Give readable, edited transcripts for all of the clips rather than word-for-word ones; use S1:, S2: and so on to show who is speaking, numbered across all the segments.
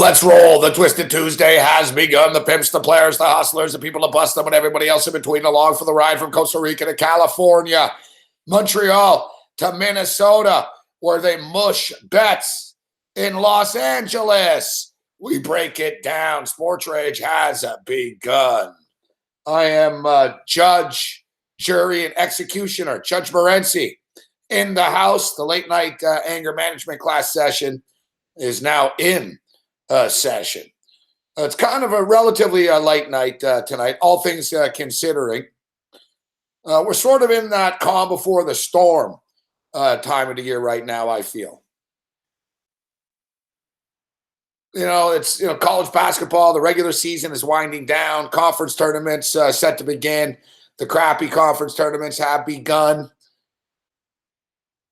S1: Let's roll. The Twisted Tuesday has begun. The pimps, the players, the hustlers, the people that bust them, and everybody else in between along for the ride from Costa Rica to California, Montreal to Minnesota, where they mush bets in Los Angeles. We break it down. Sports Rage has begun. I am judge, jury, and executioner, Judge Morency, in the house. The late night anger management class session is now in session. It's kind of a relatively light night tonight, all things considering. We're sort of in that calm before the storm time of the year right now, I feel. It's college basketball. The regular season is winding down. Conference tournaments set to begin. The crappy conference tournaments have begun.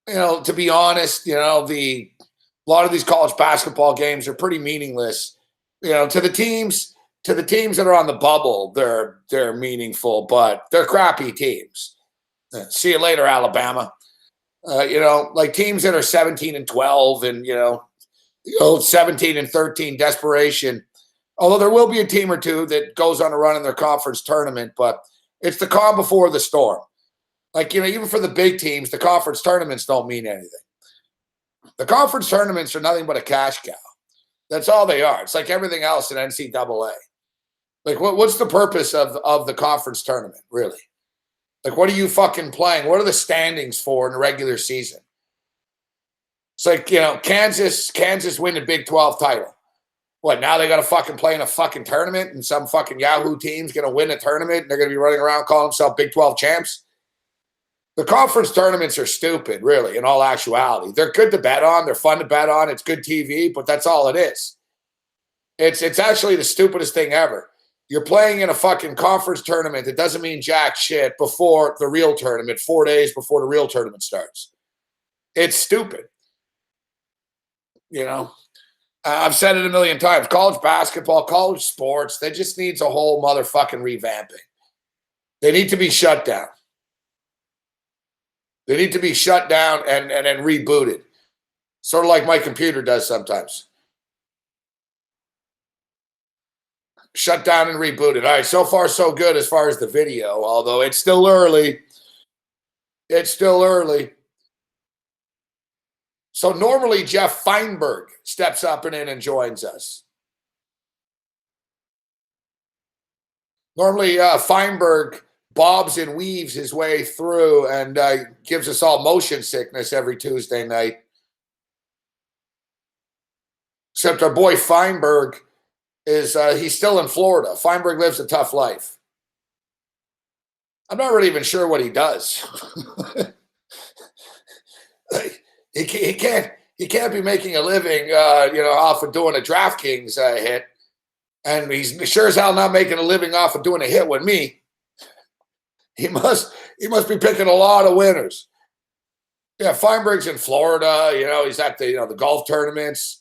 S1: To be honest, a lot of these college basketball games are pretty meaningless. To the teams that are on the bubble, they're meaningful, but they're crappy teams. See you later, Alabama. Like teams that are 17-12 and 17-13 desperation. Although there will be a team or two that goes on a run in their conference tournament, but it's the calm before the storm. Like, even for the big teams, the conference tournaments don't mean anything. The conference tournaments are nothing but a cash cow. That's all they are. It's like everything else in NCAA. Like, what's the purpose of the conference tournament, really? Like, what are you fucking playing? What are the standings for in the regular season? It's like, Kansas win the Big 12 title. What, now they got to fucking play in a fucking tournament and some fucking Yahoo team's going to win a tournament and they're going to be running around calling themselves Big 12 champs? The conference tournaments are stupid, really, in all actuality. They're good to bet on. They're fun to bet on. It's good TV, but that's all it is. It's actually the stupidest thing ever. You're playing in a fucking conference tournament that doesn't mean jack shit before the real tournament, 4 days before the real tournament starts. It's stupid. I've said it a million times. College basketball, college sports, they just needs a whole motherfucking revamping. They need to be shut down. They need to be shut down and rebooted. Sort of like my computer does sometimes. Shut down and rebooted. All right, so far so good as far as the video, although it's still early. It's still early. So normally Jeff Feinberg steps up and in and joins us. Normally Feinberg bobs and weaves his way through and gives us all motion sickness every Tuesday night. Except our boy Feinberg he's still in Florida. Feinberg lives a tough life. I'm not really even sure what he does. He can't be making a living, off of doing a DraftKings hit. And he's sure as hell not making a living off of doing a hit with me. He must be picking a lot of winners. Yeah, Feinberg's in Florida. He's at the golf tournaments.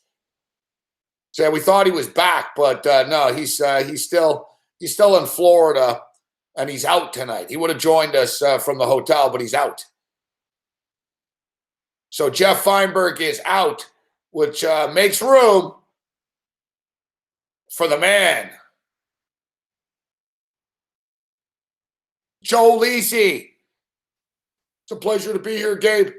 S1: So we thought he was back, but no, he's still in Florida, and he's out tonight. He would have joined us from the hotel, but he's out. So Jeff Feinberg is out, which makes room for the man, Joe Lisi. It's a pleasure to be here, Gabe.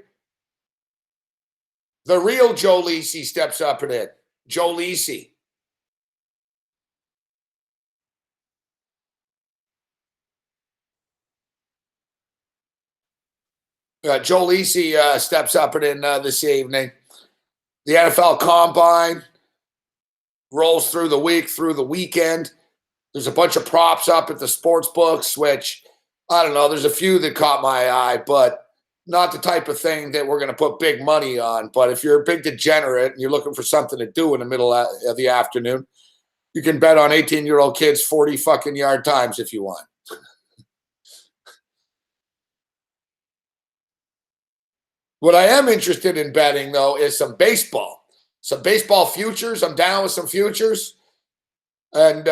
S1: The real Joe Lisi steps up in it. Joe Lisi. Joe Lisi steps up and in this evening. The NFL Combine rolls through the week, through the weekend. There's a bunch of props up at the Sportsbooks, which, I don't know, there's a few that caught my eye, but not the type of thing that we're going to put big money on. But if you're a big degenerate and you're looking for something to do in the middle of the afternoon, you can bet on 18-year-old kids 40 fucking yard times if you want. What I am interested in betting, though, is some baseball. Some baseball futures. I'm down with some futures. And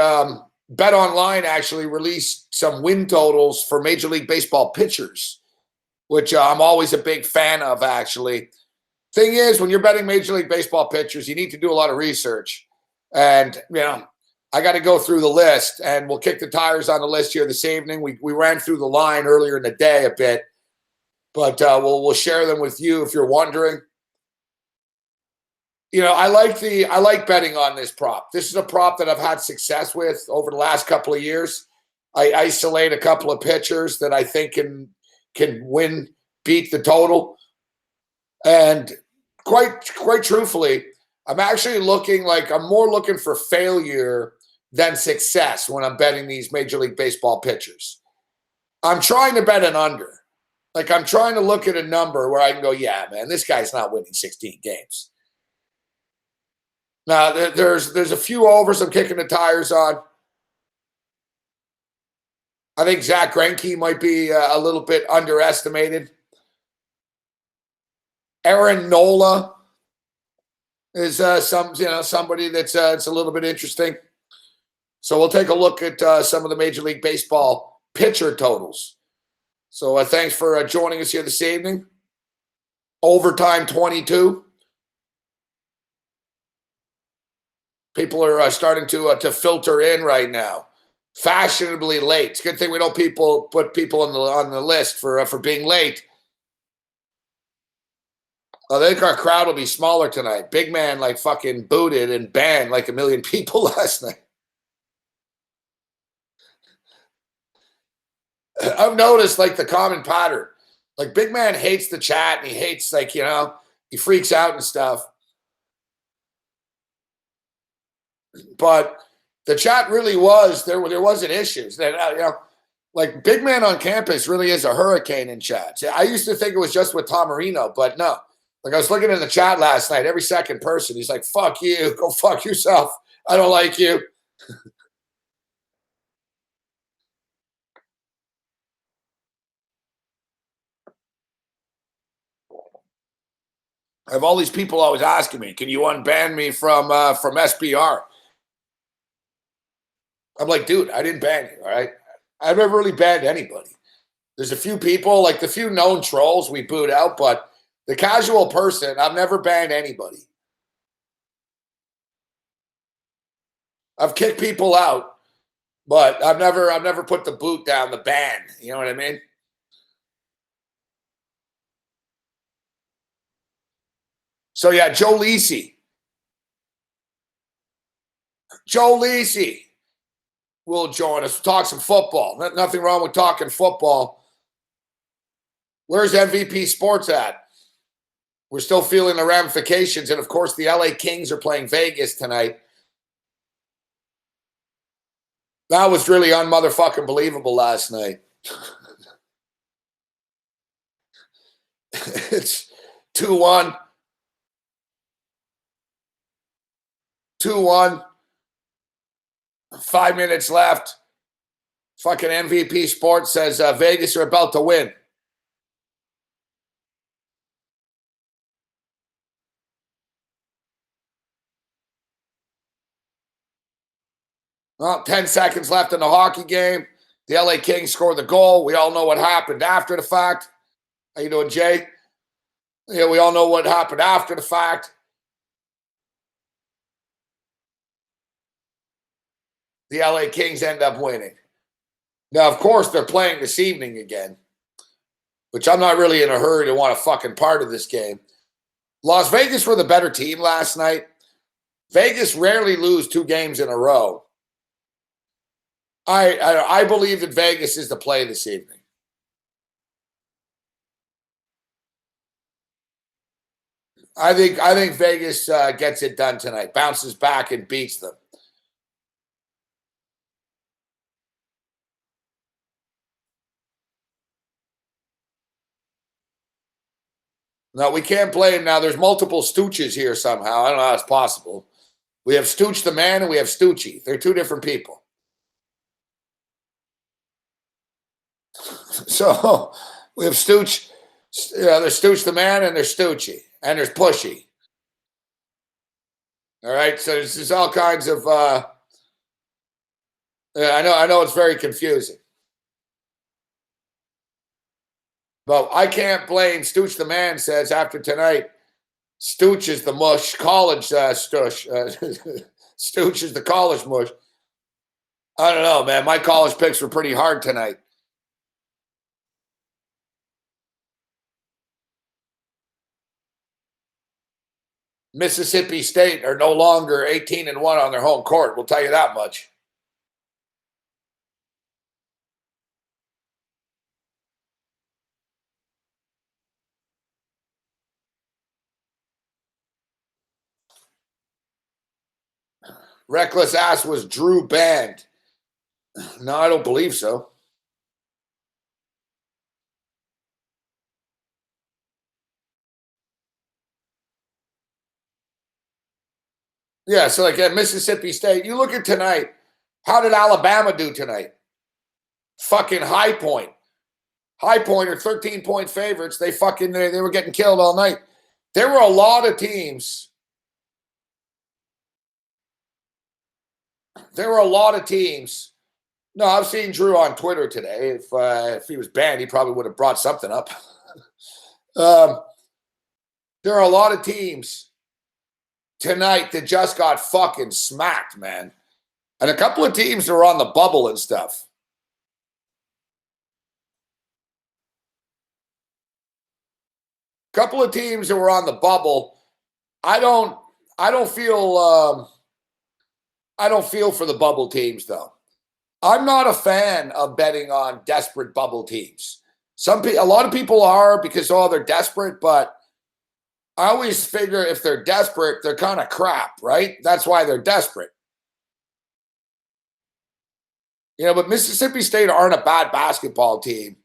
S1: Bet Online actually released some win totals for Major League Baseball pitchers, which I'm always a big fan of, actually. Thing is, when you're betting Major League Baseball pitchers, you need to do a lot of research. And, I got to go through the list, and we'll kick the tires on the list here this evening. We ran through the line earlier in the day a bit, but we'll share them with you if you're wondering. I like betting on this prop. This is a prop that I've had success with over the last couple of years. I isolate a couple of pitchers that I think can beat the total. And quite truthfully, I'm actually I'm more looking for failure than success when I'm betting these Major League Baseball pitchers. I'm trying to bet an under. I'm trying to look at a number where I can go, yeah, man, this guy's not winning 16 games. Now, there's a few overs I'm kicking the tires on. I think Zach Greinke might be a little bit underestimated. Aaron Nola is somebody that's it's a little bit interesting. So we'll take a look at some of the Major League Baseball pitcher totals. So thanks for joining us here this evening. Overtime 22. People are starting to filter in right now. Fashionably late. It's a good thing we don't put people on the list for being late. I think our crowd will be smaller tonight. Big man fucking booted and banned like 1 million people last night. I've noticed the common pattern. Big man hates the chat and he hates he freaks out and stuff. But the chat really there wasn't issues. That Big man on campus really is a hurricane in chat. I used to think it was just with Tom Marino, but no. I was looking in the chat last night. Every second person, he's like, "Fuck you, go fuck yourself. I don't like you." I have all these people always asking me, "Can you unban me from SBR?" I'm like, dude, I didn't ban you, all right? I've never really banned anybody. There's a few people, the few known trolls we boot out, but the casual person, I've never banned anybody. I've kicked people out, but I've never put the boot down, the ban. You know what I mean? So yeah, Joe Lisi. Joe Lisi will join us. Talk some football. Nothing wrong with talking football. Where's MVP Sports at? We're still feeling the ramifications. And, of course, the LA Kings are playing Vegas tonight. That was really unmotherfucking believable last night. It's 2-1. 2-1. 5 minutes left. Fucking MVP Sports says Vegas are about to win. Well, 10 seconds left in the hockey game. The LA Kings scored the goal. We all know what happened after the fact. How you doing, Jay? Yeah, we all know what happened after the fact. The LA Kings end up winning. Now, of course, they're playing this evening again, which I'm not really in a hurry to want a fucking part of this game. Las Vegas were the better team last night. Vegas rarely lose 2 games in a row. I believe that Vegas is the play this evening. I think Vegas gets it done tonight, bounces back and beats them. No, we can't blame now. There's multiple Stooches here somehow. I don't know how it's possible. We have Stooch the man and we have Stoochie. They're 2 different people. So we have Stooch. There's Stooch the man and there's Stoochie. And there's Pushy. All right. So there's all kinds of I know it's very confusing. But I can't blame Stooch the man says after tonight, Stooch is the mush, college Stooch. Stooch is the college mush. I don't know, man. My college picks were pretty hard tonight. Mississippi State are no longer 18-1 on their home court. We'll tell you that much. Reckless ass was Drew banned. No, I don't believe so. Yeah, so like at Mississippi State, you look at tonight. How did Alabama do tonight? Fucking High Point. High Point are 13-point favorites. They were getting killed all night. There were a lot of teams. No, I've seen Drew on Twitter today. If he was banned, he probably would have brought something up. There are a lot of teams tonight that just got fucking smacked, man. And a couple of teams that were on the bubble and stuff. Couple of teams that were on the bubble. I don't feel for the bubble teams though. I'm not a fan of betting on desperate bubble teams. A lot of people are because they're desperate, but I always figure if they're desperate, they're kind of crap, right? That's why they're desperate. But Mississippi State aren't a bad basketball team.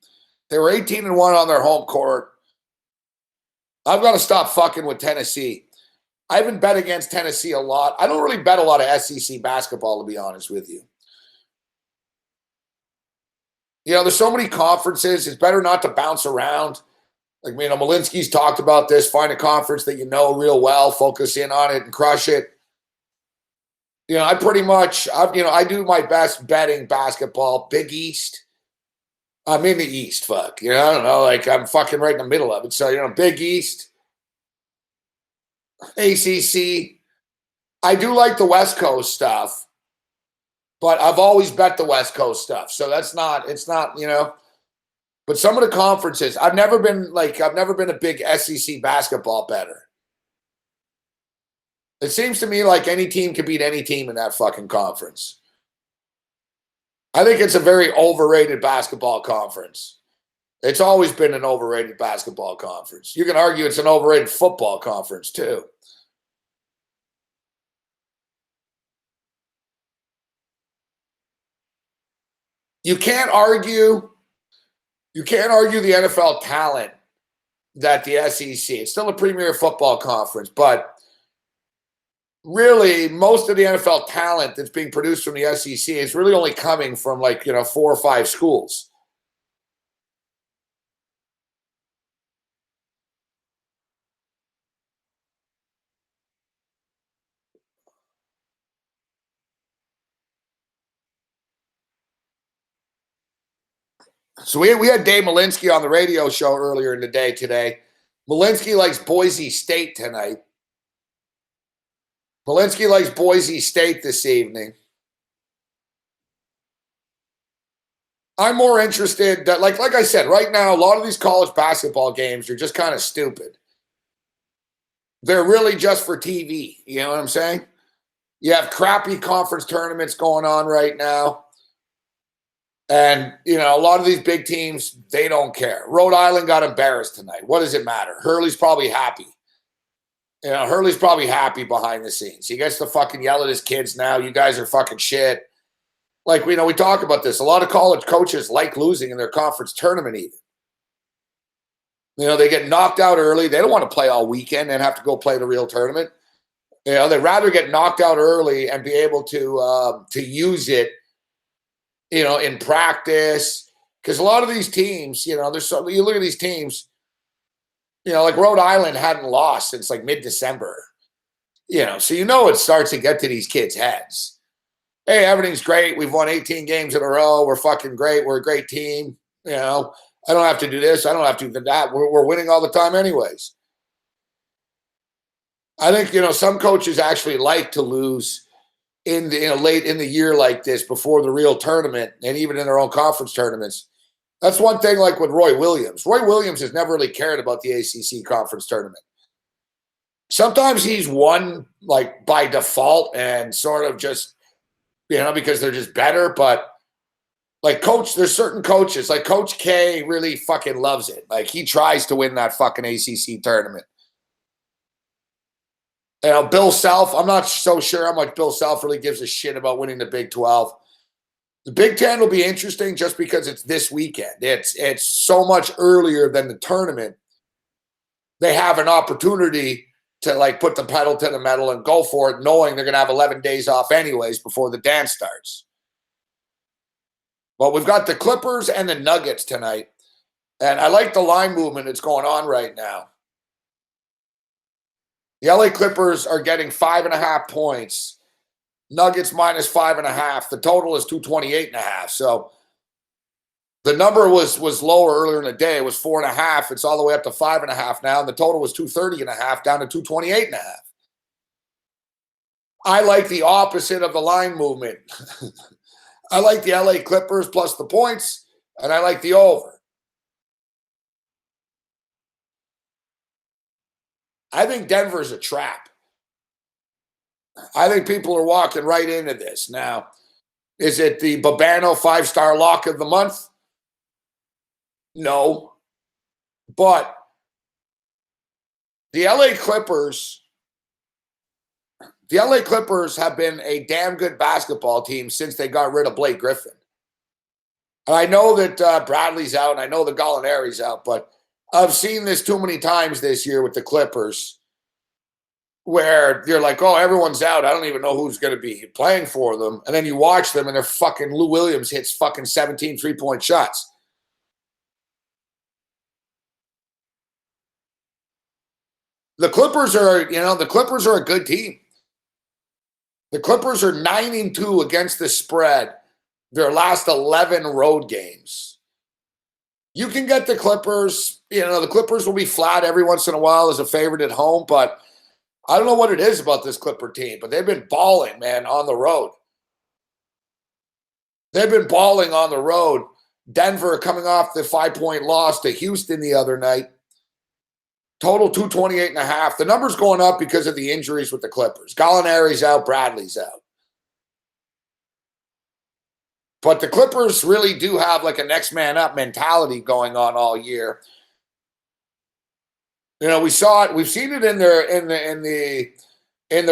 S1: They were 18-1 on their home court. I've got to stop fucking with Tennessee. I haven't bet against Tennessee a lot. I don't really bet a lot of SEC basketball, to be honest with you. There's so many conferences. It's better not to bounce around. Like, Malinsky's talked about this. Find a conference that you know real well, focus in on it, and crush it. I do my best betting basketball. Big East. I'm in the East, fuck. I don't know. Like, I'm fucking right in the middle of it. So, Big East, ACC. I do like the West Coast stuff, but I've always bet the West Coast stuff. So it's not, but some of the conferences, I've never been a big SEC basketball bettor. It seems to me like any team can beat any team in that fucking conference. I think it's a very overrated basketball conference. It's always been an overrated basketball conference. You can argue it's an overrated football conference too. You can't argue the NFL talent that the SEC. It's still a premier football conference, but really, most of the NFL talent that's being produced from the SEC is really only coming from 4 or 5 schools. So we had Dave Malinsky on the radio show earlier in the day today. Malinsky likes Boise State tonight. Malinsky likes Boise State this evening. I'm more interested that, like I said, right now, a lot of these college basketball games are just kind of stupid. They're really just for TV. You know what I'm saying? You have crappy conference tournaments going on right now. And, a lot of these big teams, they don't care. Rhode Island got embarrassed tonight. What does it matter? Hurley's probably happy. Hurley's probably happy behind the scenes. He gets to fucking yell at his kids now. You guys are fucking shit. Like, we talk about this. A lot of college coaches like losing in their conference tournament even. They get knocked out early. They don't want to play all weekend and have to go play the real tournament. They'd rather get knocked out early and be able to use it, in practice. Because a lot of these teams, you look at these teams, like Rhode Island hadn't lost since mid-December. So it starts to get to these kids' heads. Hey, everything's great. We've won 18 games in a row. We're fucking great. We're a great team. I don't have to do this. I don't have to do that. We're winning all the time anyways. I think, some coaches actually like to lose late in the year like this before the real tournament and even in their own conference tournaments. That's one thing like with Roy Williams. Roy Williams has never really cared about the ACC conference tournament. Sometimes he's won like by default and sort of just, because they're just better. But like there's certain coaches, like Coach K really fucking loves it. Like he tries to win that fucking ACC tournament. Bill Self, I'm not so sure how much Bill Self really gives a shit about winning the Big 12. The Big 10 will be interesting just because it's this weekend. It's so much earlier than the tournament. They have an opportunity to like put the pedal to the metal and go for it, knowing they're going to have 11 days off anyways before the dance starts. Well, we've got the Clippers and the Nuggets tonight. And I like the line movement that's going on right now. The LA Clippers are getting 5.5 points. Nuggets minus 5.5. The total is 228.5. So the number was lower earlier in the day. It was 4.5. It's all the way up to 5.5 now. And the total was 230.5 down to 228.5. I like the opposite of the line movement. I like the LA Clippers plus the points, and I like the over. I think Denver's a trap. I think people are walking right into this. Now, is it the Babano 5-star lock of the month? No. But the LA Clippers have been a damn good basketball team since they got rid of Blake Griffin. And I know that Bradley's out, and I know the Gallinari's out, but I've seen this too many times this year with the Clippers where you're like, oh, everyone's out. I don't even know who's going to be playing for them. And then you watch them, and they're fucking Lou Williams hits fucking 17 3-point shots. The Clippers are a good team. The Clippers are 9-2 against the spread their last 11 road games. You can get the Clippers. The Clippers will be flat every once in a while as a favorite at home, but I don't know what it is about this Clipper team, but they've been balling, man, on the road. They've been balling on the road. Denver coming off the 5-point loss to Houston the other night. Total 228.5. The number's going up because of the injuries with the Clippers. Gallinari's out, Bradley's out. But the Clippers really do have like a next man up mentality going on all year. We saw it. We've seen it in the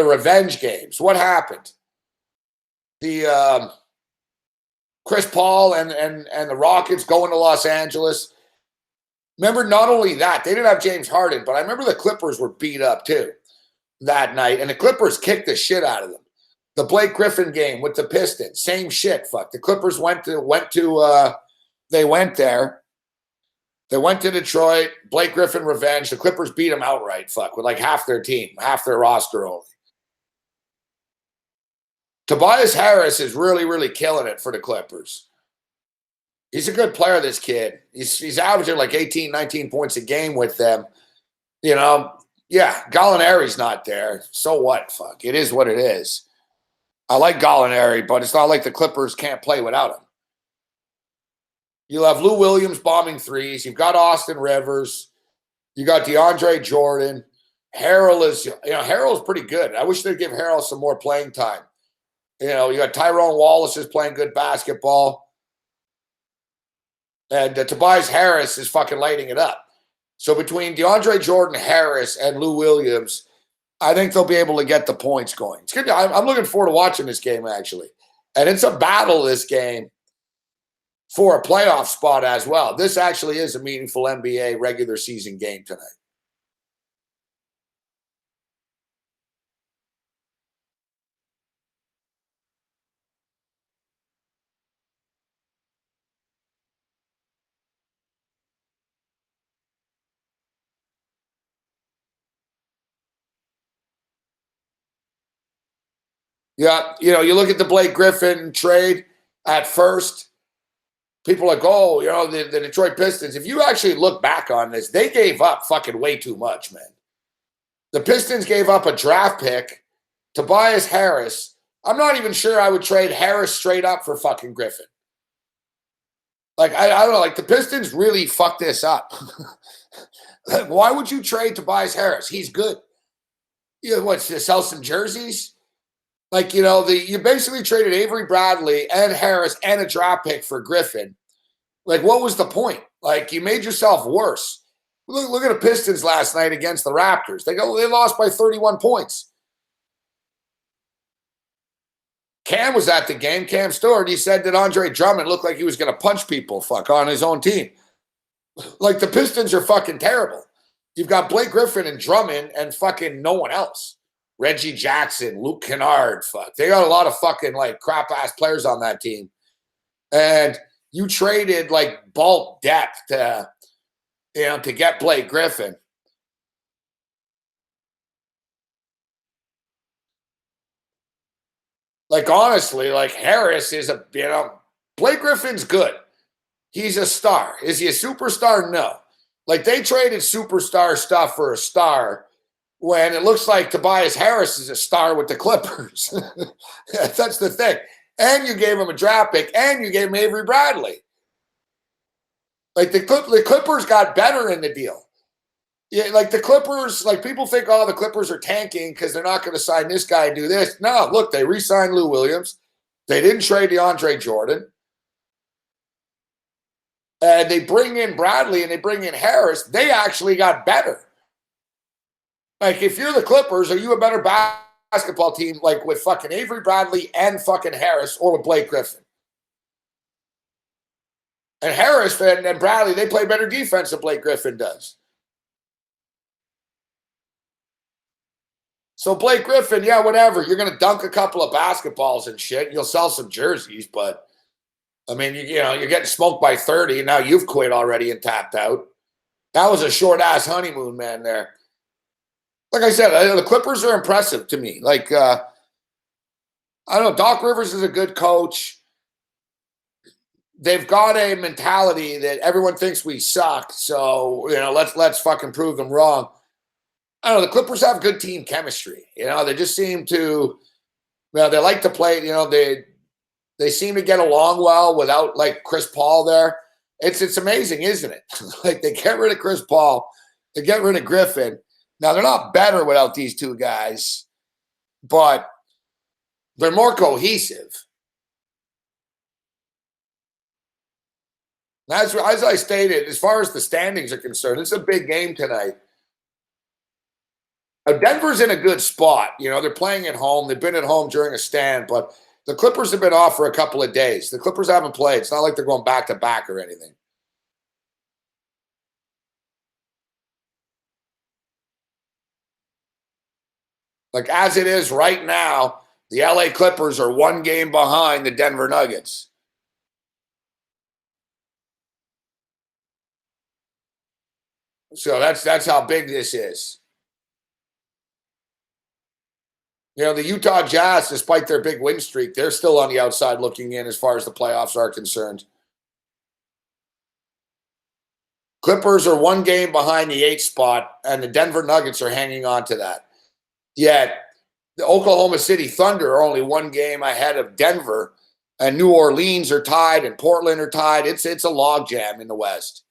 S1: revenge games. What happened? The Chris Paul and the Rockets going to Los Angeles. Remember, not only that, they didn't have James Harden, but I remember the Clippers were beat up too that night, and the Clippers kicked the shit out of them. The Blake Griffin game with the Pistons, same shit. Fuck. The Clippers went there. They went to Detroit. Blake Griffin revenge. The Clippers beat them outright. Fuck, with like half their team, half their roster only. Tobias Harris is really, really killing it for the Clippers. He's a good player, this kid. He's averaging like 18, 19 points a game with them. Yeah, Gallinari's not there. So what? Fuck. It is what it is. I like Gallinari, but it's not like the Clippers can't play without him. You'll have Lou Williams bombing threes. You've got Austin Rivers. You got DeAndre Jordan. Harrell's pretty good. I wish they'd give Harrell some more playing time. You got Tyrone Wallace is playing good basketball. And Tobias Harris is fucking lighting it up. So between DeAndre Jordan, Harris, and Lou Williams, I think they'll be able to get the points going. It's good. I'm looking forward to watching this game, actually. And it's a battle, this game, for a playoff spot as well. This actually is a meaningful NBA regular season game tonight. Yeah, you look at the Blake Griffin trade at first, people are like, oh, the Detroit Pistons. If you actually look back on this, they gave up fucking way too much, man. The Pistons gave up a draft pick, Tobias Harris, I'm not even sure I would trade Harris straight up for fucking Griffin. Like, I don't know, like the Pistons really fucked this up. Why would you trade Tobias Harris? He's good. You know, what, to sell some jerseys? Like, you know, you basically traded Avery Bradley and Harris and a draft pick for Griffin. Like, what was the point? Like, you made yourself worse. Look at the Pistons last night against the Raptors. They lost by 31 points. Cam was at the game. Cam Stewart, he said that Andre Drummond looked like he was going to punch people on his own team. Like, the Pistons are fucking terrible. You've got Blake Griffin and Drummond and fucking no one else. Reggie Jackson, Luke Kennard, fuck. They got a lot of fucking, like, crap-ass players on that team. And you traded, like, bulk depth to get Blake Griffin. Like, honestly, like, Harris is Blake Griffin's good. He's a star. Is he a superstar? No. Like, they traded superstar stuff for a star when it looks like Tobias Harris is a star with the Clippers. That's the thing. And you gave him a draft pick, and you gave him Avery Bradley. Like, the Clippers got better in the deal. Yeah, like the Clippers, like people think, oh, the Clippers are tanking because they're not going to sign this guy and do this. No, look, they re-signed Lou Williams. They didn't trade DeAndre Jordan. And they bring in Bradley and they bring in Harris. They actually got better. Like, if you're the Clippers, are you a better basketball team, like with fucking Avery Bradley and fucking Harris, or with Blake Griffin? And Harris and Bradley, they play better defense than Blake Griffin does. So Blake Griffin, yeah, whatever. You're going to dunk a couple of basketballs and shit. You'll sell some jerseys, but I mean, you're getting smoked by 30, and now you've quit already and tapped out. That was a short-ass honeymoon, man, there. Like I said, the Clippers are impressive to me. Like, I don't know, Doc Rivers is a good coach. They've got a mentality that everyone thinks we suck, so, let's fucking prove them wrong. I don't know, the Clippers have good team chemistry. They just seem to, they like to play, they seem to get along well without, like, Chris Paul there. It's amazing, isn't it? Like, they get rid of Chris Paul. They get rid of Griffin. Now, they're not better without these two guys, but they're more cohesive. As I stated, as far as the standings are concerned, it's a big game tonight. Now, Denver's in a good spot. They're playing at home. They've been at home during a stand, but the Clippers have been off for a couple of days. The Clippers haven't played. It's not like they're going back-to-back or anything. Like, as it is right now, the LA Clippers are one game behind the Denver Nuggets. So that's how big this is. The Utah Jazz, despite their big win streak, they're still on the outside looking in as far as the playoffs are concerned. Clippers are one game behind the 8th spot, and the Denver Nuggets are hanging on to that. Yet, the Oklahoma City Thunder are only one game ahead of Denver, and New Orleans are tied, and Portland are tied. It's a logjam in the West.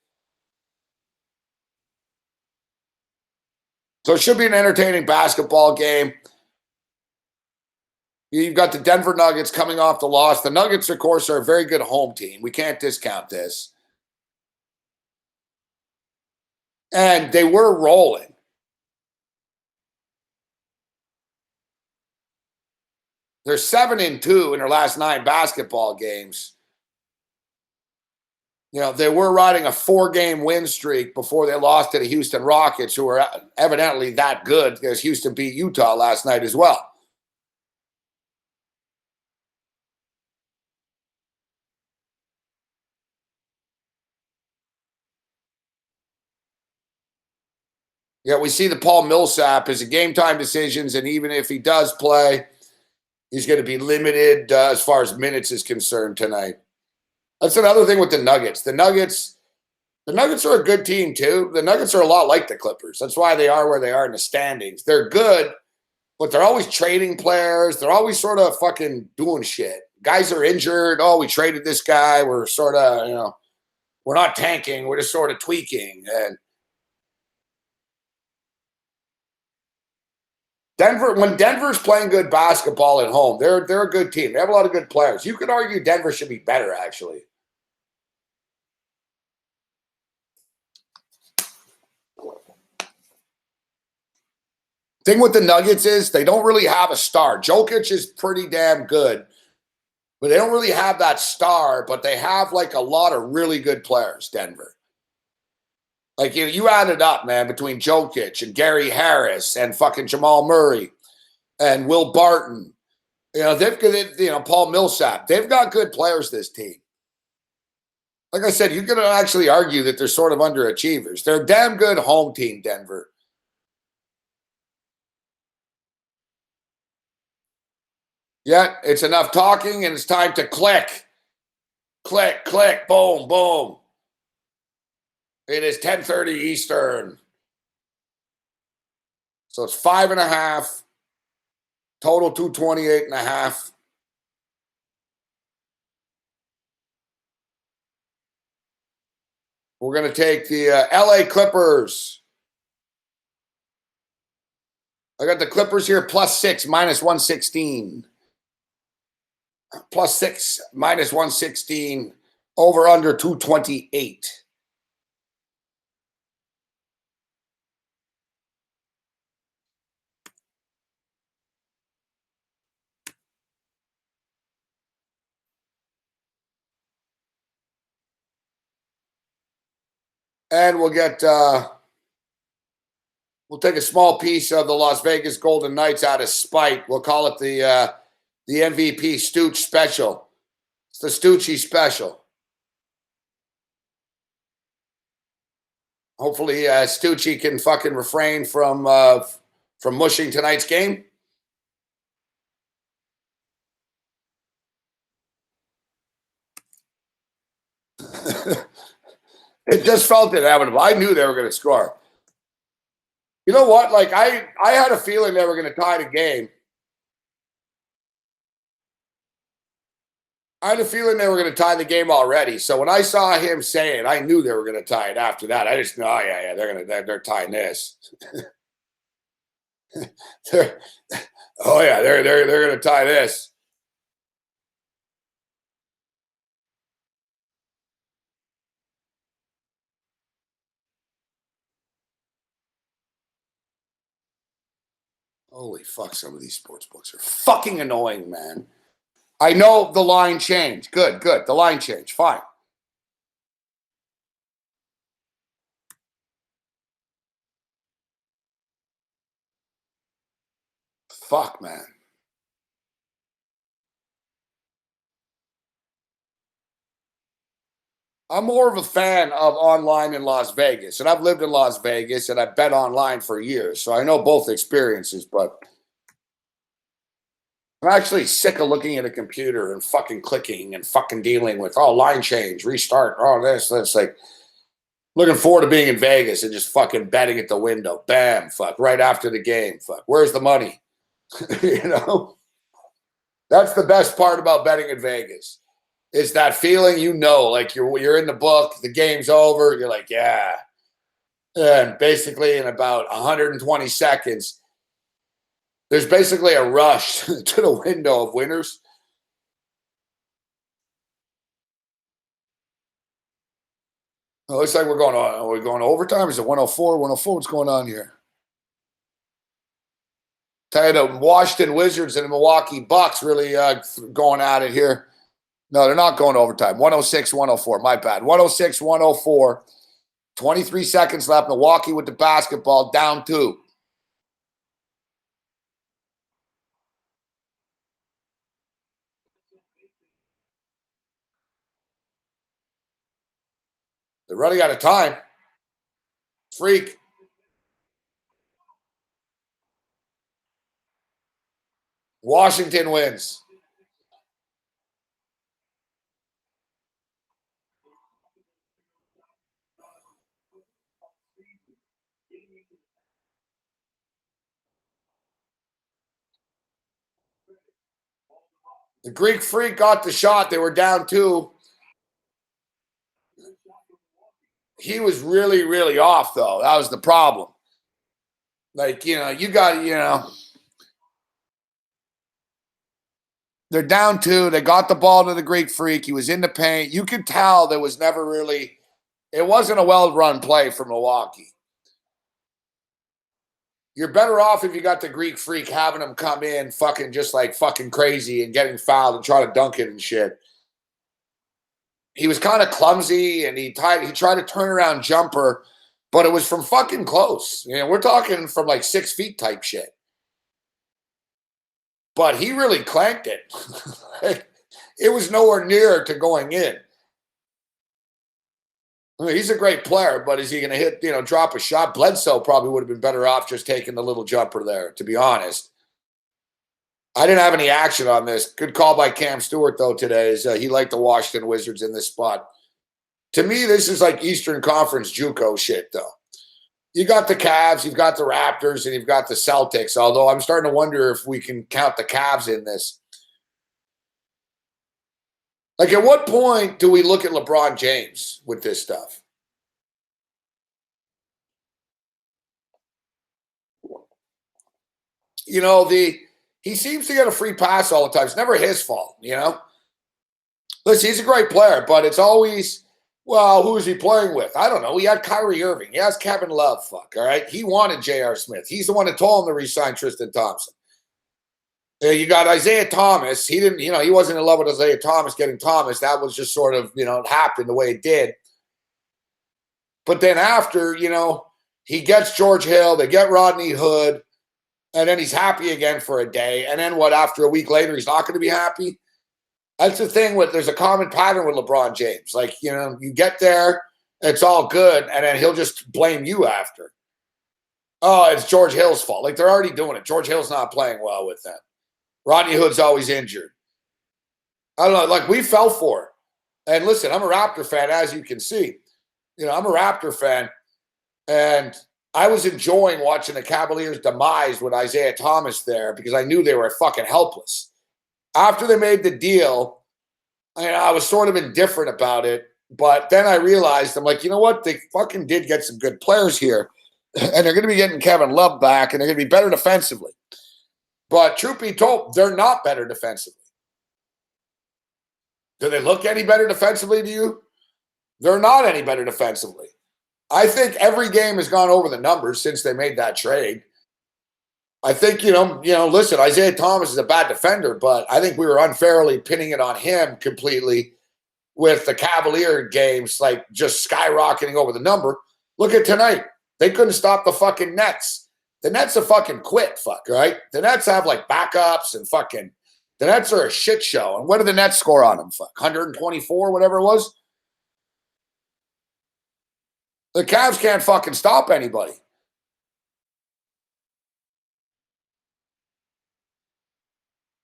S1: So it should be an entertaining basketball game. You've got the Denver Nuggets coming off the loss. The Nuggets, of course, are a very good home team. We can't discount this. And they were rolling. They're 7-2 in their last 9 basketball games. They were riding a 4-game win streak before they lost to the Houston Rockets, who are evidently that good because Houston beat Utah last night as well. Yeah, we see the Paul Millsap is a game-time decisions, and even if he does play, he's going to be limited as far as minutes is concerned tonight. That's another thing with the Nuggets. The Nuggets are a good team, too. The Nuggets are a lot like the Clippers. That's why they are where they are in the standings. They're good, but they're always trading players. They're always sort of fucking doing shit. Guys are injured. Oh, we traded this guy. We're sort of, we're not tanking. We're just sort of tweaking. And when Denver's playing good basketball at home, they're a good team. They have a lot of good players. You could argue Denver should be better, actually. Thing with the Nuggets is they don't really have a star. Jokic is pretty damn good, but they don't really have that star, but they have like a lot of really good players, Denver. Like you add it up, man, between Jokic and Gary Harris and fucking Jamal Murray and Will Barton. They've got, Paul Millsap. They've got good players, this team. Like I said, you could actually argue that they're sort of underachievers. They're a damn good home team, Denver. Yeah, it's enough talking and it's time to click. Click, click, boom, boom. It is 10:30 Eastern. So it's 5.5. Total 228.5. We're going to take the LA Clippers. I got the Clippers here +6, -116. +6, -116. Over under 228. And we'll get we'll take a small piece of the Las Vegas Golden Knights out of spite. We'll call it the MVP Stooch special. It's the Stoochy special. Hopefully, Stoochy can fucking refrain from mushing tonight's game. It just felt inevitable. I knew they were going to score. You know what? Like I had a feeling they were going to tie the game. I had a feeling they were going to tie the game already. So when I saw him say it, I knew they were going to tie it. After that, I just know, oh, yeah, they're tying this. they're going to tie this. Holy fuck! Some of these sports books are fucking annoying, man. I know the line changed. Good. The line changed. Fine. Fuck, man. I'm more of a fan of online in Las Vegas, and I've lived in Las Vegas and I've bet online for years, so I know both experiences, but I'm actually sick of looking at a computer and fucking clicking and fucking dealing with, line change, restart, this. Like, looking forward to being in Vegas and just fucking betting at the window. Bam, fuck, right after the game. Fuck, where's the money? That's the best part about betting in Vegas. It's that feeling, like you're in the book, the game's over, you're like, yeah. And basically in about 120 seconds, there's basically a rush to the window of winners. It looks like we're going on. Are we going to overtime? Is it 104? 104? What's going on here? Tell you the Washington Wizards and the Milwaukee Bucks really going at it here. No, they're not going to overtime. 106, 104. My bad. 106, 104. 23 seconds left. Milwaukee with the basketball, down 2. They're running out of time. Freak. Washington wins. The Greek Freak got the shot. They were down 2. He was really, really off, though. That was the problem. Like, you got, they're down 2. They got the ball to the Greek Freak. He was in the paint. You could tell there was never really, it wasn't a well-run play for Milwaukee. You're better off if you got the Greek Freak having him come in fucking just like fucking crazy and getting fouled and try to dunk it and shit. He was kind of clumsy and he tried to turn around jumper, but it was from fucking close. We're talking from like 6 feet type shit. But he really clanked it. It was nowhere near to going in. I mean, he's a great player, but is he going to hit, drop a shot? Bledsoe probably would have been better off just taking the little jumper there, to be honest. I didn't have any action on this. Good call by Cam Stewart, though, today. He liked the Washington Wizards in this spot. To me, this is like Eastern Conference JUCO shit, though. You got the Cavs, you've got the Raptors, and you've got the Celtics, although I'm starting to wonder if we can count the Cavs in this. Like, at what point do we look at LeBron James with this stuff? He seems to get a free pass all the time. It's never his fault, Listen, he's a great player, but it's always, well, who is he playing with? I don't know. He had Kyrie Irving. He has Kevin Love, all right? He wanted J.R. Smith. He's the one that told him to re-sign Tristan Thompson. You got Isaiah Thomas. He didn't, he wasn't in love with Isaiah Thomas getting Thomas. That was just sort of, it happened the way it did. But then after, he gets George Hill, they get Rodney Hood, and then he's happy again for a day. And then after a week later, he's not going to be happy? That's the thing there's a common pattern with LeBron James. Like, you get there, it's all good, and then he'll just blame you after. Oh, it's George Hill's fault. Like, they're already doing it. George Hill's not playing well with them. Rodney Hood's always injured. I don't know. Like, we fell for it. And listen, I'm a Raptor fan, as you can see. I'm a Raptor fan, and I was enjoying watching the Cavaliers' demise with Isaiah Thomas there because I knew they were fucking helpless. After they made the deal, I was sort of indifferent about it, but then I realized, I'm like, you know what? They fucking did get some good players here, and they're going to be getting Kevin Love back, and they're going to be better defensively. But truth be told, they're not better defensively. Do they look any better defensively to you? They're not any better defensively. I think every game has gone over the numbers since they made that trade. I think, listen, Isaiah Thomas is a bad defender, but I think we were unfairly pinning it on him completely with the Cavalier games, like just skyrocketing over the number. Look at tonight. They couldn't stop the fucking Nets. The Nets are fucking quit, right? The Nets have like backups and fucking, the Nets are a shit show. And what did the Nets score on them? 124, whatever it was. The Cavs can't fucking stop anybody.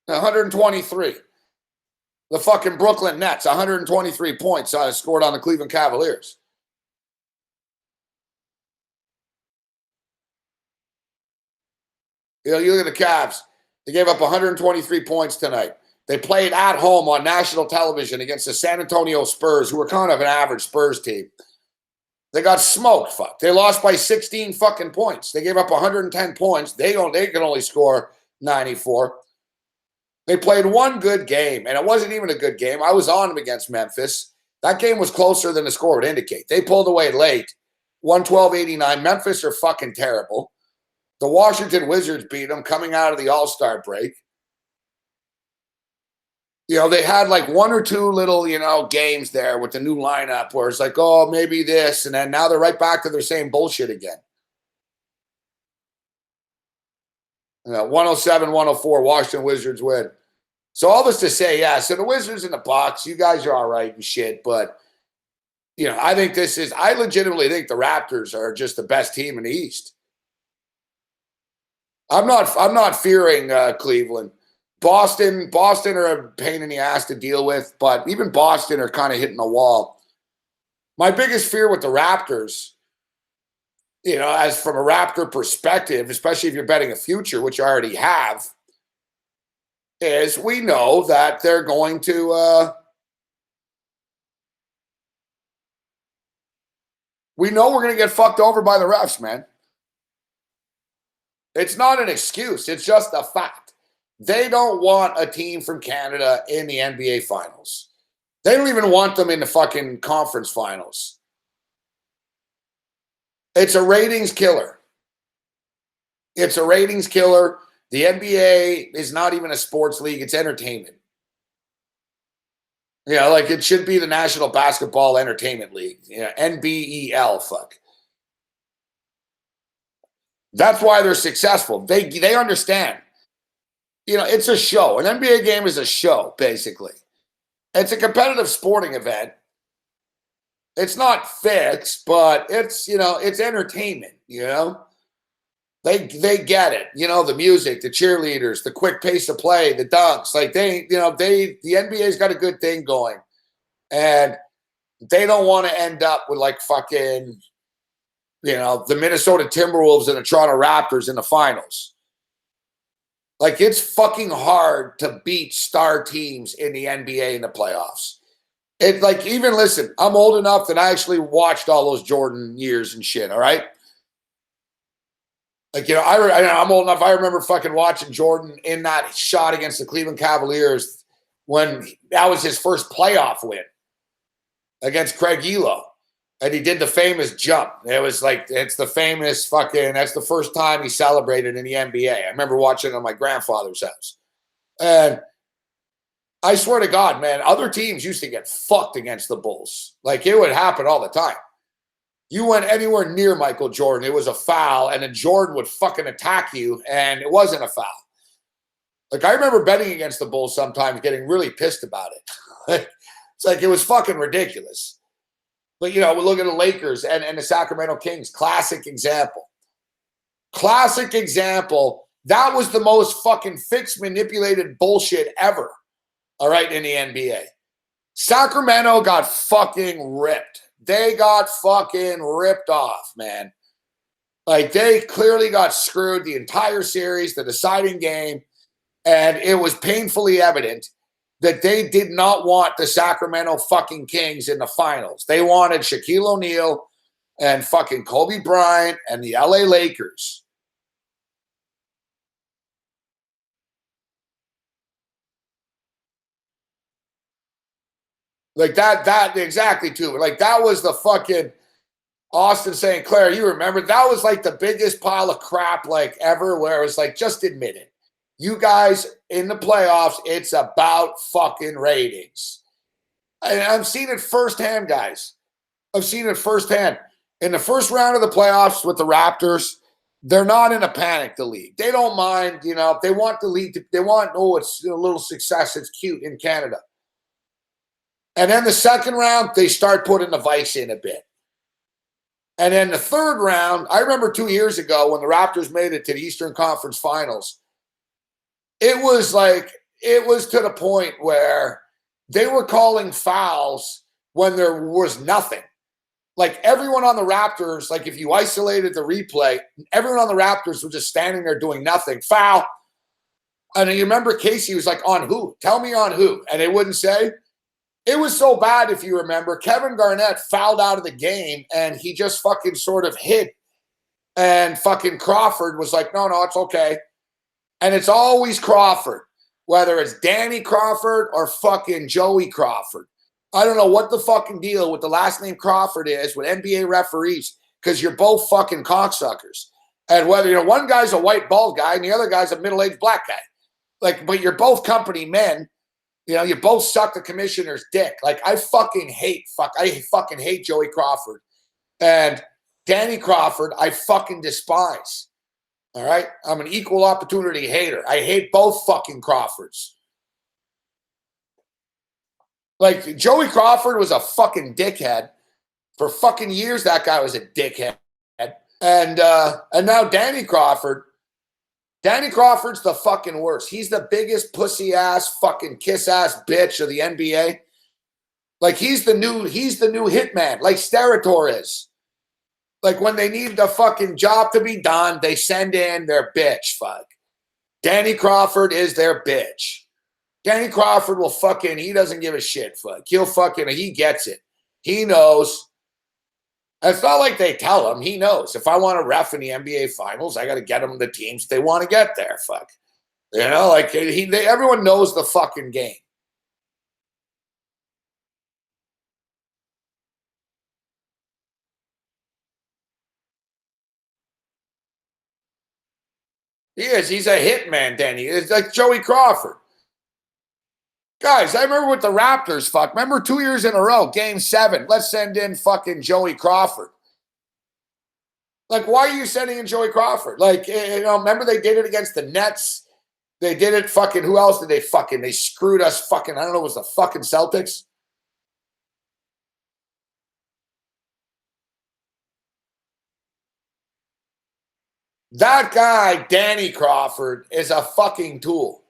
S1: $123. The fucking Brooklyn Nets, 123 points scored on the Cleveland Cavaliers. You look at the Cavs. They gave up 123 points tonight. They played at home on national television against the San Antonio Spurs, who were kind of an average Spurs team. They got smoked, fuck. They lost by 16 fucking points. They gave up 110 points. They can only score 94. They played one good game, and it wasn't even a good game. I was on them against Memphis. That game was closer than the score would indicate. They pulled away late, 112-89. Memphis are fucking terrible. The Washington Wizards beat them coming out of the All-Star break. They had like one or two little, games there with the new lineup where it's like, oh, maybe this. And then now they're right back to their same bullshit again. 107-104, Washington Wizards win. So all this to say, yeah, so the Wizards in the box, you guys are all right and shit. But, I legitimately think the Raptors are just the best team in the East. I'm not fearing Cleveland. Boston are a pain in the ass to deal with, but even Boston are kind of hitting the wall. My biggest fear with the Raptors, as from a Raptor perspective, especially if you're betting a future, which I already have, is we know that they're going to we know we're going to get fucked over by the refs, man. It's not an excuse. It's just a fact. They don't want a team from Canada in the NBA finals. They don't even want them in the fucking conference finals. It's a ratings killer. It's a ratings killer. The NBA is not even a sports league. It's entertainment. You know, like it should be the National Basketball Entertainment League. Yeah, NBEL, fuck. That's why they're successful. They understand. You know, it's a show. An NBA game is a show, basically. It's a competitive sporting event. It's not fixed, but it's, you know, it's entertainment, you know? They get it. You know, the music, the cheerleaders, the quick pace of play, the dunks. Like the NBA's got a good thing going. And they don't want to end up with like fucking, you know, the Minnesota Timberwolves and the Toronto Raptors in the finals. Like it's fucking hard to beat star teams in the NBA in the playoffs. It's like, even listen, I'm old enough that I actually watched all those Jordan years and shit, all right? Like, you know, I'm old enough. I remember fucking watching Jordan in that shot against the Cleveland Cavaliers when that was his first playoff win against Craig Elo. And he did the famous jump. It was like, it's the famous fucking, that's the first time he celebrated in the NBA. I remember watching it at my grandfather's house. And I swear to God, man, other teams used to get fucked against the Bulls. Like it would happen all the time. You went anywhere near Michael Jordan, it was a foul, and then Jordan would fucking attack you, and it wasn't a foul. Like, I remember betting against the Bulls sometimes, getting really pissed about it. It's like, it was fucking ridiculous. But, you know, we look at the Lakers and the Sacramento Kings. Classic example. Classic example. That was the most fucking fixed, manipulated bullshit ever, all right, in the NBA. Sacramento got fucking ripped. They got fucking ripped off, man. Like, they clearly got screwed the entire series, the deciding game, and it was painfully evident that they did not want the Sacramento fucking Kings in the finals. They wanted Shaquille O'Neal and fucking Kobe Bryant and the LA Lakers. Like that exactly too. Like that was the fucking Austin St. Clair. You remember that was like the biggest pile of crap like ever, where it was like, just admit it. You guys in the playoffs, it's about fucking ratings. And I've seen it firsthand, guys. I've seen it firsthand. In the first round of the playoffs with the Raptors, they're not in a panic, the league. They don't mind, you know, they want the league they want, oh, it's a little success, it's cute in Canada. And then the second round, they start putting the vice in a bit. And then the third round, I remember 2 years ago when the Raptors made it to the Eastern Conference Finals, it was like, it was to the point where they were calling fouls when there was nothing. Like everyone on the Raptors, like if you isolated the replay, everyone on the Raptors was just standing there doing nothing. Foul. And you remember Casey was like, on who? Tell me on who. And they wouldn't say. It was so bad, if you remember, Kevin Garnett fouled out of the game and he just fucking sort of hid. And fucking Crawford was like, no, it's okay. And it's always Crawford, whether it's Danny Crawford or fucking Joey Crawford. I don't know what the fucking deal with the last name Crawford is with NBA referees, because you're both fucking cocksuckers. And whether, you know, one guy's a white bald guy and the other guy's a middle-aged black guy. Like, but you're both company men. You know, you both suck the commissioner's dick. Like, I fucking hate Joey Crawford. And Danny Crawford, I fucking despise. All right? I'm an equal opportunity hater. I hate both fucking Crawfords. Like, Joey Crawford was a fucking dickhead. For fucking years, that guy was a dickhead. And now Danny Crawford's the fucking worst. He's the biggest pussy-ass, fucking kiss-ass bitch of the NBA. Like, he's the new hitman, like Steroids is. Like, when they need the fucking job to be done, they send in their bitch, fuck. Danny Crawford is their bitch. Danny Crawford will fucking, he doesn't give a shit. Fuck. He'll fucking, he gets it. He knows. It's not like they tell him. He knows. If I want to ref in the NBA Finals, I got to get them the teams they want to get there. Fuck. You know, like everyone knows the fucking game. He is. He's a hitman, Danny. It's like Joey Crawford. Guys, I remember with the Raptors, fuck. Remember 2 years in a row, game 7. Let's send in fucking Joey Crawford. Like, why are you sending in Joey Crawford? Like, you know, remember they did it against the Nets? They did it fucking, who else did they fucking, they screwed us fucking, I don't know, it was the fucking Celtics? That guy, Danny Crawford, is a fucking tool.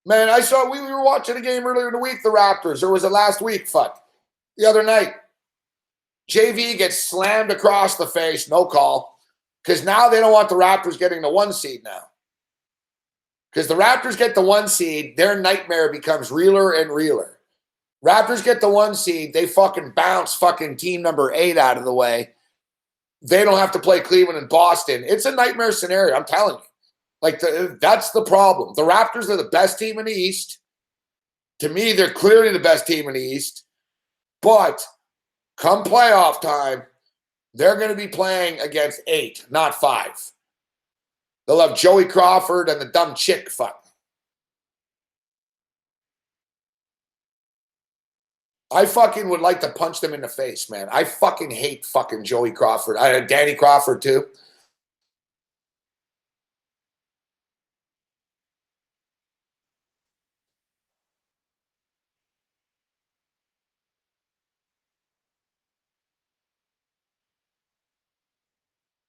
S1: Man, I saw, we were watching a game earlier in the week, the Raptors, or was it last week? Fuck. The other night. JV gets slammed across the face, no call. Because now they don't want the Raptors getting the 1 seed now. Because the Raptors get the 1 seed, their nightmare becomes realer and realer. Raptors get the 1 seed, they fucking bounce fucking team number 8 out of the way. They don't have to play Cleveland and Boston. It's a nightmare scenario, I'm telling you. Like, that's the problem. The Raptors are the best team in the East. To me, they're clearly the best team in the East. But come playoff time, they're going to be playing against 8, not 5. They'll have Joey Crawford and the dumb chick fuck. I fucking would like to punch them in the face, man. I fucking hate fucking Joey Crawford. Danny Crawford, too.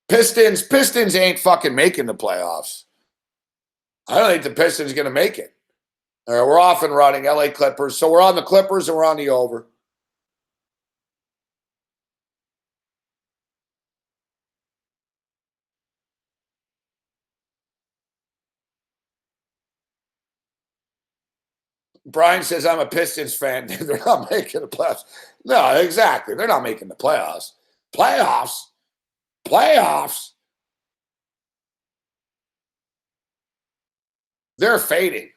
S1: Pistons ain't fucking making the playoffs. I don't think the Pistons going to make it. All right, we're off and running. LA Clippers. So we're on the Clippers and we're on the over. Brian says, I'm a Pistons fan. They're not making the playoffs. No, exactly. They're not making the playoffs. Playoffs. They're fading.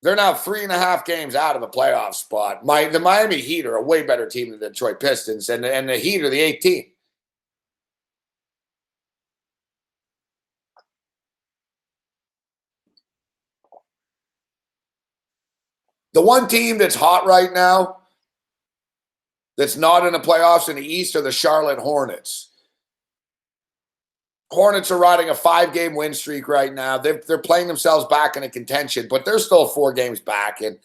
S1: They're now 3.5 games out of the playoff spot. The Miami Heat are a way better team than the Detroit Pistons, and the Heat are the 8th team. The one team that's hot right now that's not in the playoffs in the East are the Charlotte Hornets. Hornets are riding a 5-game win streak right now. They're playing themselves back into contention, but they're still 4 games back. And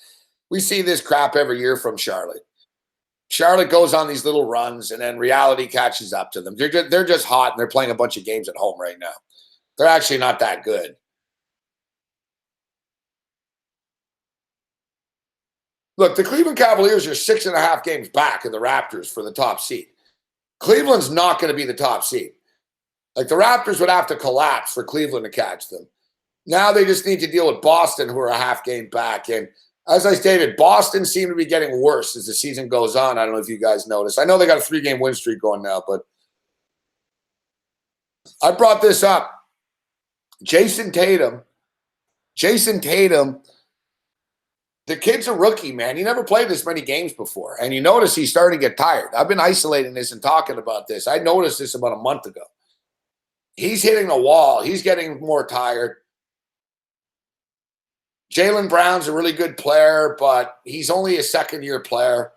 S1: we see this crap every year from Charlotte. Charlotte goes on these little runs, and then reality catches up to them. They're just hot, and they're playing a bunch of games at home right now. They're actually not that good. Look, the Cleveland Cavaliers are 6.5 games back of the Raptors for the top seed. Cleveland's not going to be the top seed. Like, the Raptors would have to collapse for Cleveland to catch them. Now they just need to deal with Boston, who are a half game back. And as I stated, Boston seem to be getting worse as the season goes on. I don't know if you guys noticed. I know they got a 3-game win streak going now, but I brought this up. Jason Tatum, the kid's a rookie, man. He never played this many games before. And you notice he's starting to get tired. I've been isolating this and talking about this. I noticed this about a month ago. He's hitting the wall. He's getting more tired. Jaylen Brown's a really good player, but he's only a second-year player.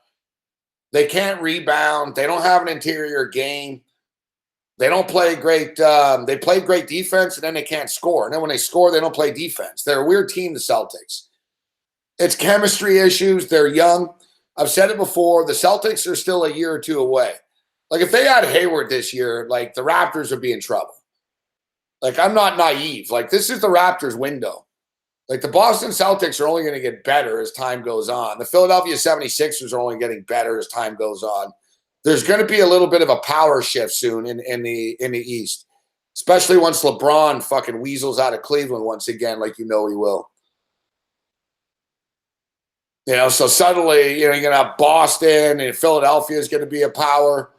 S1: They can't rebound. They don't have an interior game. They don't play great. They play great defense, and then they can't score. And then when they score, they don't play defense. They're a weird team, the Celtics. It's chemistry issues. They're young. I've said it before. The Celtics are still a year or 2 away. Like, if they had Hayward this year, like, the Raptors would be in trouble. Like, I'm not naive. Like, this is the Raptors' window. Like, the Boston Celtics are only going to get better as time goes on. The Philadelphia 76ers are only getting better as time goes on. There's going to be a little bit of a power shift soon in the East. Especially once LeBron fucking weasels out of Cleveland once again, like you know he will. So suddenly, you're going to have Boston and Philadelphia is going to be a power.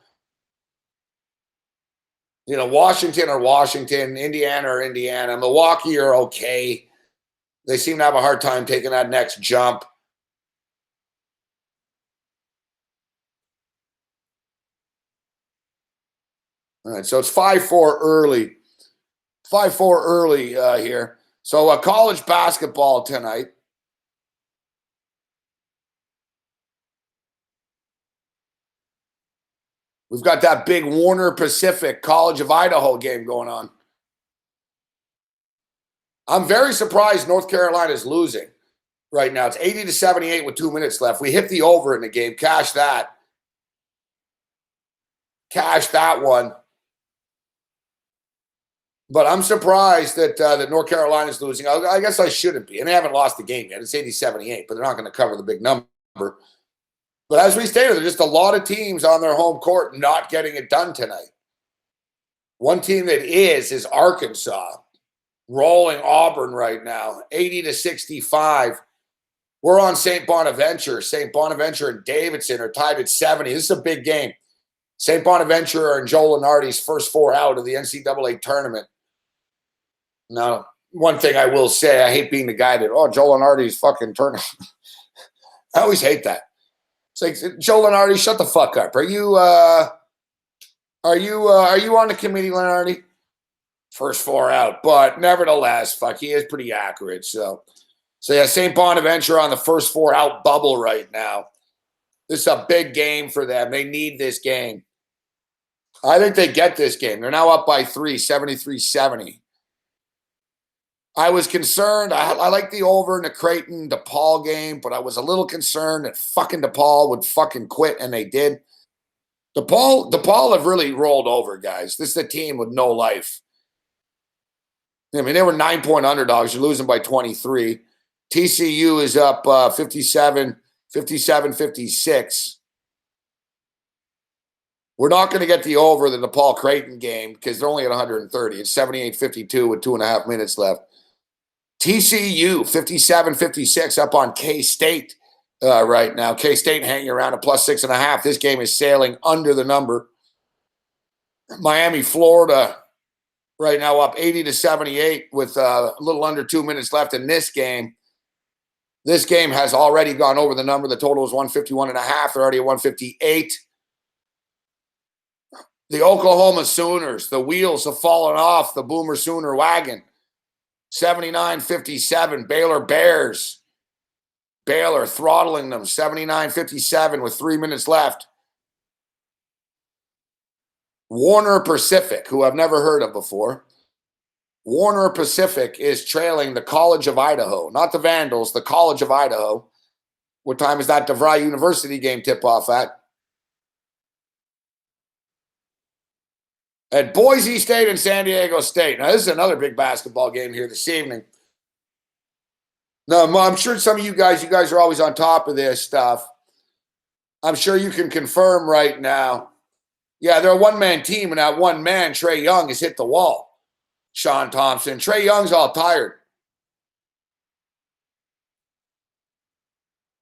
S1: Washington or Washington, Indiana or Indiana. Milwaukee are okay. They seem to have a hard time taking that next jump. All right, so it's 5-4 early. 5-4 early here. So college basketball tonight. We've got that big Warner Pacific College of Idaho game going on. I'm very surprised North Carolina is losing right now. It's 80-78 with 2 minutes left. We hit the over in the game. Cash that. Cash that one. But I'm surprised that that North Carolina is losing. I guess I shouldn't be. And they haven't lost the game yet. It's 80-78, but they're not going to cover the big number. But as we stated, there's just a lot of teams on their home court not getting it done tonight. One team that is Arkansas, rolling Auburn right now, 80-65. We're on St. Bonaventure. St. Bonaventure and Davidson are tied at 70. This is a big game. St. Bonaventure and Joe Lunardi's first 4 out of the NCAA tournament. Now, one thing I will say, I hate being the guy that, Joe Lunardi's fucking tournament. I always hate that. It's like, Joe Lunardi, shut the fuck up. Are you on the committee, Lunardi? First 4 out, but nevertheless, fuck, he is pretty accurate. So yeah, St. Bonaventure on the first 4 out bubble right now. This is a big game for them. They need this game. I think they get this game. They're now up by 3, 73-70. I was concerned. I like the over in the Creighton DePaul game, but I was a little concerned that fucking DePaul would fucking quit, and they did. DePaul have really rolled over, guys. This is a team with no life. I mean, they were 9-point underdogs. You're losing by 23. TCU is up 57-56. We're not going to get the over the DePaul Creighton game because they're only at 130. It's 78-52 with 2.5 minutes left. TCU 57-56 up on K-State right now. K-State hanging around at +6.5. This game is sailing under the number. Miami, Florida right now up 80-78 with a little under 2 minutes left in this game. This game has already gone over the number. The total is 151.5. They're already at 158. The Oklahoma Sooners, the wheels have fallen off the Boomer Sooner wagon. 79-57, Baylor Bears. Baylor throttling them, 79-57 with 3 minutes left. Warner Pacific, who I've never heard of before. Warner Pacific is trailing the College of Idaho, not the Vandals, the College of Idaho. What time is that DeVry University game tip-off at? At Boise State and San Diego State. Now, this is another big basketball game here this evening. Now, I'm sure some of you guys are always on top of this stuff. I'm sure you can confirm right now. Yeah, they're a one-man team, and that one man, Trae Young, has hit the wall. Sean Thompson. Trae Young's all tired.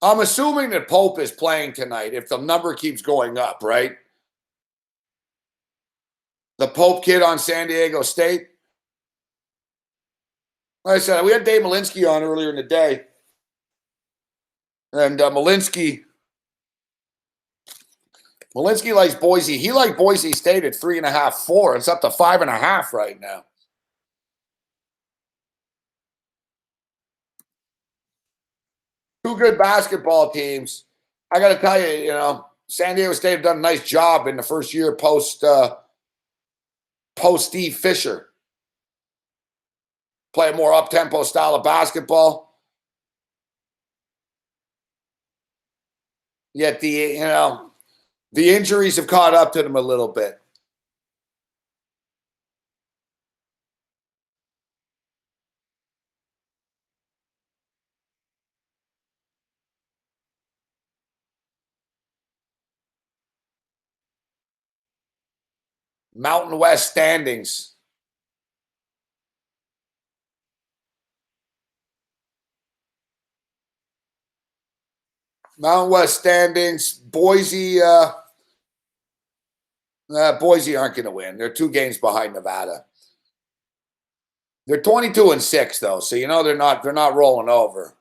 S1: I'm assuming that Pope is playing tonight if the number keeps going up, right? The Pope kid on San Diego State. Like I said, we had Dave Malinsky on earlier in the day. And Malinsky likes Boise. He liked Boise State at 3.5, 4. It's up to 5.5 right now. Two good basketball teams. I got to tell you, San Diego State have done a nice job in the first year post Steve Fisher. Play a more up-tempo style of basketball. Yet the injuries have caught up to them a little bit. Mountain West standings. Mountain West standings. Boise Boise aren't going to win. They're 2 games behind Nevada. They're 22-6 though, so you know they're not rolling over.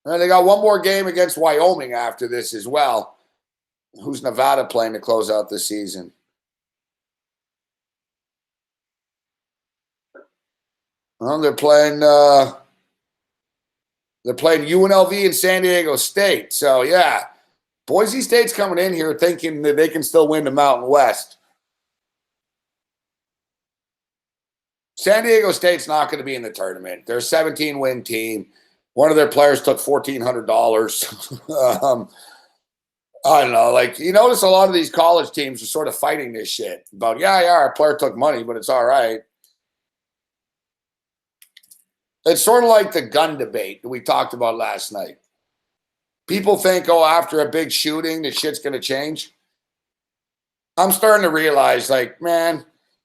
S1: And they got one more game against Wyoming after this as well. Who's Nevada playing to close out the season? Well, they're playing UNLV and San Diego State. So yeah, Boise State's coming in here thinking that they can still win the Mountain West. San Diego State's not going to be in the tournament. They're a 17-win team. One of their players took $1,400. I don't know. Like, you notice a lot of these college teams are sort of fighting this shit about, yeah, our player took money, but it's all right. It's sort of like the gun debate that we talked about last night. People think, oh, after a big shooting, the shit's going to change. I'm starting to realize, like, man,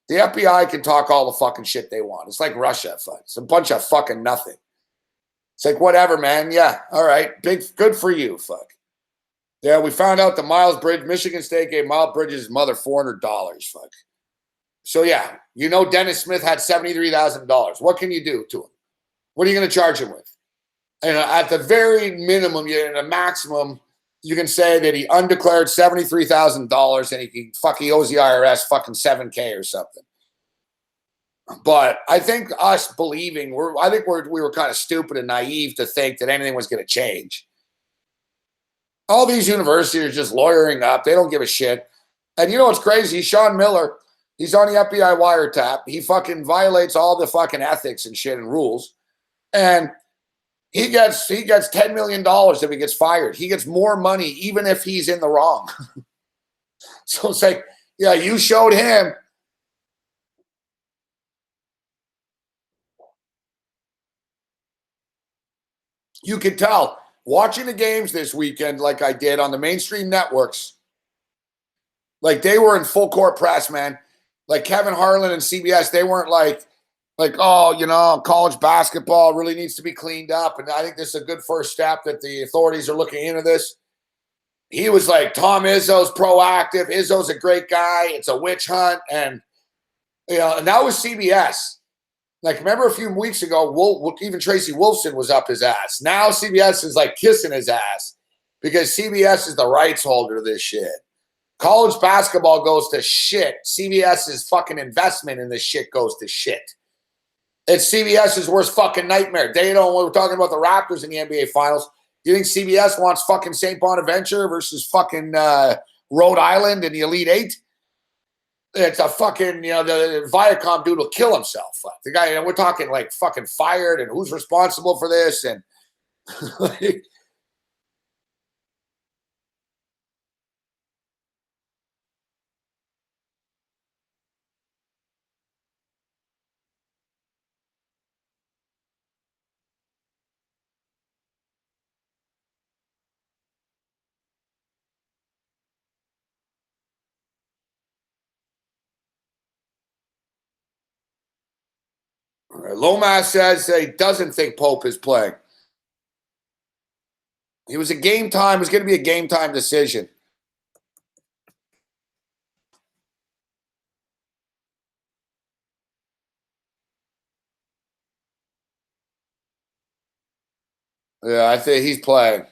S1: the FBI can talk all the fucking shit they want. It's like Russia. It's a bunch of fucking nothing. It's like, whatever, man. Yeah, all right. Good for you, fuck. Yeah, we found out the Miles Bridge, Michigan State gave Miles Bridges' mother $400, fuck. So, yeah, you know Dennis Smith had $73,000. What can you do to him? What are you going to charge him with? And at the very minimum, at a maximum, you can say that he undeclared $73,000 and he owes the IRS fucking $7K or something. But I think us believing, we were kind of stupid and naive to think that anything was going to change. All these universities are just lawyering up. They don't give a shit. And you know what's crazy? Sean Miller, he's on the FBI wiretap. He fucking violates all the fucking ethics and shit and rules. And he gets $10 million if he gets fired. He gets more money even if he's in the wrong. So it's like, yeah, you showed him. You could tell watching the games this weekend, like I did on the mainstream networks, like they were in full court press, man. Like Kevin Harlan and CBS, they weren't like, oh, you know, college basketball really needs to be cleaned up. And I think this is a good first step that the authorities are looking into this. He was like, Tom Izzo's proactive. Izzo's a great guy. It's a witch hunt. And, you know, and that was CBS. Like, remember a few weeks ago, even Tracy Wolfson was up his ass. Now CBS is like kissing his ass because CBS is the rights holder of this shit. College basketball goes to shit. CBS's fucking investment in this shit goes to shit. It's CBS's worst fucking nightmare. They don't. We're talking about the Raptors in the NBA Finals. Do you think CBS wants fucking St. Bonaventure versus fucking Rhode Island in the Elite Eight? It's a fucking, you know, the Viacom dude will kill himself. The guy, you know, we're talking like fucking fired and who's responsible for this. And like, Lomas says he doesn't think Pope is playing. It was a game time. It was going to be a game time decision. Yeah, I think he's playing.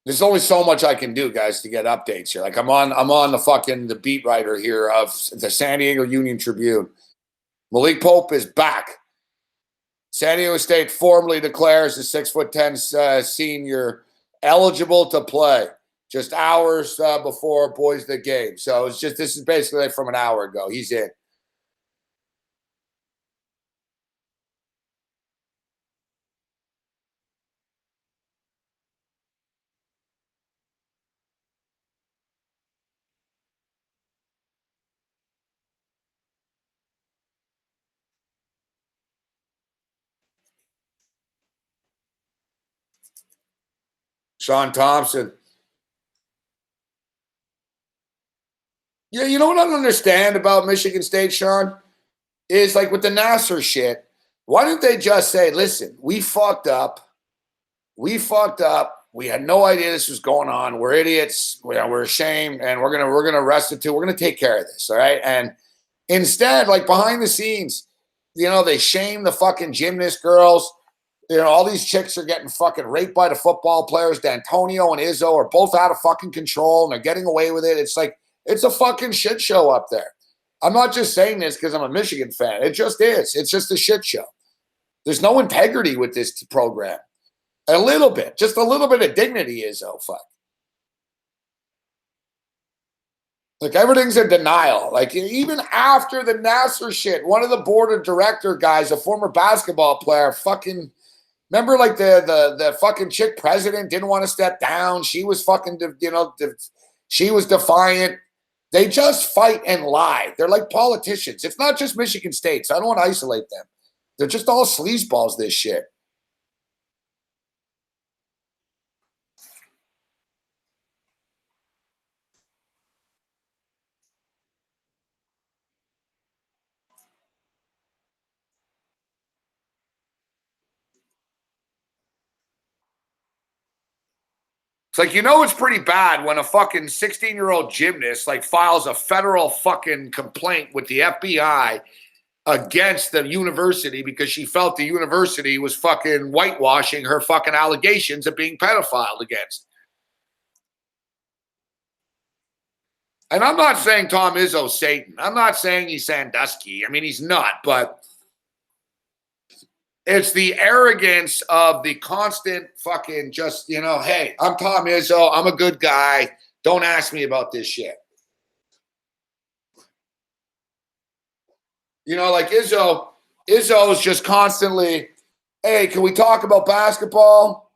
S1: There's only so much I can do, guys, to get updates here. Like I'm on the beat writer here of the San Diego Union Tribune. Malik Pope is back. San Diego State formally declares the 6'10" senior eligible to play just hours before boys the game. So this is basically from an hour ago. He's in. Sean Thompson. Yeah, you know what I don't understand about Michigan State, Sean? Is like with the Nasser shit, why didn't they just say, listen, we fucked up. We fucked up. We had no idea this was going on. We're idiots. We're ashamed, and we're gonna restitute. We're gonna take care of this, all right? And instead, like behind the scenes, they shame the fucking gymnast girls. All these chicks are getting fucking raped by the football players. D'Antonio and Izzo are both out of fucking control, and they're getting away with it. It's like it's a fucking shit show up there. I'm not just saying this because I'm a Michigan fan. It just is. It's just a shit show. There's no integrity with this program. A little bit, just a little bit of dignity is fuck. Like everything's a denial. Like even after the Nasser shit, one of the board of director guys, a former basketball player, fucking remember like the fucking chick president didn't want to step down. She was fucking she was defiant. They just fight and lie. They're like politicians. It's not just Michigan State, so I don't want to isolate them. They're just all sleazeballs, this shit. It's like, it's pretty bad when a fucking 16-year-old gymnast like files a federal fucking complaint with the FBI against the university because she felt the university was fucking whitewashing her fucking allegations of being pedophile against. And I'm not saying Tom Izzo's Satan. I'm not saying he's Sandusky. I mean, he's not, but it's the arrogance of the constant fucking just, hey, I'm Tom Izzo. I'm a good guy. Don't ask me about this shit. Like Izzo is just constantly, hey, can we talk about basketball?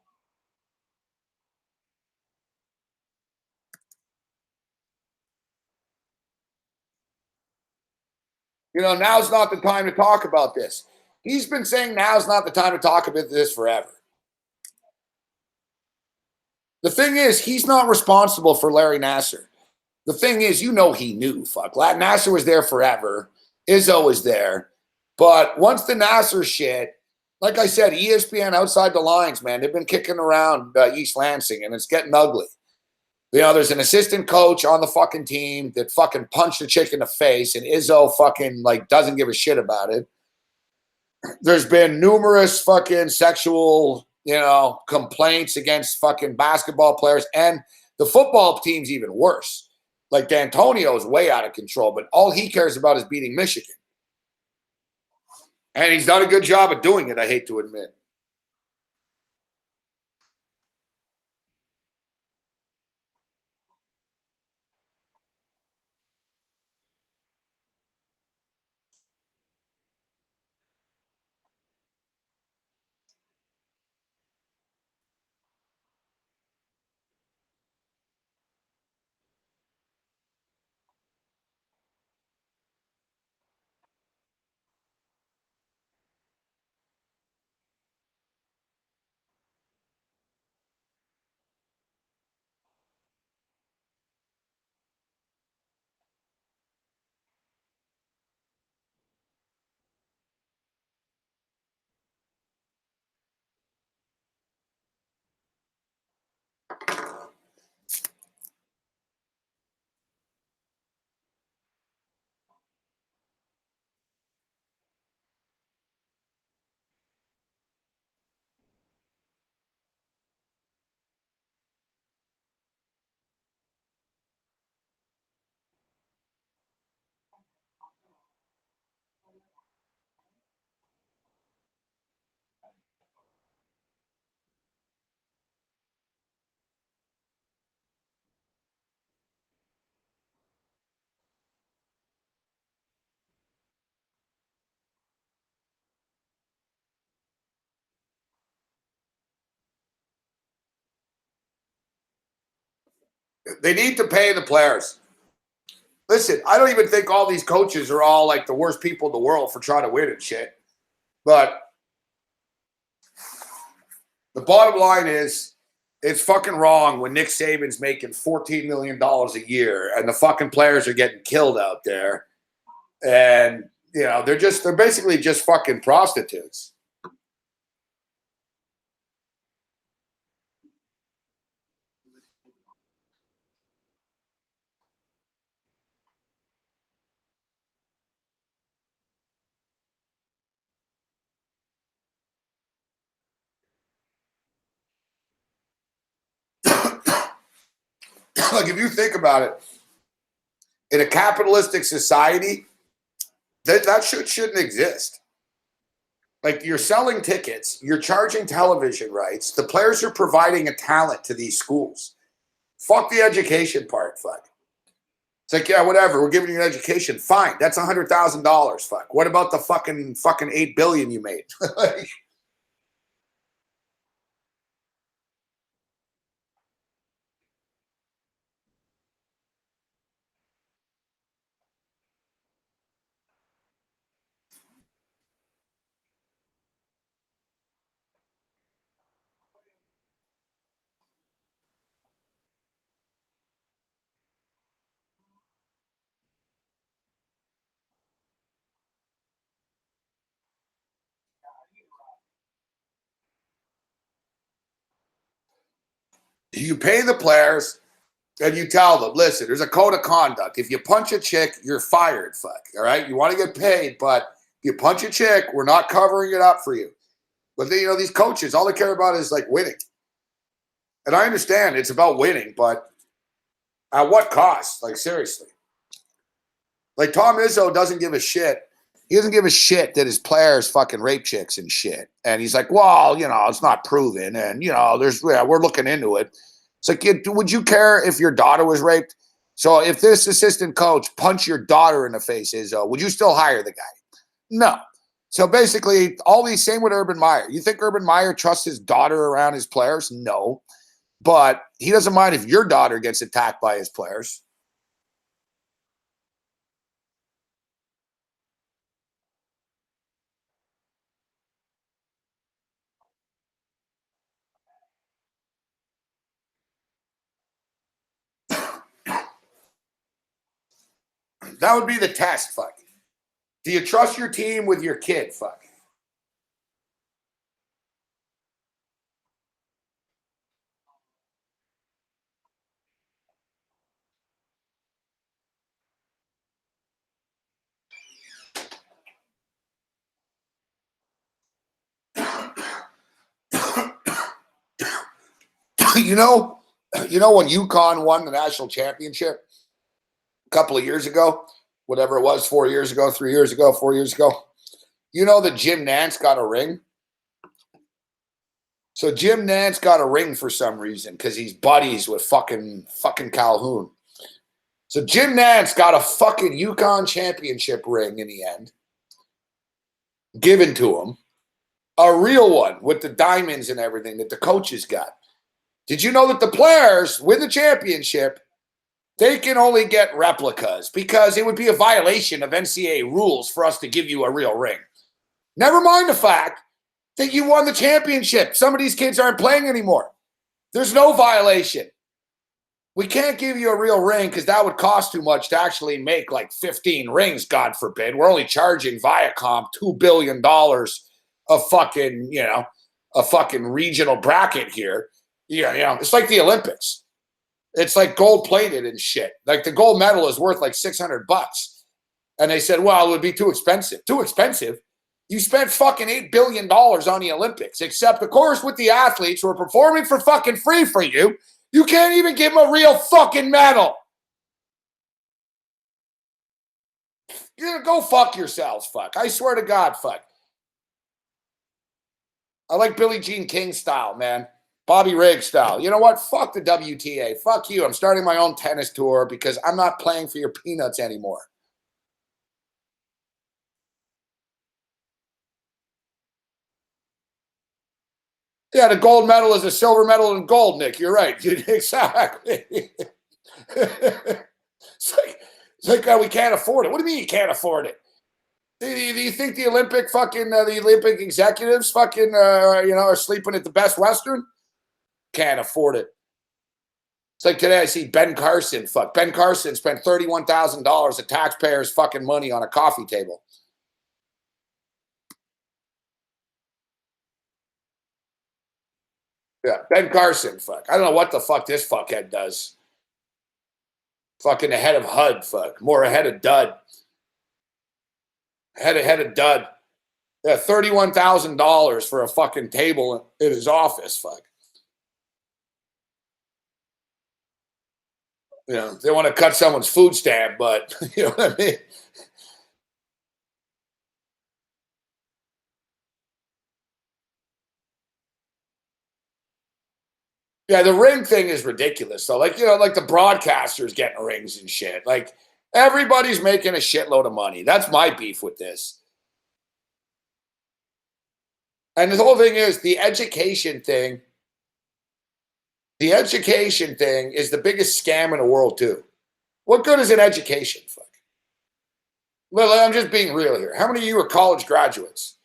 S1: Now's not the time to talk about this. He's been saying now's not the time to talk about this forever. The thing is, he's not responsible for Larry Nasser. The thing is, he knew. Fuck. Nasser was there forever. Izzo was there. But once the Nasser shit, like I said, ESPN outside the lines, man, they've been kicking around East Lansing, and it's getting ugly. There's an assistant coach on the fucking team that fucking punched a chick in the face, and Izzo fucking like doesn't give a shit about it. There's been numerous fucking sexual, complaints against fucking basketball players, and the football team's even worse. Like D'Antonio is way out of control, but all he cares about is beating Michigan. And he's done a good job of doing it, I hate to admit. They need to pay the players. Listen, I don't even think all these coaches are all like the worst people in the world for trying to win and shit. But the bottom line is It's fucking wrong when Nick Saban's making $14 million a year and the fucking players are getting killed out there. And, you know, they're basically just fucking prostitutes. Like, if you think about it, in a capitalistic society, that shouldn't exist. Like, you're selling tickets, you're charging television rights, the players are providing a talent to these schools. Fuck the education part, fuck. It's like, yeah, whatever, we're giving you an education. Fine, that's $100,000, fuck. What about the fucking $8 billion you made? Like, you pay the players and you tell them, listen, there's a code of conduct. If you punch a chick, you're fired, fuck. All right? You want to get paid, but if you punch a chick, we're not covering it up for you. But you know, these coaches, all they care about is like winning. And I understand it's about winning, but at what cost? Like, seriously. Like, Tom Izzo doesn't give a shit. He doesn't give a shit that his players fucking rape chicks and shit. And he's like, well, you know, it's not proven. And, you know, we're looking into it. It's like, would you care if your daughter was raped? So if this assistant coach punched your daughter in the face, Izzo, would you still hire the guy? No. So basically, all these, same with Urban Meyer. You think Urban Meyer trusts his daughter around his players? No. But he doesn't mind if your daughter gets attacked by his players. That would be the test, fuck. Do you trust your team with your kid, fuck? you know, when UConn won the national championship a couple of years ago, whatever it was, 4 years ago, 3 years ago, 4 years ago, you know that Jim Nantz got a ring? So Jim Nantz got a ring for some reason because he's buddies with fucking Calhoun. So Jim Nantz got a fucking UConn championship ring in the end, given to him. A real one with the diamonds and everything that the coaches got. Did you know that the players win the championship? They can only get replicas because it would be a violation of NCAA rules for us to give you a real ring. Never mind the fact that you won the championship. Some of these kids aren't playing anymore. There's no violation. We can't give you a real ring because that would cost too much to actually make like 15 rings, God forbid. We're only charging Viacom $2 billion of fucking, you know, a fucking regional bracket here. Yeah, you know, it's like the Olympics. It's like gold plated and shit. Like the gold medal is worth like $600. And they said, well, it would be too expensive. Too expensive? You spent fucking $8 billion on the Olympics, except, of course, with the athletes who are performing for fucking free for you, you can't even give them a real fucking medal. You're gonna go fuck yourselves, fuck. I swear to God, fuck. I like Billie Jean King style, man. Bobby Riggs style. You know what? Fuck the WTA. Fuck you. I'm starting my own tennis tour because I'm not playing for your peanuts anymore. Yeah, the gold medal is a silver medal in gold, Nick. You're right. Exactly. it's like we can't afford it. What do you mean you can't afford it? Do you think the Olympic executives fucking are sleeping at the Best Western? can't afford it. It's like today I see Ben Carson. Fuck, Ben Carson spent $31,000 of taxpayers' fucking money on a coffee table. Yeah, Ben Carson. Fuck, I don't know what the fuck this fuckhead does. Fucking ahead of HUD. Fuck, more ahead of Dud. Head of Dud. Yeah, $31,000 for a fucking table in his office. Fuck. You know, they want to cut someone's food stamp, but you know what I mean? Yeah, the ring thing is ridiculous. So, like, you know, like the broadcasters getting rings and shit. Like, everybody's making a shitload of money. That's my beef with this. And the whole thing is the education thing. The education thing is the biggest scam in the world, too. What good is an education? Fuck. Well, I'm just being real here. How many of you are college graduates?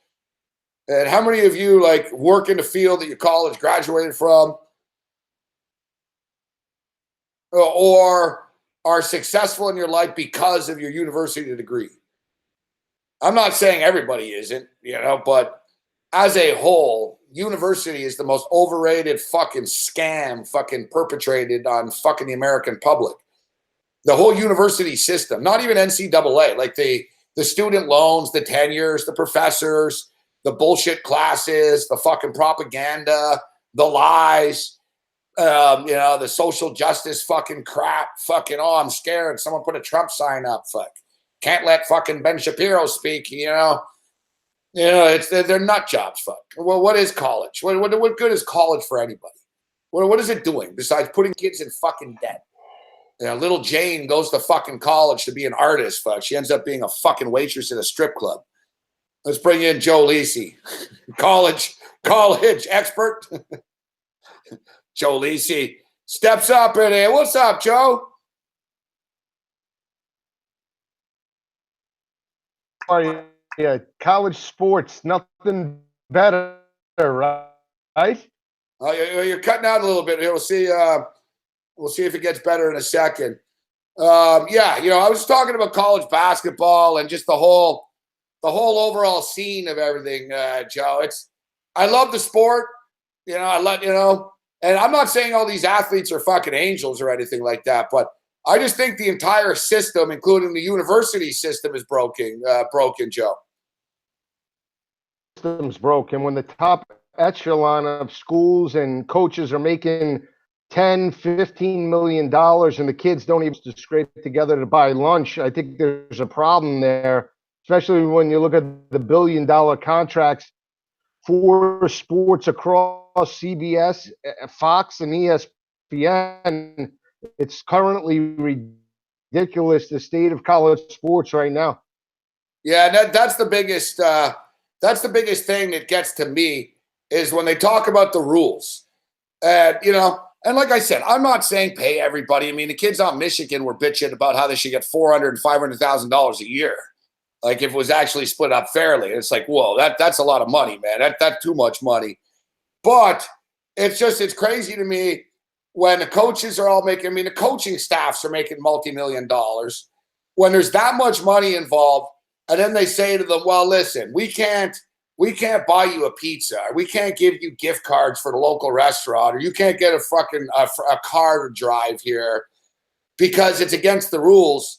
S1: And how many of you, like, work in the field that your college graduated from? Or are successful in your life because of your university degree? I'm not saying everybody isn't, you know, but as a whole, university is the most overrated fucking scam fucking perpetrated on fucking the American public. The whole university system, not even NCAA, like the student loans, the tenures, the professors, the bullshit classes, the fucking propaganda, the lies, you know, the social justice fucking crap. Fucking, oh, I'm scared. Someone put a Trump sign up. Fuck. Can't let fucking Ben Shapiro speak, you know. You know, they're nut jobs. Fuck. Well, what is college? What good is college for anybody? What is it doing besides putting kids in fucking debt? You know, little Jane goes to fucking college to be an artist. Fuck. She ends up being a fucking waitress at a strip club. Let's bring in Joe Lisi, college expert. Joe Lisi steps up in here. What's up, Joe?
S2: Yeah, college sports, nothing better, right?
S1: You're cutting out a little bit here. We'll see. We'll see if it gets better in a second. Yeah, you know, I was talking about college basketball and just the whole overall scene of everything, Joe. I love the sport. You know, and I'm not saying all these athletes are fucking angels or anything like that, but I just think the entire system, including the university system, is broken, Joe.
S2: System's broken when the top echelon of schools and coaches are making $10-15 million and the kids don't even scrape together to buy lunch. I think there's a problem there, especially when you look at the billion-dollar contracts for sports across CBS, Fox, and ESPN. It's currently ridiculous, the state of college sports right now.
S1: Yeah, that's the biggest. That's the biggest thing that gets to me is when they talk about the rules. You know, and like I said, I'm not saying pay everybody. I mean, the kids on Michigan were bitching about how they should get $400,000 and $500,000 a year, like if it was actually split up fairly. It's like, whoa, that's a lot of money, man. That's too much money. But it's crazy to me when the coaches are all making. I mean, the coaching staffs are making multi-million dollars when there's that much money involved. And then they say to them, well, listen, we can't buy you a pizza. Or we can't give you gift cards for the local restaurant, or you can't get a fucking a car to drive here because it's against the rules.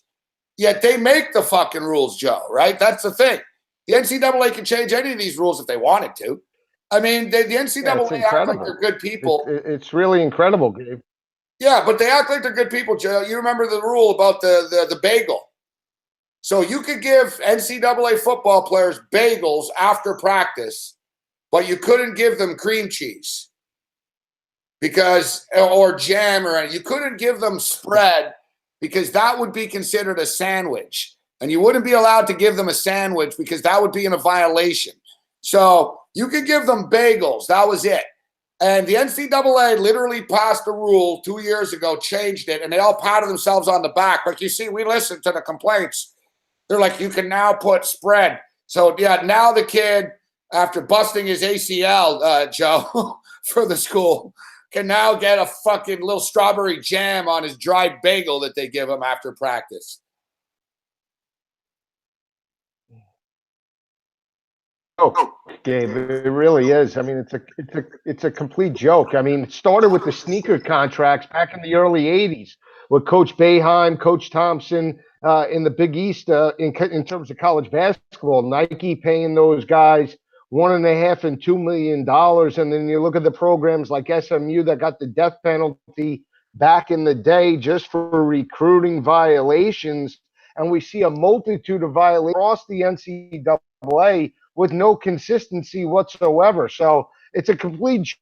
S1: Yet they make the fucking rules, Joe, right? That's the thing. The NCAA can change any of these rules if they wanted to. I mean, the NCAA act like they're good people.
S2: It's really incredible, Gabe.
S1: Yeah, but they act like they're good people, Joe. You remember the rule about the bagel. So you could give NCAA football players bagels after practice, but you couldn't give them cream cheese or jam or anything. You couldn't give them spread because that would be considered a sandwich. And you wouldn't be allowed to give them a sandwich because that would be in a violation. So you could give them bagels. That was it. And the NCAA literally passed a rule 2 years ago, changed it, and they all patted themselves on the back. Like, you see, we listened to the complaints. They're like, you can now put spread. So, yeah, now the kid, after busting his ACL, Joe, for the school, can now get a fucking little strawberry jam on his dried bagel that they give him after practice.
S2: Oh, Gabe, it really is. I mean, it's a complete joke. I mean, it started with the sneaker contracts back in the early '80s with Coach Boeheim, Coach Thompson in the Big East in terms of college basketball. Nike paying those guys $1.5 and $2 million, and then you look at the programs like SMU that got the death penalty back in the day just for recruiting violations, and we see a multitude of violations across the NCAA with no consistency whatsoever. So it's a complete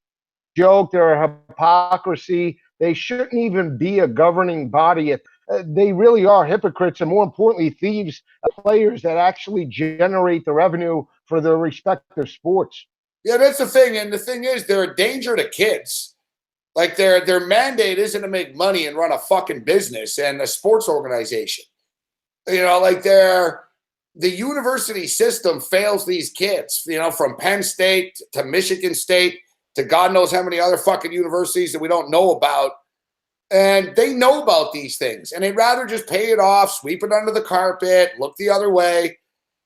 S2: joke. They're a hypocrisy. They shouldn't even be a governing body. They really are hypocrites, and more importantly, thieves, players that actually generate the revenue for their respective sports.
S1: Yeah, that's the thing. And the thing is, they're a danger to kids. Like their mandate isn't to make money and run a fucking business and a sports organization. You know, like the university system fails these kids, you know, from Penn State to Michigan State to God knows how many other fucking universities that we don't know about. And they know about these things, and they'd rather just pay it off, sweep it under the carpet, look the other way.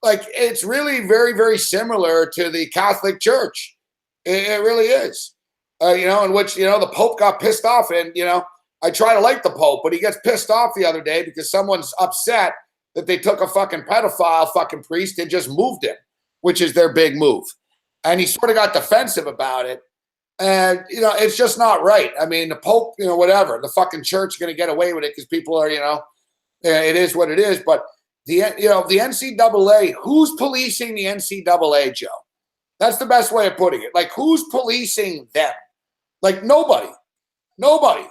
S1: Like, it's really very, very similar to the Catholic Church. It really is. You know, in which, you know, the Pope got pissed off. And, you know, I try to like the Pope, but he gets pissed off the other day because someone's upset that they took a fucking pedophile fucking priest and just moved him, which is their big move. And he sort of got defensive about it. And, you know, it's just not right. I mean, the Pope, you know, whatever, the fucking church is going to get away with it because people are, you know, it is what it is. But, the NCAA, who's policing the NCAA, Joe? That's the best way of putting it. Like, who's policing them? Like, nobody. Nobody.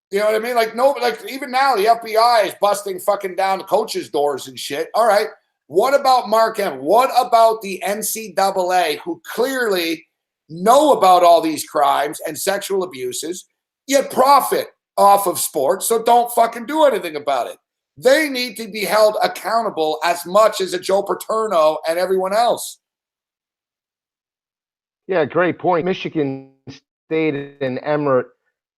S1: You know what I mean? Like, nobody. Like, even now, the FBI is busting fucking down the coaches' doors and shit. All right. What about Mark M? What about the NCAA, who clearly know about all these crimes and sexual abuses, yet profit off of sports, so don't fucking do anything about it? They need to be held accountable as much as a Joe Paterno and everyone else.
S2: Yeah, great point. Michigan State and Emmert,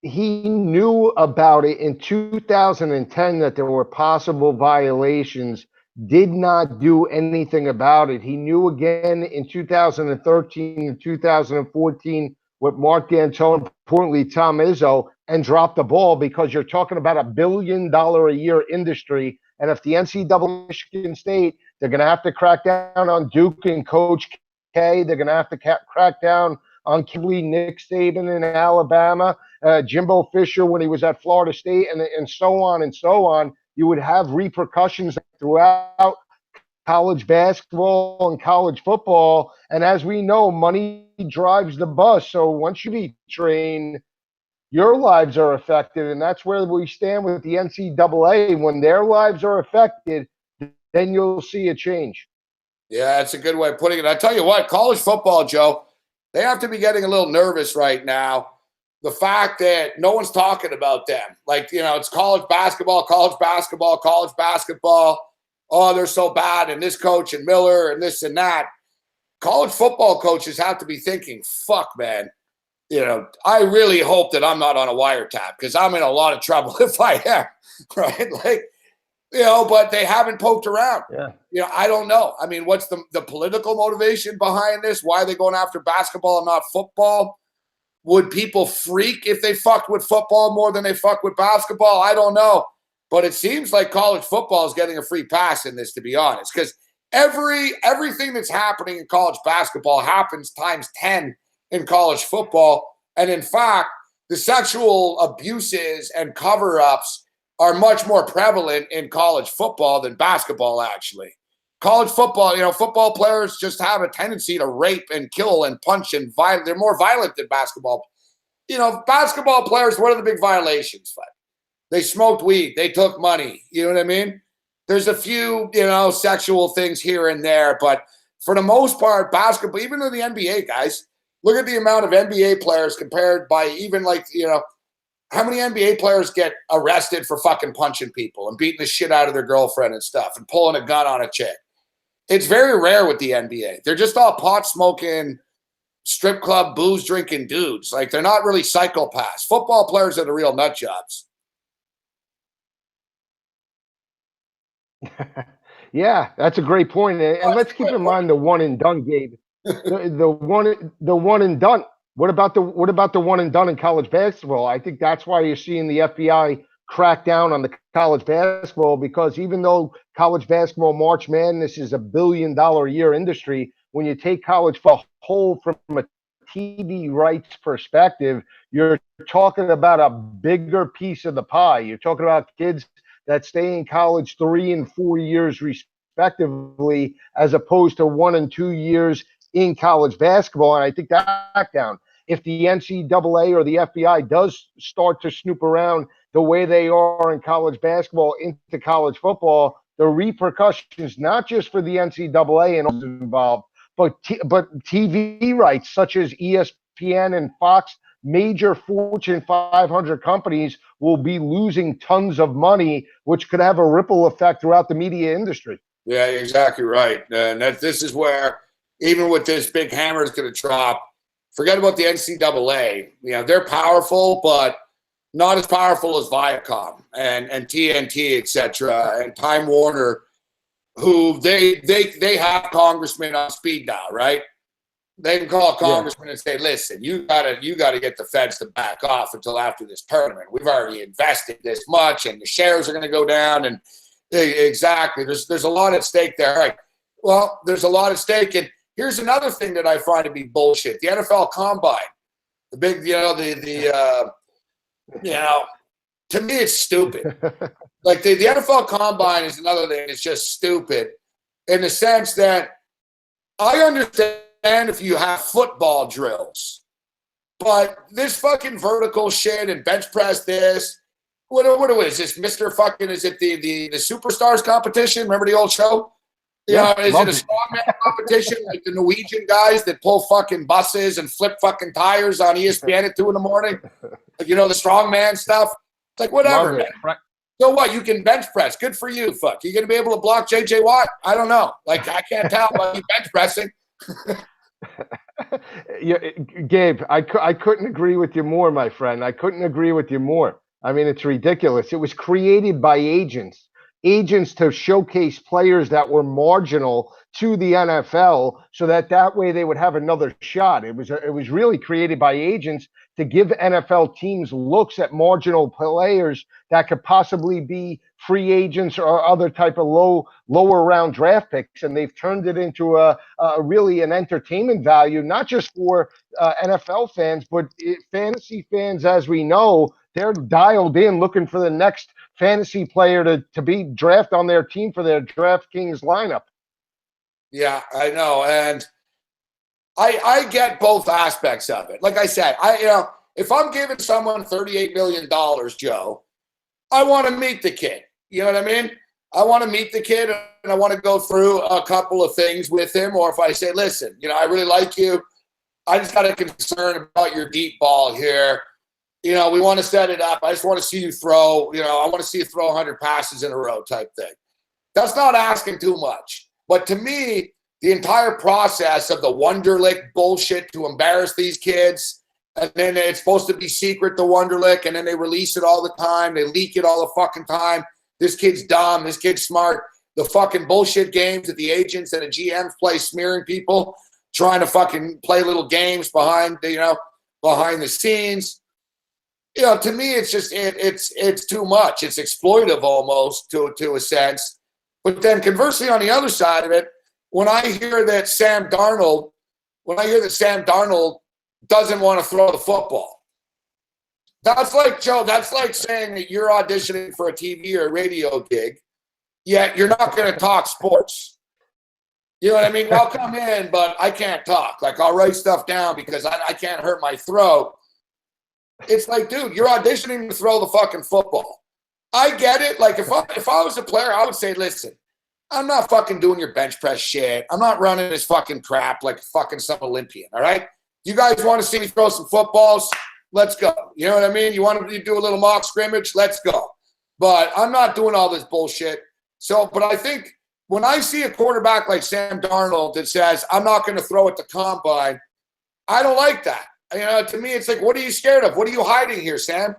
S2: he knew about it in 2010 that there were possible violations, did not do anything about it. He knew again in 2013 and 2014 with Mark D'Antoni, importantly Tom Izzo, and dropped the ball because you're talking about $1 billion a year industry. And if the NCAA Michigan State, they're going to have to crack down on Duke and Coach K. They're going to have to crack down on Kimberly, Nick Saban in Alabama, Jimbo Fisher when he was at Florida State, and so on and so on. You would have repercussions throughout college basketball and college football. And as we know, money drives the bus. So once you be trained, your lives are affected. And that's where we stand with the NCAA. When their lives are affected, then you'll see a change.
S1: Yeah, that's a good way of putting it. I tell you what, college football, Joe, they have to be getting a little nervous right now. The fact that no one's talking about them. Like, you know, it's college basketball, college basketball, college basketball. Oh, they're so bad. And this coach and Miller and this and that. College football coaches have to be thinking, fuck, man. You know, I really hope that I'm not on a wiretap because I'm in a lot of trouble if I am, right? Like, you know, but they haven't poked around.
S2: Yeah.
S1: You know, I don't know. I mean, what's the political motivation behind this? Why are they going after basketball and not football? Would people freak if they fucked with football more than they fuck with basketball? I don't know. But it seems like college football is getting a free pass in this, to be honest, because everything that's happening in college basketball happens times 10 in college football. And in fact, the sexual abuses and cover-ups are much more prevalent in college football than basketball, actually. College football, you know, football players just have a tendency to rape and kill and punch and violent. They're more violent than basketball. You know, basketball players, what are the big violations? They smoked weed. They took money. You know what I mean? There's a few, you know, sexual things here and there. But for the most part, basketball, even in the NBA, guys, look at the amount of NBA players compared by even like, you know, how many NBA players get arrested for fucking punching people and beating the shit out of their girlfriend and stuff and pulling a gun on a chick? It's very rare with the NBA. They're just all pot-smoking, strip club, booze drinking dudes. Like, they're not really psychopaths. Football players are the real nut jobs.
S2: Yeah, that's a great point. And let's keep in mind the one and done, Gabe. The one and done. What about the one and done in college basketball? I think that's why you're seeing the FBI crack down on the college basketball, because even though college basketball March Madness is $1 billion a year industry, when you take college for whole from a TV rights perspective, you're talking about a bigger piece of the pie. You're talking about kids that stay in college 3 and 4 years respectively, as opposed to 1 and 2 years in college basketball. And I think that down. If the NCAA or the FBI does start to snoop around the way they are in college basketball into college football, the repercussions, not just for the NCAA and all involved, but TV rights such as ESPN and Fox, major Fortune 500 companies will be losing tons of money, which could have a ripple effect throughout the media industry.
S1: Yeah, you're exactly right. And this is where, even with this big hammer is going to drop, forget about the NCAA. You know, they're powerful, but not as powerful as Viacom and TNT, etc., and Time Warner, who they have congressmen on speed dial, right? They can call a congressman and say, listen, you gotta get the feds to back off until after this tournament. We've already invested this much and the shares are gonna go down. And exactly, there's a lot at stake there. All right. Well, there's a lot at stake. And here's another thing that I find to be bullshit. The NFL Combine. The big, to me it's stupid. Like the NFL Combine is another thing. It's just stupid in the sense that I understand if you have football drills, but this fucking vertical shit and bench press this, what is this, Mr. fucking, is it the Superstars competition? Remember the old show?
S2: Yeah,
S1: Is it a strongman competition like the Norwegian guys that pull fucking buses and flip fucking tires on ESPN at 2 a.m? Like, the strongman stuff? It's like, whatever, man. So what? You can bench press. Good for you. Fuck. You going to be able to block J.J. Watt? I don't know. Like, I can't tell about you bench pressing.
S2: Yeah, Gabe, I couldn't agree with you more, my friend. I couldn't agree with you more. I mean, it's ridiculous. It was created by agents to showcase players that were marginal to the NFL, so that way they would have another shot. It was really created by agents to give NFL teams looks at marginal players that could possibly be free agents or other type of lower round draft picks, and they've turned it into a really an entertainment value, not just for NFL fans, but fantasy fans. As we know, they're dialed in looking for the next fantasy player to be draft on their team for their DraftKings lineup. Yeah,
S1: I know, and I get both aspects of it. Like I said, if I'm giving someone $38 million, Joe, I want to meet the kid. You know what I mean? I want to meet the kid, and I want to go through a couple of things with him. Or if I say, listen, I really like you, I just got a concern about your deep ball here. We want to set it up. I just want to see you throw. I want to see you throw 100 passes in a row type thing. That's not asking too much. But to me, the entire process of the Wonderlic bullshit to embarrass these kids, and then it's supposed to be secret, the Wonderlic, and then they release it all the time. They leak it all the fucking time. This kid's dumb. This kid's smart. The fucking bullshit games that the agents and the GMs play, smearing people, trying to fucking play little games behind the scenes. To me, it's just it's too much. It's exploitive almost to a sense. But then conversely, on the other side of it, when I hear that Sam Darnold doesn't want to throw the football, that's like, Joe, that's like saying that you're auditioning for a TV or a radio gig, yet you're not going to talk sports. You know what I mean? I'll come in, but I can't talk. Like, I'll write stuff down because I can't hurt my throat. It's like, dude, you're auditioning to throw the fucking football. I get it. Like, if I was a player, I would say, listen, I'm not fucking doing your bench press shit. I'm not running this fucking crap like fucking some Olympian, all right? You guys want to see me throw some footballs? Let's go. You know what I mean? You want to do a little mock scrimmage? Let's go. But I'm not doing all this bullshit. But I think when I see a quarterback like Sam Darnold that says, I'm not going to throw at the combine, I don't like that. To me, it's like, what are you scared of? What are you hiding here, Sam?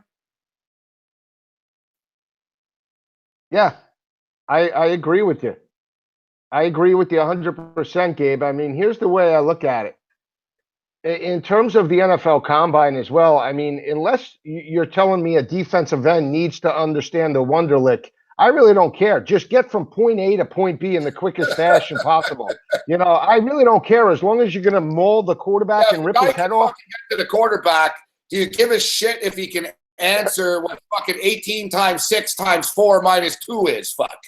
S2: Yeah, I agree with you. I agree with you 100%, Gabe. I mean, here's the way I look at it. In terms of the NFL Combine as well, I mean, unless you're telling me a defensive end needs to understand the Wonderlic, I really don't care. Just get from point A to point B in the quickest fashion possible. I really don't care as long as you're going to maul the quarterback and rip his head off.
S1: Get to the quarterback. Do you give a shit if he can answer what fucking 18 times 6 times 4 minus 2 is? Fuck.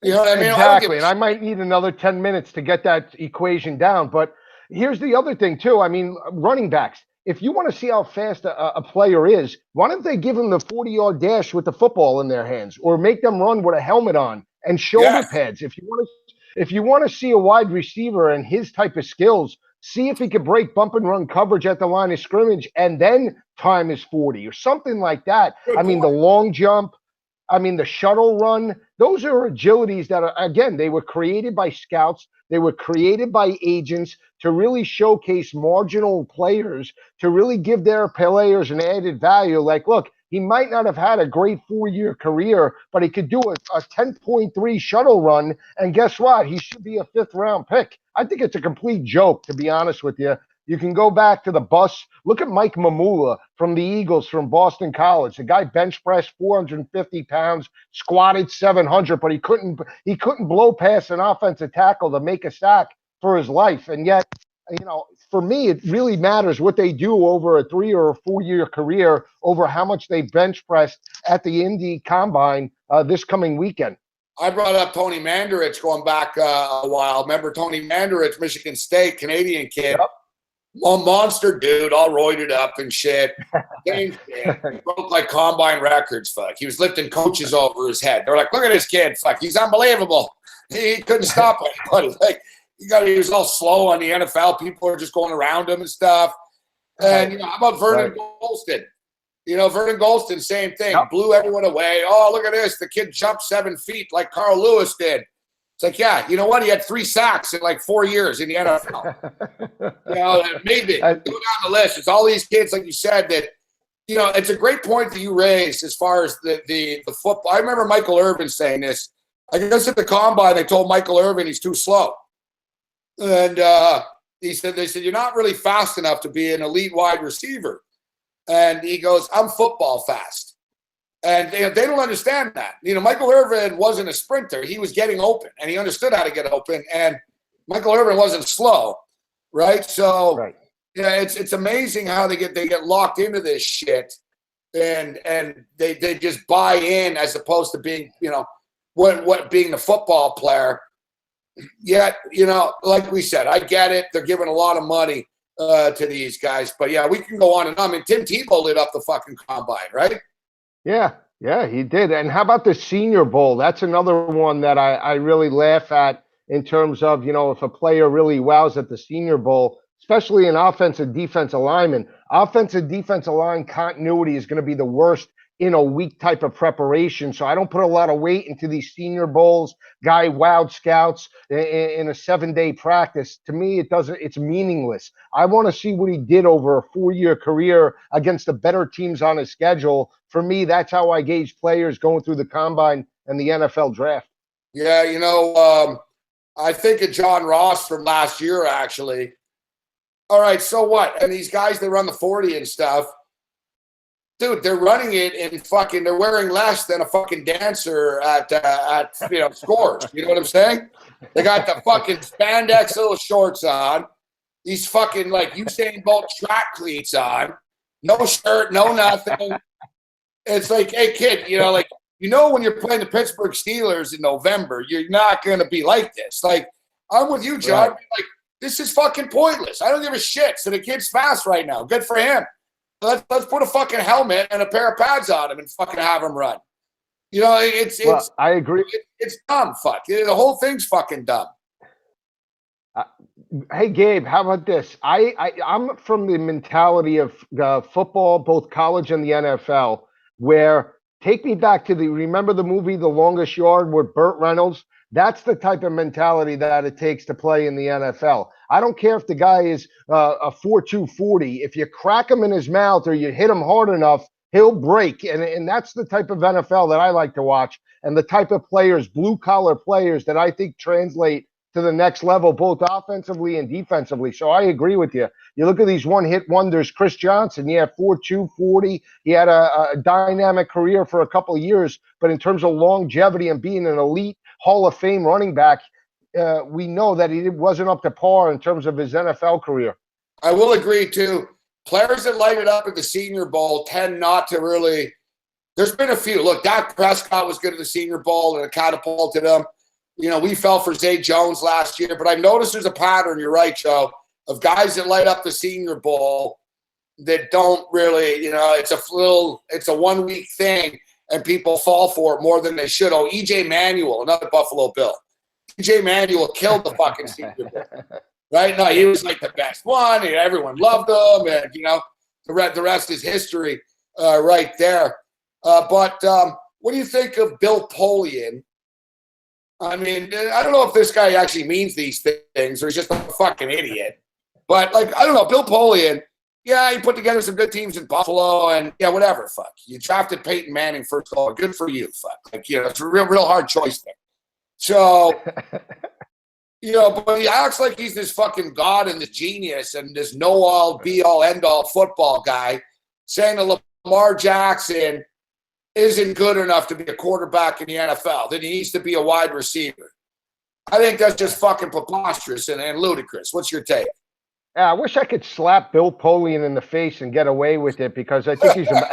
S1: You know what I mean?
S2: Exactly. And I might need another 10 minutes to get that equation down. But here's the other thing, too. I mean, running backs. If you want to see how fast a player is, why don't they give them the 40-yard dash with the football in their hands, or make them run with a helmet on and shoulder pads? If you want to see a wide receiver and his type of skills, see if he could break bump and run coverage at the line of scrimmage, and then time is 40 or something like that. I mean, the long jump. I mean, the shuttle run, those are agilities that are, again, they were created by scouts. They were created by agents to really showcase marginal players, to really give their players an added value. Like, look, he might not have had a great 4-year career, but he could do a 10.3 shuttle run. And guess what? He should be a 5th-round pick. I think it's a complete joke, to be honest with you. You can go back to the bus. Look at Mike Mamula from the Eagles from Boston College. The guy bench pressed 450 pounds, squatted 700, but he couldn't blow past an offensive tackle to make a sack for his life. And yet, for me, it really matters what they do over a 3 or 4-year career over how much they bench pressed at the Indy Combine this coming weekend.
S1: I brought up Tony Mandarich going back a while. Remember Tony Mandarich, Michigan State, Canadian kid.
S2: Yep.
S1: Monster dude, all roided up and shit. Same shit. He broke like combine records. Fuck. He was lifting coaches over his head. They're like, look at this kid. Fuck. He's unbelievable. He couldn't stop anybody. Like, he was all slow on the NFL. People are just going around him and stuff. And how about Vernon Golston? Vernon Golston, same thing. Yep. Blew everyone away. Oh, look at this. The kid jumped 7 feet like Carl Lewis did. It's like, yeah, you know what? He had 3 sacks in like 4 years in the NFL. Maybe go down the list. It's all these kids, like you said, that it's a great point that you raised as far as the football. I remember Michael Irvin saying this. I guess at the combine, they told Michael Irvin he's too slow, and they said you're not really fast enough to be an elite wide receiver. And he goes, I'm football fast. And they don't understand that. Michael Irvin wasn't a sprinter. He was getting open, and he understood how to get open. And Michael Irvin wasn't slow, right? So, it's amazing how they get locked into this shit, and they just buy in as opposed to being, what being the football player. Yet, like we said, I get it. They're giving a lot of money to these guys, but yeah, we can go on and on. I mean, Tim Tebow lit up the fucking combine, right?
S2: Yeah, he did. And how about the Senior Bowl? That's another one that I really laugh at in terms of, if a player really wows at the Senior Bowl, especially in offensive defensive lineman. Offensive defensive line continuity is going to be the worst in a week type of preparation. So I don't put a lot of weight into these Senior Bowls. Guy wowed scouts in a 7-day practice. To me, it's meaningless. I want to see what he did over a 4-year career against the better teams on his schedule. For me, that's how I gauge players going through the combine and the NFL draft.
S1: Yeah, I think of John Ross from last year, actually. All right, so what? And these guys that run the 40 and stuff, dude, they're running it in fucking, they're wearing less than a fucking dancer at scores. You know what I'm saying? They got the fucking spandex little shorts on. These fucking like Usain Bolt track cleats on. No shirt, no nothing. It's like, hey, kid, when you're playing the Pittsburgh Steelers in November, you're not going to be like this. Like, I'm with you, John. Right. Like, this is fucking pointless. I don't give a shit. So the kid's fast right now. Good for him. Let's put a fucking helmet and a pair of pads on him and fucking have him run. I agree. It's dumb, fuck. The whole thing's fucking dumb.
S2: Hey, Gabe, how about this? I'm from the mentality of football, both college and the NFL, where take me back to remember the movie The Longest Yard with Burt Reynolds? That's the type of mentality that it takes to play in the NFL. I don't care if the guy is a 4.2 40. If you crack him in his mouth or you hit him hard enough, he'll break. And that's the type of NFL that I like to watch, and the type of players, blue-collar players, that I think translate to the next level, both offensively and defensively. So I agree with you. You look at these one-hit wonders. Chris Johnson, 4.2 40. He had a dynamic career for a couple of years, but in terms of longevity and being an elite Hall of Fame running back, we know that he wasn't up to par in terms of his NFL career.
S1: I will agree, too. Players that light it up at the Senior Bowl tend not to really – there's been a few. Look, Dak Prescott was good at the Senior Bowl, and it catapulted him. We fell for Zay Jones last year, but I've noticed there's a pattern, you're right, Joe, of guys that light up the Senior Bowl that don't really, it's a 1 week thing, and people fall for it more than they should. Oh, E.J. Manuel, another Buffalo Bill. E.J. Manuel killed the fucking Senior Bowl, right? No, he was like the best one, and everyone loved him, and, the rest is history right there. But what do you think of Bill Polian? I mean, I don't know if this guy actually means these things or he's just a fucking idiot. But, I don't know, Bill Polian, he put together some good teams in Buffalo and, whatever, fuck. You drafted Peyton Manning first of all. Good for you, fuck. It's a real hard choice there. So, but he acts like he's this fucking god and this genius and this know-all, be-all, end-all football guy saying that Lamar Jackson isn't good enough to be a quarterback in the NFL, then he needs to be a wide receiver. I think that's just fucking preposterous and ludicrous. What's your take?
S2: Yeah, I wish I could slap Bill Polian in the face and get away with it, because I think he's an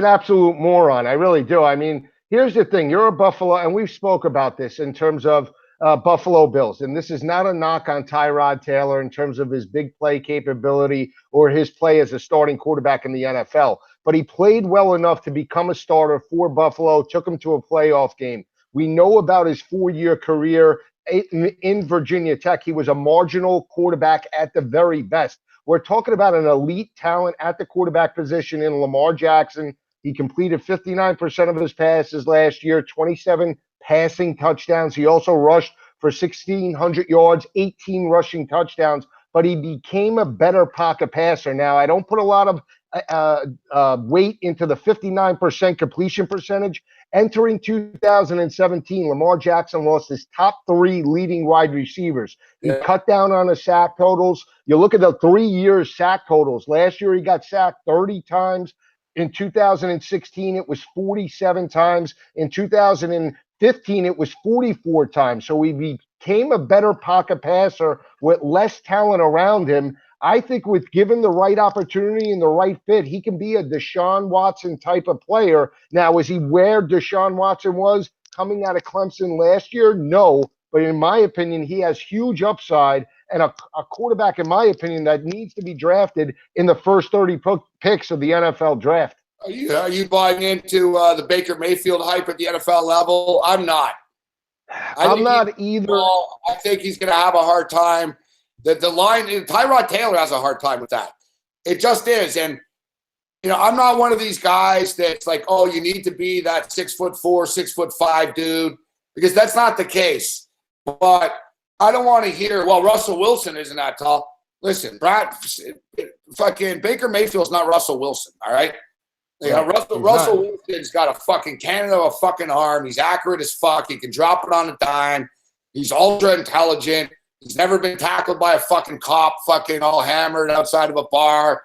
S2: absolute moron. I really do. I mean, here's the thing. You're a Buffalo, and we've spoke about this in terms of Buffalo Bills, and this is not a knock on Tyrod Taylor in terms of his big play capability or his play as a starting quarterback in the NFL. But he played well enough to become a starter for Buffalo, took him to a playoff game. We know about his 4-year career in Virginia Tech. He was a marginal quarterback at the very best. We're talking about an elite talent at the quarterback position in Lamar Jackson. He completed 59% of his passes last year, 27 passing touchdowns. He also rushed for 1,600 yards, 18 rushing touchdowns, but he became a better pocket passer. Now, I don't put a lot of weight into the 59% completion percentage. Entering 2017, Lamar Jackson lost his top 3 leading wide receivers. He cut down on the sack totals. You look at the 3-year sack totals. Last year, he got sacked 30 times. In 2016, it was 47 times. In 2015, it was 44 times. So he became a better pocket passer with less talent around him. I think with given the right opportunity and the right fit, he can be a Deshaun Watson type of player. Now, is he where Deshaun Watson was coming out of Clemson last year? No. But in my opinion, he has huge upside and a quarterback, in my opinion, that needs to be drafted in the first 30 picks of the NFL draft.
S1: Are you buying into the Baker Mayfield hype at the NFL level? I'm not.
S2: I'm not either.
S1: I think he's going to have a hard time. The line, Tyrod Taylor has a hard time with that. It just is. And, I'm not one of these guys that's like, oh, you need to be that 6'4", 6'5" dude, because that's not the case. But I don't want to hear, well, Russell Wilson isn't that tall. Listen, fucking Baker Mayfield's not Russell Wilson, all right? Russell Wilson's got a fucking cannon of a fucking arm. He's accurate as fuck. He can drop it on a dime. He's ultra intelligent. He's never been tackled by a fucking cop fucking all hammered outside of a bar.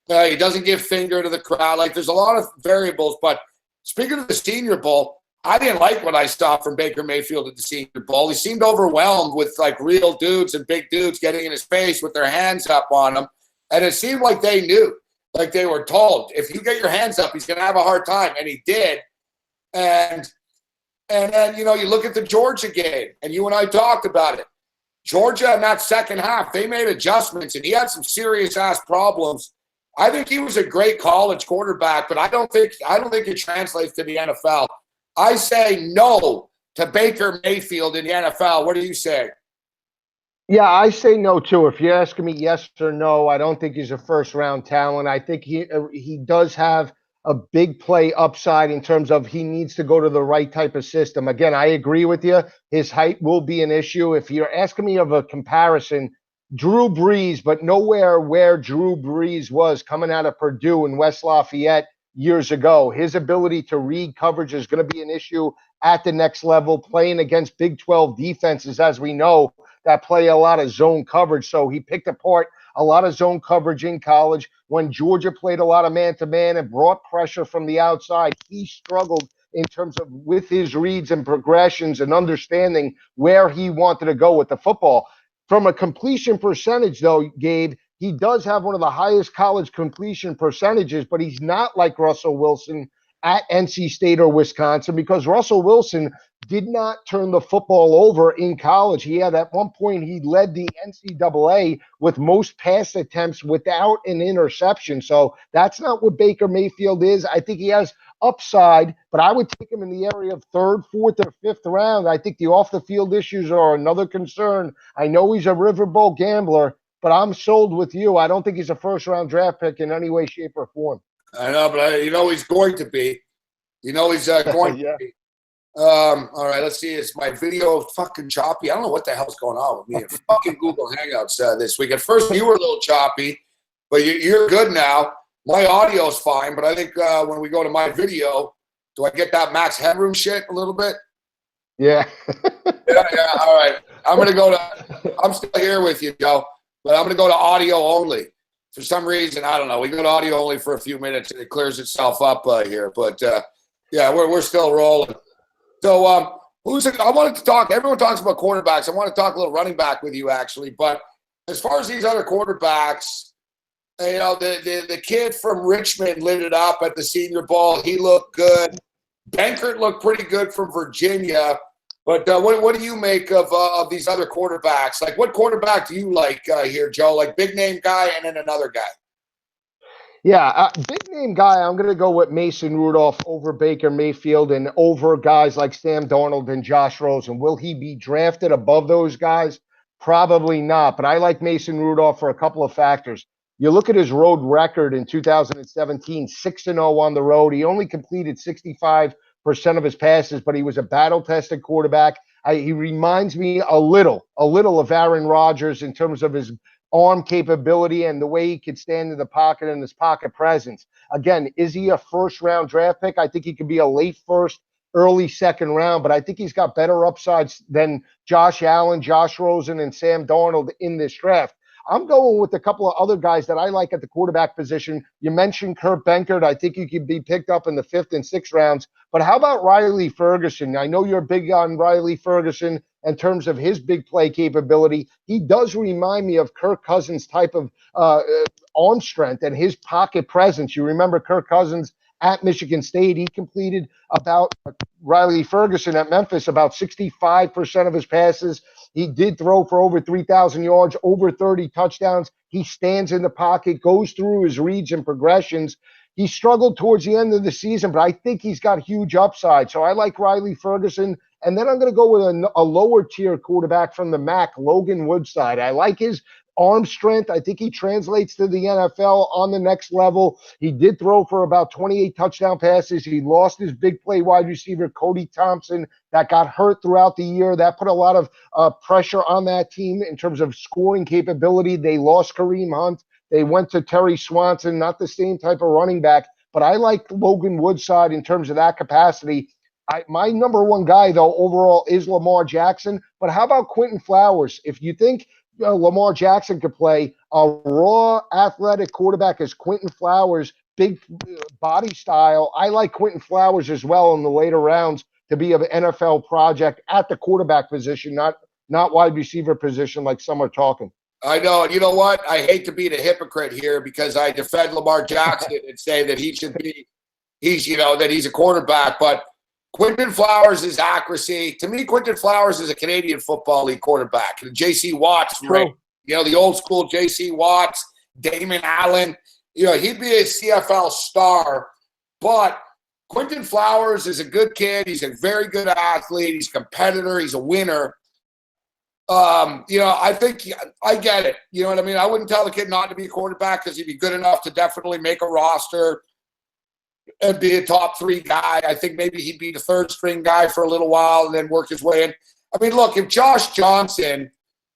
S1: He doesn't give finger to the crowd. There's a lot of variables. But speaking of the Senior Bowl, I didn't like what I saw from Baker Mayfield at the Senior Bowl. He seemed overwhelmed with, real dudes and big dudes getting in his face with their hands up on him. And it seemed like they knew. Like they were told, if you get your hands up, he's going to have a hard time. And he did. And then, you look at the Georgia game, and you and I talked about it. Georgia in that second half, they made adjustments, and he had some serious-ass problems. I think he was a great college quarterback, but I don't think it translates to the NFL. I say no to Baker Mayfield in the NFL. What do you say?
S2: Yeah, I say no too. If you're asking me yes or no, I don't think he's a first-round talent. I think he does have a big play upside in terms of he needs to go to the right type of system. Again, I agree with you. His height will be an issue. If you're asking me of a comparison, Drew Brees, but nowhere where Drew Brees was coming out of Purdue in West Lafayette years ago. His ability to read coverage is going to be an issue at the next level, playing against Big 12 defenses, as we know, that play a lot of zone coverage. So he picked apart a lot of zone coverage in college. When Georgia played a lot of man-to-man and brought pressure from the outside, he struggled in terms of with his reads and progressions and understanding where he wanted to go with the football. From a completion percentage, though, Gabe, he does have one of the highest college completion percentages, but he's not like Russell Wilson at NC State or Wisconsin, because Russell Wilson did not turn the football over in college. He had at one point, he led the NCAA with most pass attempts without an interception. So that's not what Baker Mayfield is. I think he has upside, but I would take him in the area of third, fourth, or fifth round. I think the off the field issues are another concern. I know he's a riverboat gambler, but I'm sold with you. I don't think he's a first round draft pick in any way, shape, or form.
S1: I know, but you know he's going to be. You know he's going
S2: Yeah.
S1: to be. All right, let's see. Is my video fucking choppy? I don't know what the hell's going on with me in fucking Google Hangouts this week. At first, you were a little choppy, but you're good now. My audio's fine, but I think when we go to my video, do I get that max headroom shit a little bit?
S2: Yeah.
S1: Yeah. All right. I'm still here with you, Joe, but I'm going to go to audio only. For some reason, I don't know. We go to audio only for a few minutes and it clears itself up here. But yeah, we're still rolling. So I wanted to talk. Everyone talks about quarterbacks. I want to talk a little running back with you, actually. But as far as these other quarterbacks, you know, the kid from Richmond lit it up at the Senior Bowl. He looked good. Benkert looked pretty good from Virginia. But what do you make of these other quarterbacks? Like, what quarterback do you like here, Joe? Like, big name guy and then another guy.
S2: Yeah, big name guy, I'm going to go with Mason Rudolph over Baker Mayfield and over guys like Sam Darnold and Josh Rosen. Will he be drafted above those guys? Probably not, but I like Mason Rudolph for a couple of factors. You look at his road record in 2017, 6-0 on the road. He only completed 65% of his passes, but he was a battle-tested quarterback. He reminds me a little of Aaron Rodgers in terms of his arm capability and the way he could stand in the pocket and his pocket presence. Again, is he a first-round draft pick? I think he could be a late first, early second round, but I think he's got better upsides than Josh Allen, Josh Rosen, and Sam Darnold in this draft. I'm going with a couple of other guys that I like at the quarterback position. You mentioned Kurt Benkert. I think he could be picked up in the 5th and 6th rounds. But how about Riley Ferguson? I know you're big on Riley Ferguson in terms of his big play capability. He does remind me of Kirk Cousins' type of arm strength and his pocket presence. You remember Kirk Cousins at Michigan State. He completed about Riley Ferguson at Memphis, about 65% of his passes. He did throw for over 3,000 yards, over 30 touchdowns. He stands in the pocket, goes through his reads and progressions. He struggled towards the end of the season, but I think he's got huge upside. So I like Riley Ferguson. And then I'm going to go with a lower tier quarterback from the MAC, Logan Woodside. I like his arm strength. I think he translates to the NFL on the next level. He did throw for about 28 touchdown passes. He lost his big play wide receiver, Cody Thompson, that got hurt throughout the year. That put a lot of pressure on that team in terms of scoring capability. They lost Kareem Hunt. They went to Terry Swanson, not the same type of running back. But I like Logan Woodside in terms of that capacity. My number one guy, though, overall is Lamar Jackson. But how about Quentin Flowers? If you think Lamar Jackson could play, a raw athletic quarterback as Quentin Flowers, big body style, I like Quentin Flowers as well in the later rounds to be an NFL project at the quarterback position, not wide receiver position like some are talking.
S1: I know. And you know what? I hate to be the hypocrite here because I defend Lamar Jackson and say that he's a quarterback. But Quentin Flowers' accuracy, to me, Quentin Flowers is a Canadian Football League quarterback. And J.C. Watts, right? The old school J.C. Watts, Damon Allen. He'd be a CFL star. But Quentin Flowers is a good kid. He's a very good athlete. He's a competitor. He's a winner. I think I get it. You know what I mean? I wouldn't tell the kid not to be a quarterback because he'd be good enough to definitely make a roster. and be a top 3 guy. I think maybe he'd be the 3rd string guy for a little while and then work his way in. I mean, look, if Josh Johnson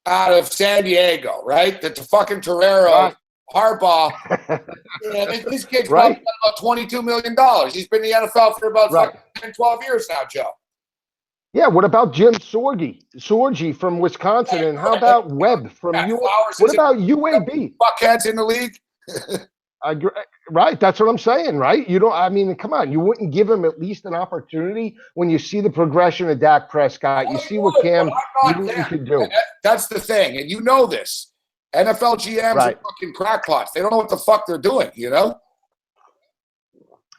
S1: out of San Diego, right, that's a fucking Torero, Harbaugh, this kid's probably got about $22 million. He's been in the NFL for about 10, 12 years now, Joe.
S2: Yeah, what about Jim Sorgi from Wisconsin? And how about Webb from what about UAB?
S1: Buckheads in the league.
S2: Right, that's what I'm saying, right? You don't, I mean, come on, you wouldn't give him at least an opportunity when you see the progression of Dak Prescott. You see what Cam Newton can do.
S1: That's the thing, and you know this. NFL GMs are fucking crackpots. They don't know what the fuck they're doing, you know?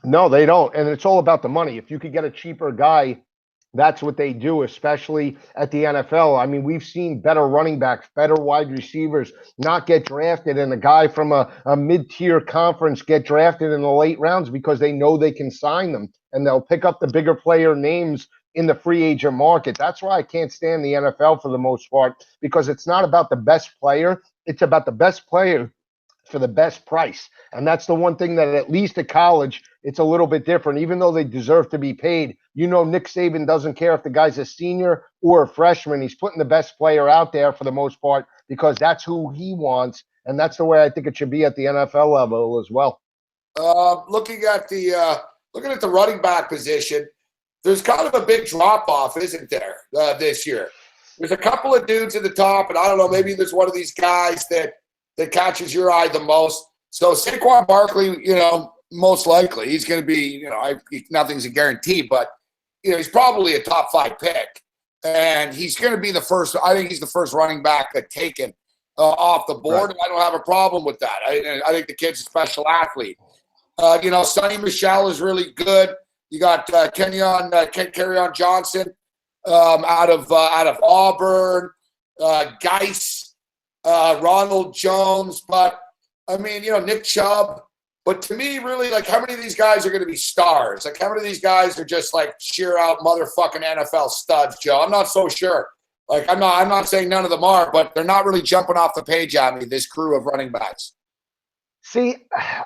S2: No, they don't, and it's all about the money. If you could get a cheaper guy, that's what they do, especially at the NFL. I mean, we've seen better running backs, better wide receivers not get drafted, and a guy from a mid-tier conference get drafted in the late rounds because they know they can sign them, and they'll pick up the bigger player names in the free agent market. That's why I can't stand the NFL for the most part, because it's not about the best player. It's about the best player for the best price. And that's the one thing that at least at college, it's a little bit different. Even though they deserve to be paid, you know, Nick Saban doesn't care if the guy's a senior or a freshman. He's putting the best player out there for the most part because that's who he wants. And that's the way I think it should be at the NFL level as well.
S1: Looking at the running back position, there's kind of a big drop-off, isn't there, this year? There's a couple of dudes at the top, and I don't know, maybe there's one of these guys that catches your eye the most. So Saquon Barkley, you know, most likely he's going to be, you know, nothing's a guarantee, but, you know, he's probably a top 5 pick. And he's going to be the first, I think he's the first running back taken off the board. Right. And I don't have a problem with that. I think the kid's a special athlete. You know, Sonny Michel is really good. You got Kerryon Johnson out of Auburn, Geis. Ronald Jones, but I mean, you know, Nick Chubb. But to me, really, like, how many of these guys are going to be stars? Like, how many of these guys are just like sheer out motherfucking NFL studs, Joe? I'm not so sure. Like, I'm not saying none of them are, but they're not really jumping off the page at me, this crew of running backs.
S2: See,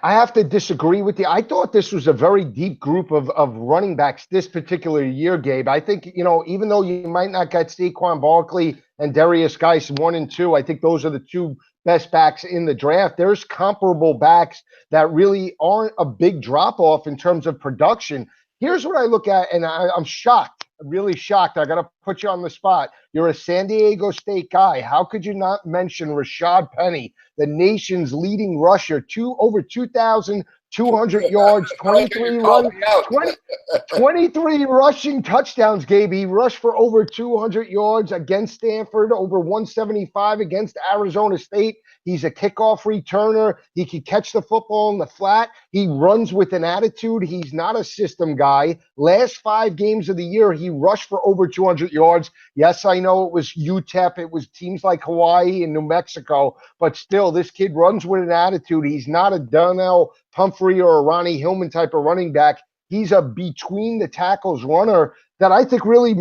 S2: I have to disagree with you. I thought this was a very deep group of running backs this particular year, Gabe. I think, you know, even though you might not get Saquon Barkley and Darius Geis 1 and 2, I think those are the 2 best backs in the draft. There's comparable backs that really aren't a big drop-off in terms of production. Here's what I look at, and I'm shocked, really shocked. I got to put you on the spot. You're a San Diego State guy. How could you not mention Rashad Penny, the nation's leading rusher, over 2,200 yards, 23 rushing touchdowns, Gabe. He rushed for over 200 yards against Stanford, over 175 against Arizona State. He's a kickoff returner. He can catch the football in the flat. He runs with an attitude. He's not a system guy. Last 5 games of the year, he rushed for over 200 yards. Yes, I know it was UTEP. It was teams like Hawaii and New Mexico. But still, this kid runs with an attitude. He's not a Donnell Pumphrey or a Ronnie Hillman type of running back. He's a between the tackles runner that I think really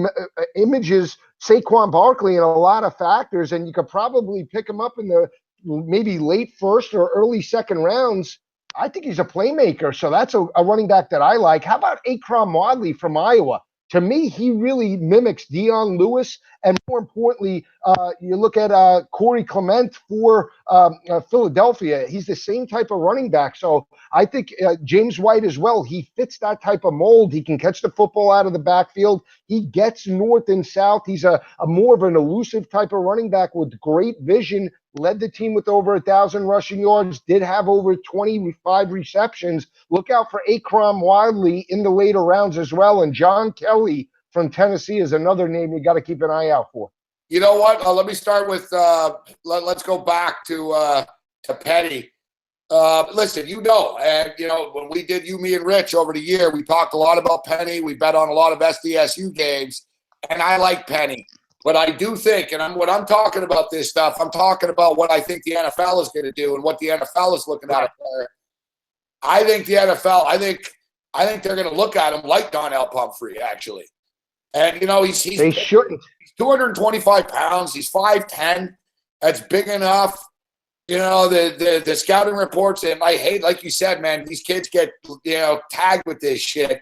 S2: images Saquon Barkley in a lot of factors. And you could probably pick him up in the maybe late first or early second rounds. I think he's a playmaker. So that's a running back that I like. How about Akram Wadley from Iowa? To me, he really mimics Dion Lewis. And more importantly, you look at Corey Clement for Philadelphia. He's the same type of running back. So I think James White as well. He fits that type of mold. He can catch the football out of the backfield. He gets north and south. He's a more of an elusive type of running back with great vision. Led the team with over 1,000 rushing yards, did have over 25 receptions. Look out for Akram Wadley in the later rounds as well. And John Kelly from Tennessee is another name you got to keep an eye out for.
S1: You know what? Let me start with let's go back to Petty. Listen, you know, and you know, when we did You, Me, and Rich over the year, we talked a lot about Penny. We bet on a lot of SDSU games, and I like Penny. But I do think, and when I'm talking about this stuff, I'm talking about what I think the NFL is going to do and what the NFL is looking at a player. I think the NFL, I think they're going to look at him like Donnell Pumphrey, actually. And, you know, he's 225 pounds. He's 5'10". That's big enough. the scouting reports, and I hate, like you said, man, these kids get, tagged with this shit.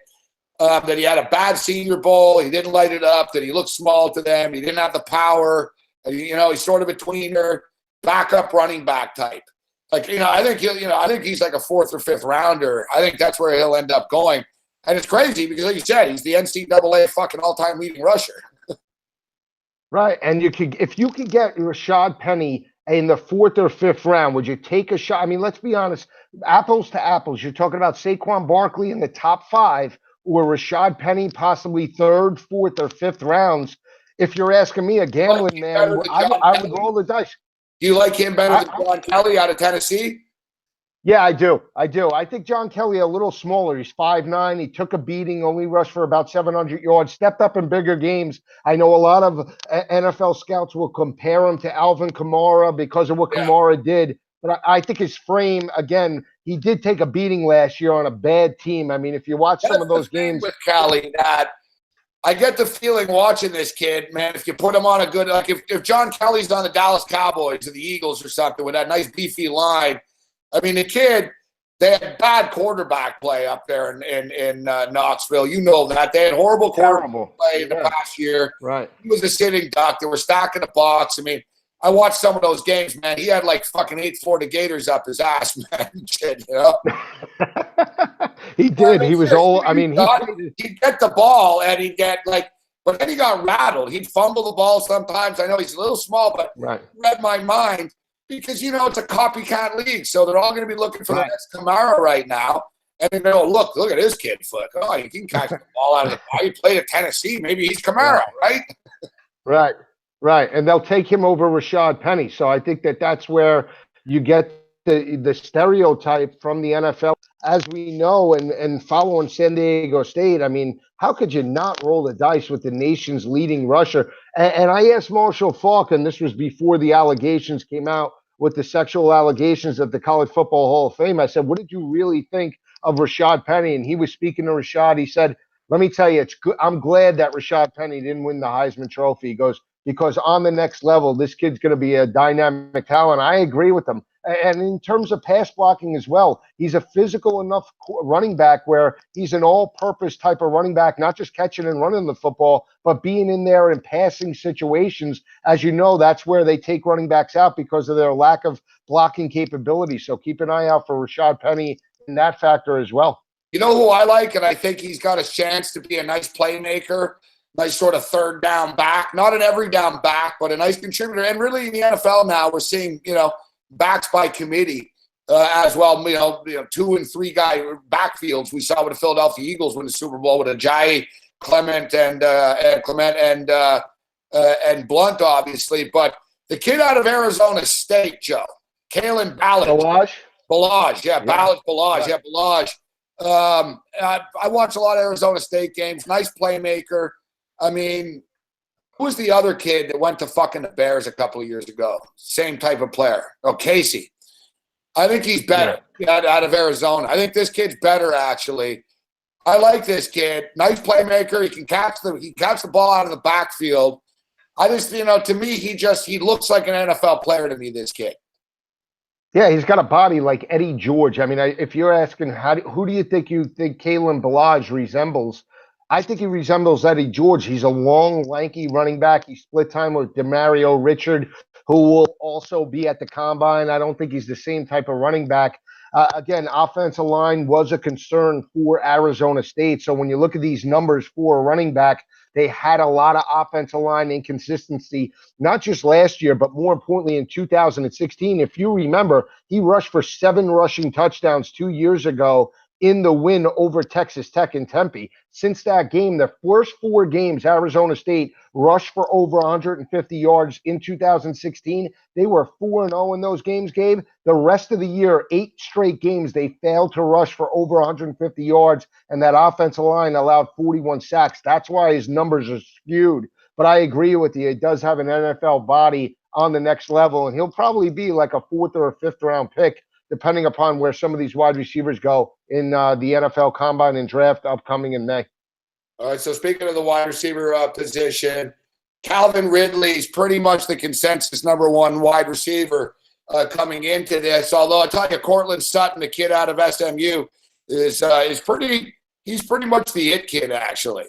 S1: That he had a bad Senior Bowl, he didn't light it up, that he looked small to them, he didn't have the power, he's sort of a tweener, backup running back type. Like, I think he's like a 4th or 5th rounder. I think that's where he'll end up going. And it's crazy because, like you said, he's the NCAA fucking all-time leading rusher.
S2: Right, and if you could get Rashad Penny in the 4th or 5th round, would you take a shot? I mean, let's be honest, apples to apples. You're talking about Saquon Barkley in the top 5, or Rashad Penny possibly 3rd, 4th, or 5th rounds. If you're asking me, a gambling man, I would roll the dice.
S1: Do you like him better than John Kelly out of Tennessee?
S2: Yeah, I do. I think John Kelly a little smaller. He's 5'9". He took a beating, only rushed for about 700 yards, stepped up in bigger games. I know a lot of NFL scouts will compare him to Alvin Kamara because of what Kamara did. But I think his frame, again, he did take a beating last year on a bad team. I mean, if you watch some of those games
S1: with Kelly, that I get the feeling watching this kid, man, if you put him on a good, like if John Kelly's on the Dallas Cowboys or the Eagles or something with that nice beefy line, I mean, the kid, they had bad quarterback play up there in Knoxville. You know that. They had horrible quarterback play in the past year.
S2: Right.
S1: He was a sitting duck. They were stacking the box. I mean, I watched some of those games, man. He had like fucking 8 Florida Gators up his ass, man. Shit,
S2: He did. He was old. I mean,
S1: he'd get the ball and he'd get like, but then he got rattled. He'd fumble the ball sometimes. I know he's a little small, but read my mind because, it's a copycat league. So they're all going to be looking for the next Kamara right now. And they go, look at his kid foot. Oh, he can catch the ball out of the ball. He played at Tennessee. Maybe he's Kamara, right?
S2: Right, and they'll take him over Rashad Penny. So I think that's where you get the stereotype from the NFL. As we know, and following San Diego State, I mean, how could you not roll the dice with the nation's leading rusher? And I asked Marshall Faulk, and this was before the allegations came out with the sexual allegations of the College Football Hall of Fame. I said, what did you really think of Rashad Penny? And he was speaking to Rashad. He said, let me tell you, it's good. I'm glad that Rashad Penny didn't win the Heisman Trophy. He goes, because on the next level, this kid's going to be a dynamic talent. I agree with him. And in terms of pass blocking as well, he's a physical enough running back where he's an all-purpose type of running back, not just catching and running the football, but being in there in passing situations. As you know, that's where they take running backs out because of their lack of blocking capability. So keep an eye out for Rashad Penny in that factor as well.
S1: You know who I like, and I think he's got a chance to be a nice playmaker, nice sort of third down back, not an every down back, but a nice contributor. And really in the NFL now, we're seeing, backs by committee as well. 2 and 3 guy backfields. We saw with the Philadelphia Eagles win the Super Bowl with Ajayi, Clement, and Blunt, obviously. But the kid out of Arizona State, Joe, Kalen Ballage. Ballage. I watch a lot of Arizona State games. Nice playmaker. I mean, who was the other kid that went to fucking the Bears a couple of years ago? Same type of player. Oh, Casey. I think he's better out of Arizona. I think this kid's better, actually. I like this kid. Nice playmaker. He can catch the ball out of the backfield. I just, to me, he looks like an NFL player to me, this kid.
S2: Yeah, he's got a body like Eddie George. I mean, if you're asking who do you think Kalen Ballage resembles, I think he resembles Eddie George. He's a long, lanky running back. He split time with Demario Richard, who will also be at the combine. I don't think he's the same type of running back. Again, offensive line was a concern for Arizona State. So when you look at these numbers for a running back, they had a lot of offensive line inconsistency, not just last year, but more importantly in 2016. If you remember, he rushed for 7 rushing touchdowns 2 years ago in the win over Texas Tech in Tempe. Since that game, the first 4 games, Arizona State rushed for over 150 yards in 2016. They were 4-0 in those games, Gabe. The rest of the year, 8 straight games, they failed to rush for over 150 yards, and that offensive line allowed 41 sacks. That's why his numbers are skewed. But I agree with you. It does have an NFL body on the next level, and he'll probably be like a 4th or a 5th round pick, depending upon where some of these wide receivers go in the NFL Combine and Draft upcoming in May.
S1: All right, so speaking of the wide receiver position, Calvin Ridley's pretty much the consensus number 1 wide receiver coming into this. Although I tell you, Cortland Sutton, the kid out of SMU, is pretty. He's pretty much the it kid, actually.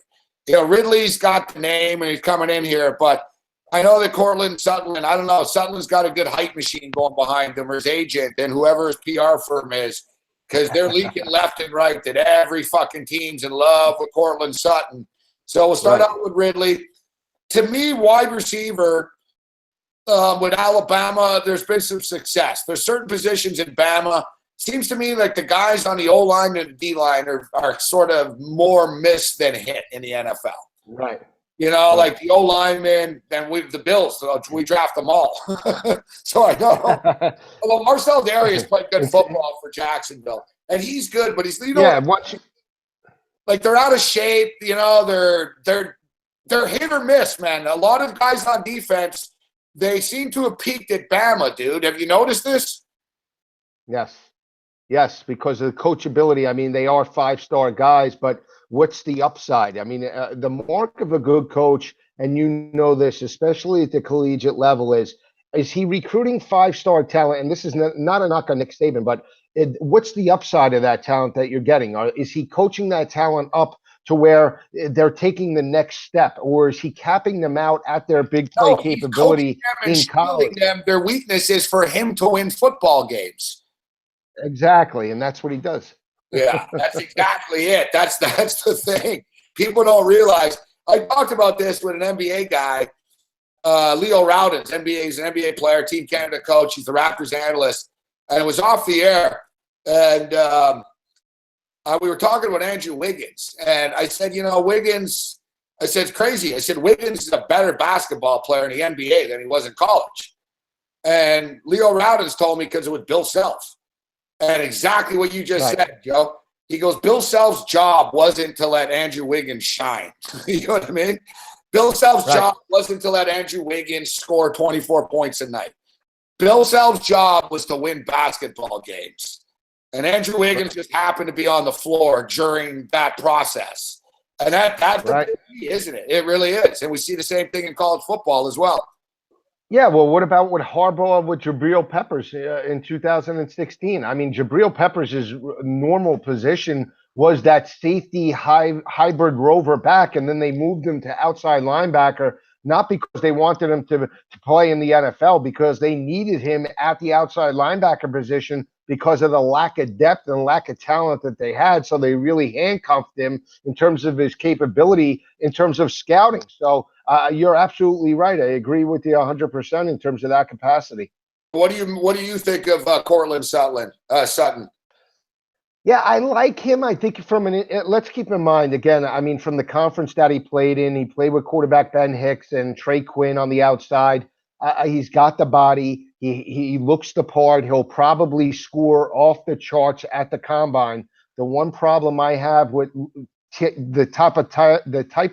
S1: Ridley's got the name and he's coming in here, but I know that Cortland Sutton, I don't know, Sutton's got a good hype machine going behind him, or his agent, and whoever his PR firm is, because they're leaking left and right that every fucking team's in love with Cortland Sutton. So we'll start out with Ridley. To me, wide receiver, with Alabama, there's been some success. There's certain positions in Bama. Seems to me like the guys on the O-line and the D-line are sort of more missed than hit in the NFL.
S2: Right.
S1: Like the O-linemen, and the Bills, we draft them all. So I know. Although Marcel Darius played good football for Jacksonville, and he's good, but he's like they're out of shape. They're hit or miss, man. A lot of guys on defense, they seem to have peaked at Bama, dude. Have you noticed this?
S2: Yes, because of the coachability. I mean, they are 5-star guys, but what's the upside? I mean, the mark of a good coach, and this, especially at the collegiate level, is he recruiting 5-star talent? And this is not a knock on Nick Saban, but what's the upside of that talent that you're getting? Is he coaching that talent up to where they're taking the next step, or is he capping them out at their big play capability in college?
S1: Their weakness is for him to win football games.
S2: Exactly, and that's what he does.
S1: Yeah, that's exactly it. That's the thing. People don't realize. I talked about this with an NBA guy, Leo Rowdens. He's an NBA player, Team Canada coach. He's the Raptors analyst, and it was off the air. And we were talking about Andrew Wiggins, and I said, Wiggins. I said, it's crazy. I said, Wiggins is a better basketball player in the NBA than he was in college. And Leo Rowdens told me because it was Bill Self. And exactly what you just said, Joe. He goes, Bill Self's job wasn't to let Andrew Wiggins shine. You know what I mean? Bill Self's job wasn't to let Andrew Wiggins score 24 points a night. Bill Self's job was to win basketball games. And Andrew Wiggins just happened to be on the floor during that process. And that's the key, isn't it? It really is. And we see the same thing in college football as well.
S2: Yeah, well, what about what Harbaugh with Jabril Peppers in 2016? I mean, Jabril Peppers' normal position was that safety hybrid rover back, and then they moved him to outside linebacker, not because they wanted him to play in the NFL, because they needed him at the outside linebacker position because of the lack of depth and lack of talent that they had. So they really handcuffed him in terms of his capability, in terms of scouting. So you're absolutely right. I agree with you 100% in terms of that capacity.
S1: What do you think of Cortland Sutton?
S2: Yeah, I like him. I think let's keep in mind, again, I mean, from the conference that he played in, he played with quarterback Ben Hicks and Trey Quinn on the outside. He's got the body. He looks the part. He'll probably score off the charts at the combine. The one problem I have with the type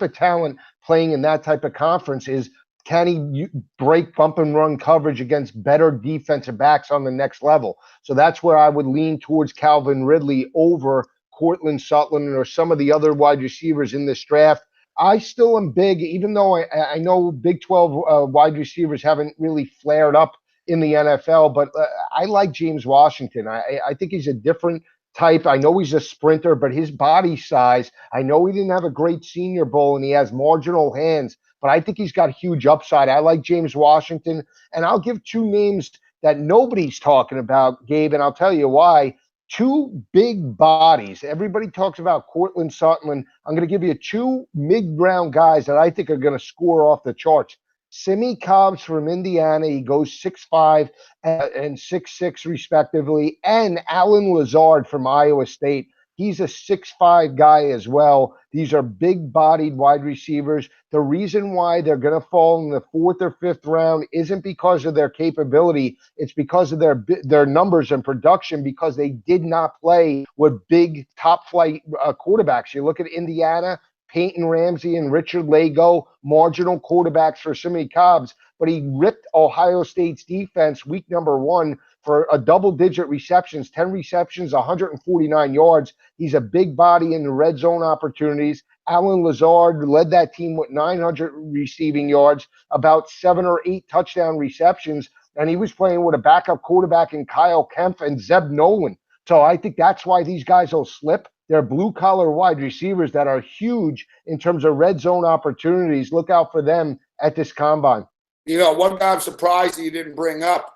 S2: of talent playing in that type of conference is, can he break bump and run coverage against better defensive backs on the next level? So that's where I would lean towards Calvin Ridley over Cortland Sutton or some of the other wide receivers in this draft. I still am big, even though I know Big 12 wide receivers haven't really flared up in the NFL, but I like James Washington. I think he's a different type. I know he's a sprinter, but his body size, I know he didn't have a great Senior Bowl and he has marginal hands, but I think he's got huge upside. I like James Washington, and I'll give two names that nobody's talking about, Gabe, and I'll tell you why. Two big bodies. Everybody talks about Cortland Sutton. I'm going to give you two mid-round guys that I think are going to score off the charts. Simi Cobbs from Indiana. He goes 6'5" and 6'6" respectively. And Alan Lazard from Iowa State. He's a 6'5" guy as well. These are big-bodied wide receivers. The reason why they're going to fall in the 4th or 5th round isn't because of their capability. It's because of their numbers and production, because they did not play with big top-flight quarterbacks. You look at Indiana, Peyton Ramsey and Richard Lago, marginal quarterbacks for Simi Cobbs, but he ripped Ohio State's defense week number 1 for a double-digit receptions, 10 receptions, 149 yards. He's a big body in the red zone opportunities. Alan Lazard led that team with 900 receiving yards, about 7 or 8 touchdown receptions. and he was playing with a backup quarterback in Kyle Kempf and Zeb Nolan. So I think that's why these guys will slip. They're blue-collar wide receivers that are huge in terms of red zone opportunities. Look out for them at this combine.
S1: One guy I'm surprised that you didn't bring up,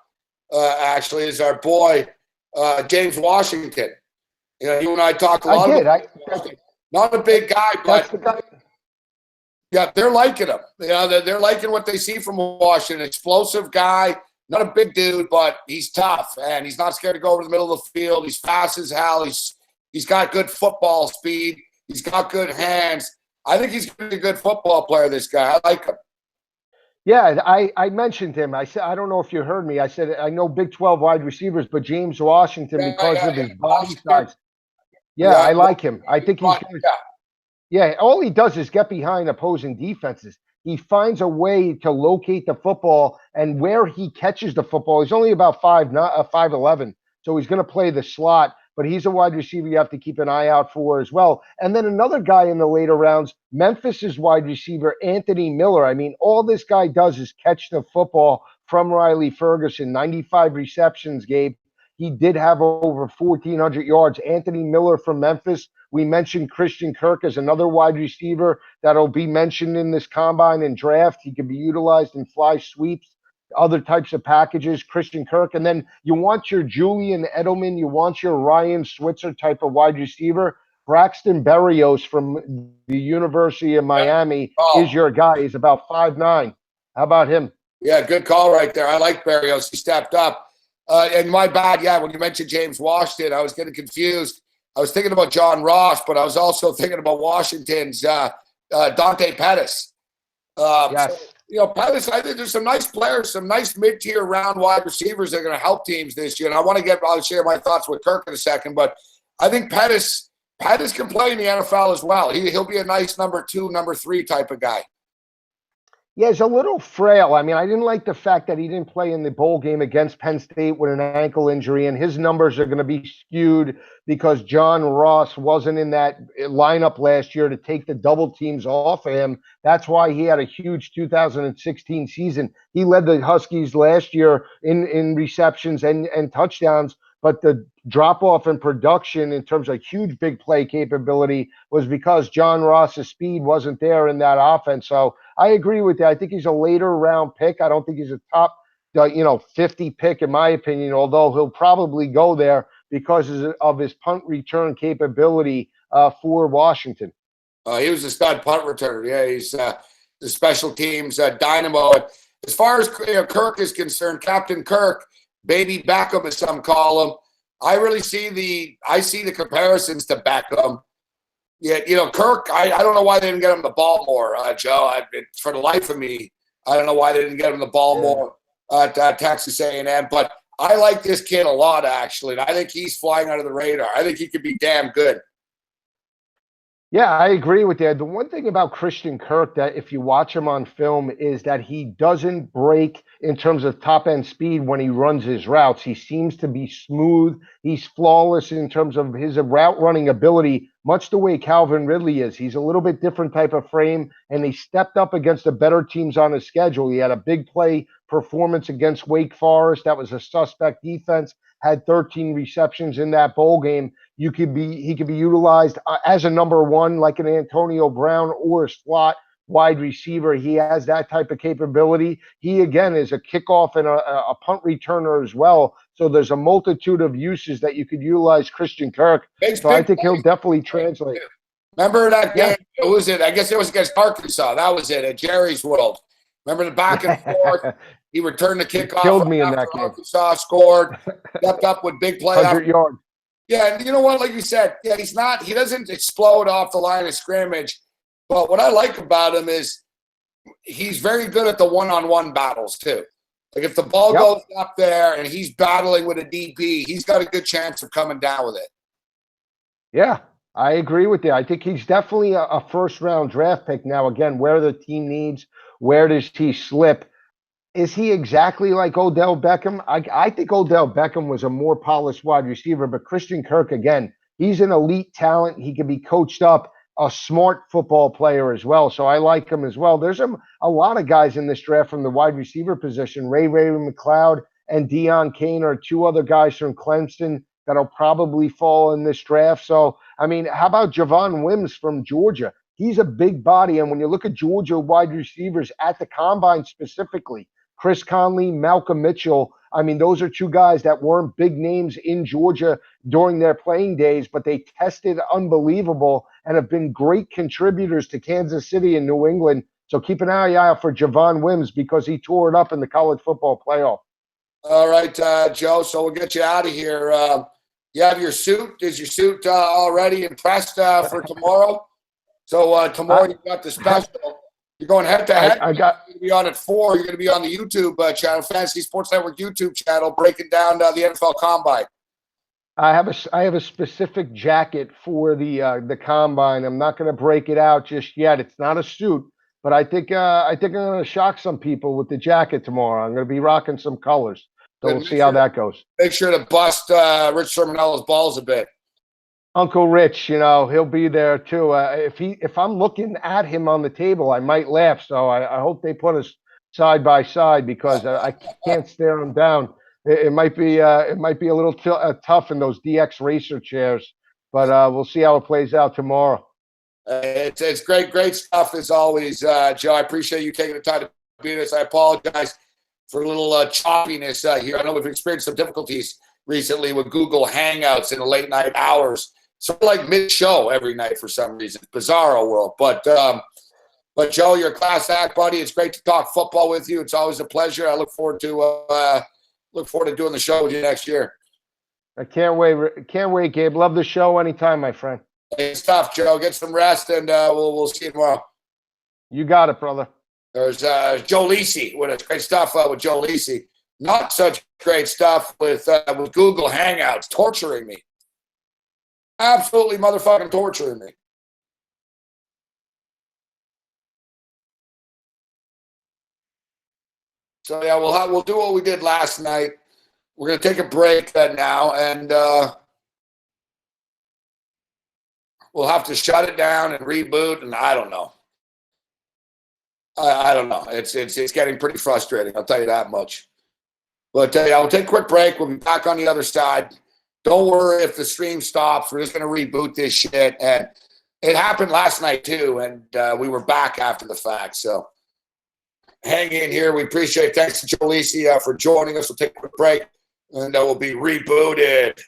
S1: actually, is our boy, James Washington. You and I talked a lot about not a big guy, but yeah, they're liking him. They're liking what they see from Washington. Explosive guy, not a big dude, but he's tough, and he's not scared to go over the middle of the field. He's fast as hell. He's got good football speed. He's got good hands. I think he's going to be a good football player, this guy. I like him.
S2: Yeah, I mentioned him. I said, I don't know if you heard me. I said, I know Big 12 wide receivers, but James Washington, because of his body size. Yeah, I like him. I think he's going to. Yeah, all he does is get behind opposing defenses. He finds a way to locate the football, and where he catches the football, he's only about 5'11", so he's going to play the slot. But he's a wide receiver you have to keep an eye out for as well. And then another guy in the later rounds, Memphis's wide receiver, Anthony Miller. I mean, all this guy does is catch the football from Riley Ferguson. 95 receptions, Gabe. He did have over 1,400 yards. Anthony Miller from Memphis. We mentioned Christian Kirk as another wide receiver that'll be mentioned in this combine and draft. He can be utilized in fly sweeps, other types of packages, Christian Kirk. And then you want your Julian Edelman, you want your Ryan Switzer type of wide receiver. Braxton Berrios from the University of Miami is your guy. He's about 5'9". How about him?
S1: Yeah, good call right there. I like Berrios. He stepped up. And my bad, when you mentioned James Washington, I was getting confused. I was thinking about John Ross, but I was also thinking about Washington's Dante Pettis.
S2: Yes.
S1: So, Pettis, I think there's some nice players, some nice mid-tier round wide receivers that are going to help teams this year. And I'll share my thoughts with Kirk in a second, but I think Pettis can play in the NFL as well. He'll be a nice number 2, number 3 type of guy.
S2: Yeah, he's a little frail. I mean, I didn't like the fact that he didn't play in the bowl game against Penn State with an ankle injury, and his numbers are going to be skewed because John Ross wasn't in that lineup last year to take the double teams off of him. That's why he had a huge 2016 season. He led the Huskies last year in receptions and touchdowns, but the drop-off in production in terms of huge big play capability was because John Ross's speed wasn't there in that offense. So I agree with that. I think he's a later round pick. I don't think he's a top 50 pick in my opinion, although he'll probably go there because of his punt return capability for Washington.
S1: He was a stud punt returner. Yeah, he's the special teams dynamo. As far as Kirk is concerned, Captain Kirk, baby Beckham as some call him, I see the comparisons to Beckham. Yeah, Kirk, I don't know why they didn't get him the ball more, Joe. For the life of me, I don't know why they didn't get him the ball more at Texas A&M. But I like this kid a lot, actually. And I think he's flying under the radar. I think he could be damn good.
S2: Yeah, I agree with that. The one thing about Christian Kirk that if you watch him on film is that he doesn't break in terms of top-end speed when he runs his routes. He seems to be smooth. He's flawless in terms of his route running ability, much the way Calvin Ridley is. He's a little bit different type of frame, and he stepped up against the better teams on his schedule. He had a big play performance against Wake Forest. That was a suspect defense. Had 13 receptions in that bowl game. He could be utilized as a number 1, like an Antonio Brown or a slot wide receiver. He has that type of capability. He, again, is a kickoff and a punt returner as well. So there's a multitude of uses that you could utilize Christian Kirk. So I think he'll definitely translate.
S1: Remember that game? Yeah. Who was it? I guess it was against Arkansas. That was it, at Jerry's World. Remember the back and forth? He returned the kickoff.
S2: Killed me in that game.
S1: Arkansas scored. Stepped up with big play.
S2: 100 yards.
S1: Yeah, and you know what? Like you said, he doesn't explode off the line of scrimmage. But what I like about him is he's very good at the one-on-one battles too. Like if the ball goes up there and he's battling with a DP, he's got a good chance of coming down with it.
S2: Yeah, I agree with you. I think he's definitely a first-round draft pick. Now, again, where the team needs, where does he slip? Is he exactly like Odell Beckham? I think Odell Beckham was a more polished wide receiver, but Christian Kirk, again, he's an elite talent. He can be coached up, a smart football player as well. So I like him as well. There's a lot of guys in this draft from the wide receiver position. Ray McLeod and Deion Kane are two other guys from Clemson that'll probably fall in this draft. So, I mean, how about Javon Wims from Georgia? He's a big body. And when you look at Georgia wide receivers at the combine specifically, Chris Conley, Malcolm Mitchell, I mean, those are two guys that weren't big names in Georgia during their playing days, but they tested unbelievable and have been great contributors to Kansas City and New England. So keep an eye out for Javon Wims because he tore it up in the college football playoff.
S1: All right, Joe. So we'll get you out of here. You have your suit. Is your suit already impressed for tomorrow? So tomorrow you got the special. You're going head to head. You're going to be on at 4. You're going to be on the YouTube channel, Fantasy Sports Network YouTube channel, breaking down the NFL Combine.
S2: I have a specific jacket for the combine. I'm not going to break it out just yet. It's not a suit, but I think I'm going to shock some people with the jacket tomorrow. I'm going to be rocking some colors, so we'll see how that goes. Make
S1: sure to bust Rich Sermonello's balls a bit.
S2: Uncle Rich, you know, he'll be there too. If I'm looking at him on the table, I might laugh. So I hope they put us side by side because I can't stare him down. It might be a little tough in those DX racer chairs, but we'll see how it plays out tomorrow.
S1: It's great stuff as always, Joe. I appreciate you taking the time to be this. I apologize for a little choppiness here. I know we've experienced some difficulties recently with Google Hangouts in the late night hours. Sort of like mid-show every night for some reason. Bizarro world. But Joe, you're a class act, buddy. It's great to talk football with you. It's always a pleasure. I look forward to doing the show with you next year.
S2: I can't wait. Can't wait, Gabe. Love the show anytime, my friend.
S1: Good stuff, Joe. Get some rest, and we'll see you tomorrow.
S2: You got it, brother.
S1: There's Joe Lisi with us. Great stuff with Joe Lisi. Not such great stuff with Google Hangouts torturing me. Absolutely motherfucking torturing me. So yeah, we'll do what we did last night. We're gonna take a break now, and we'll have to shut it down and reboot. And I don't know. I don't know. It's getting pretty frustrating. I'll tell you that much. But yeah, we'll take a quick break. We'll be back on the other side. Don't worry if the stream stops. We're just going to reboot this shit. And it happened last night, too. And we were back after the fact. So hang in here. We appreciate it. Thanks to Joe Lisi for joining us. We'll take a quick break. And we'll be rebooted.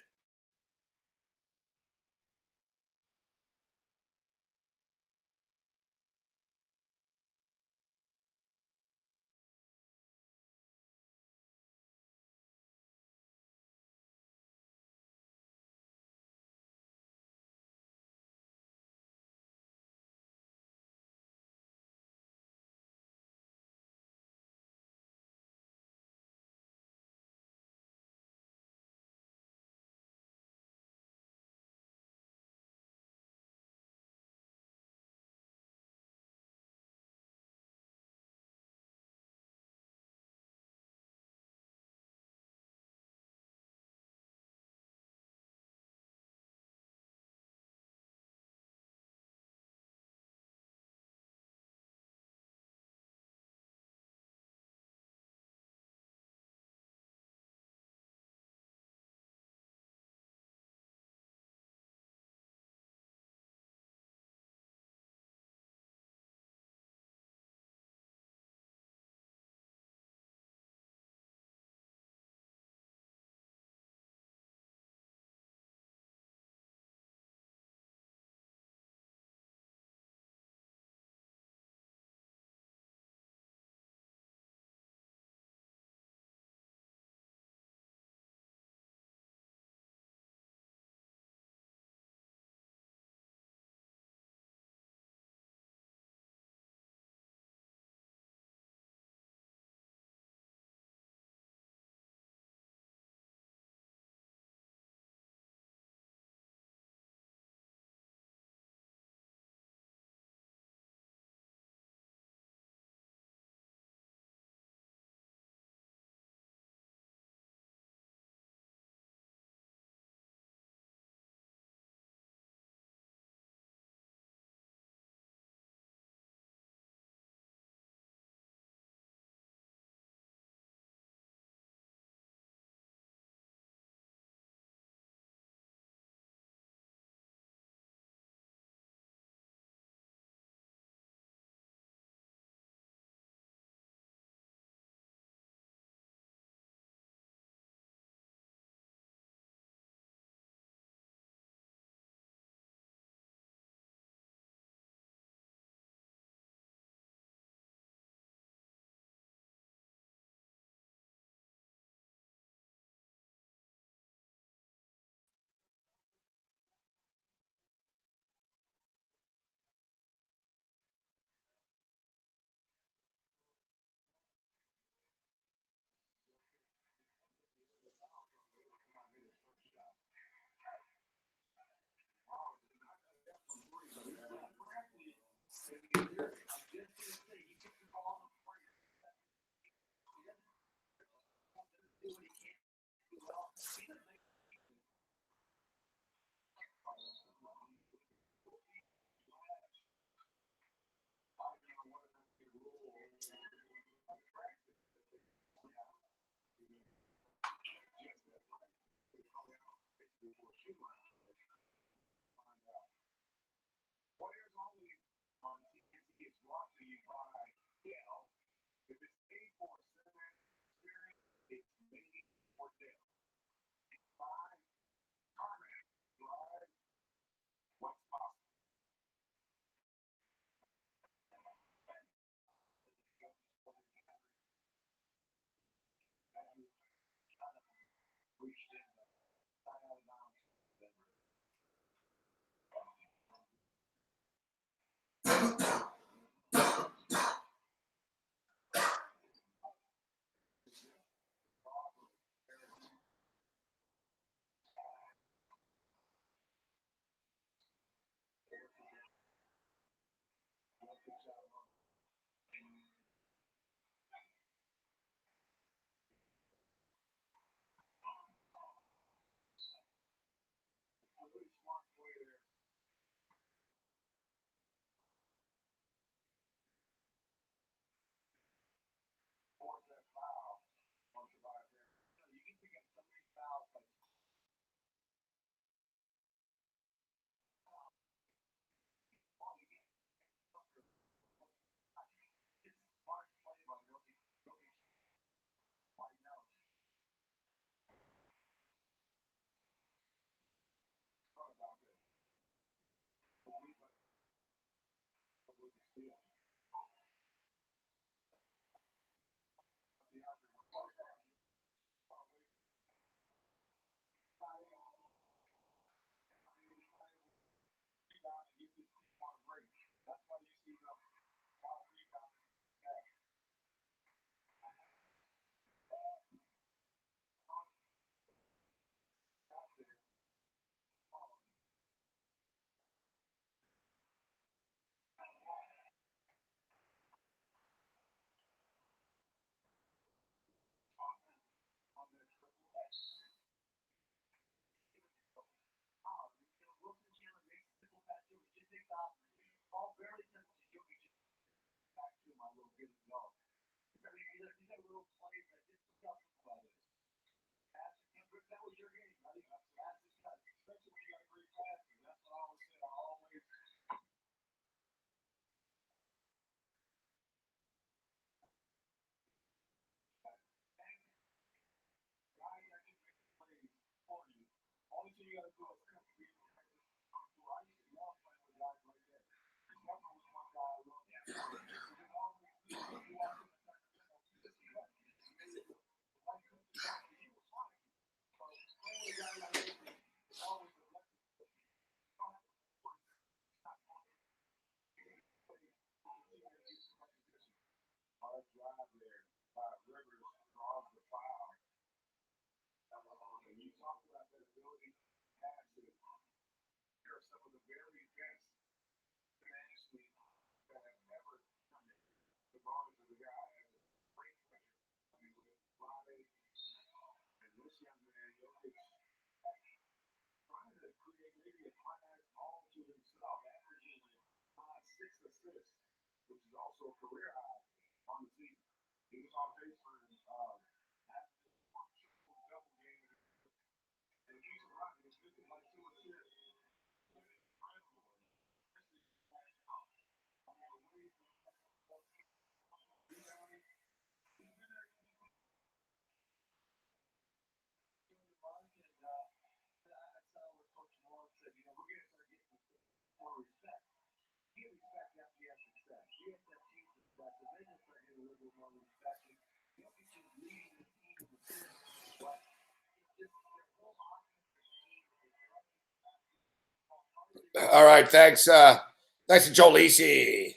S1: All right, thanks to Joe Lisi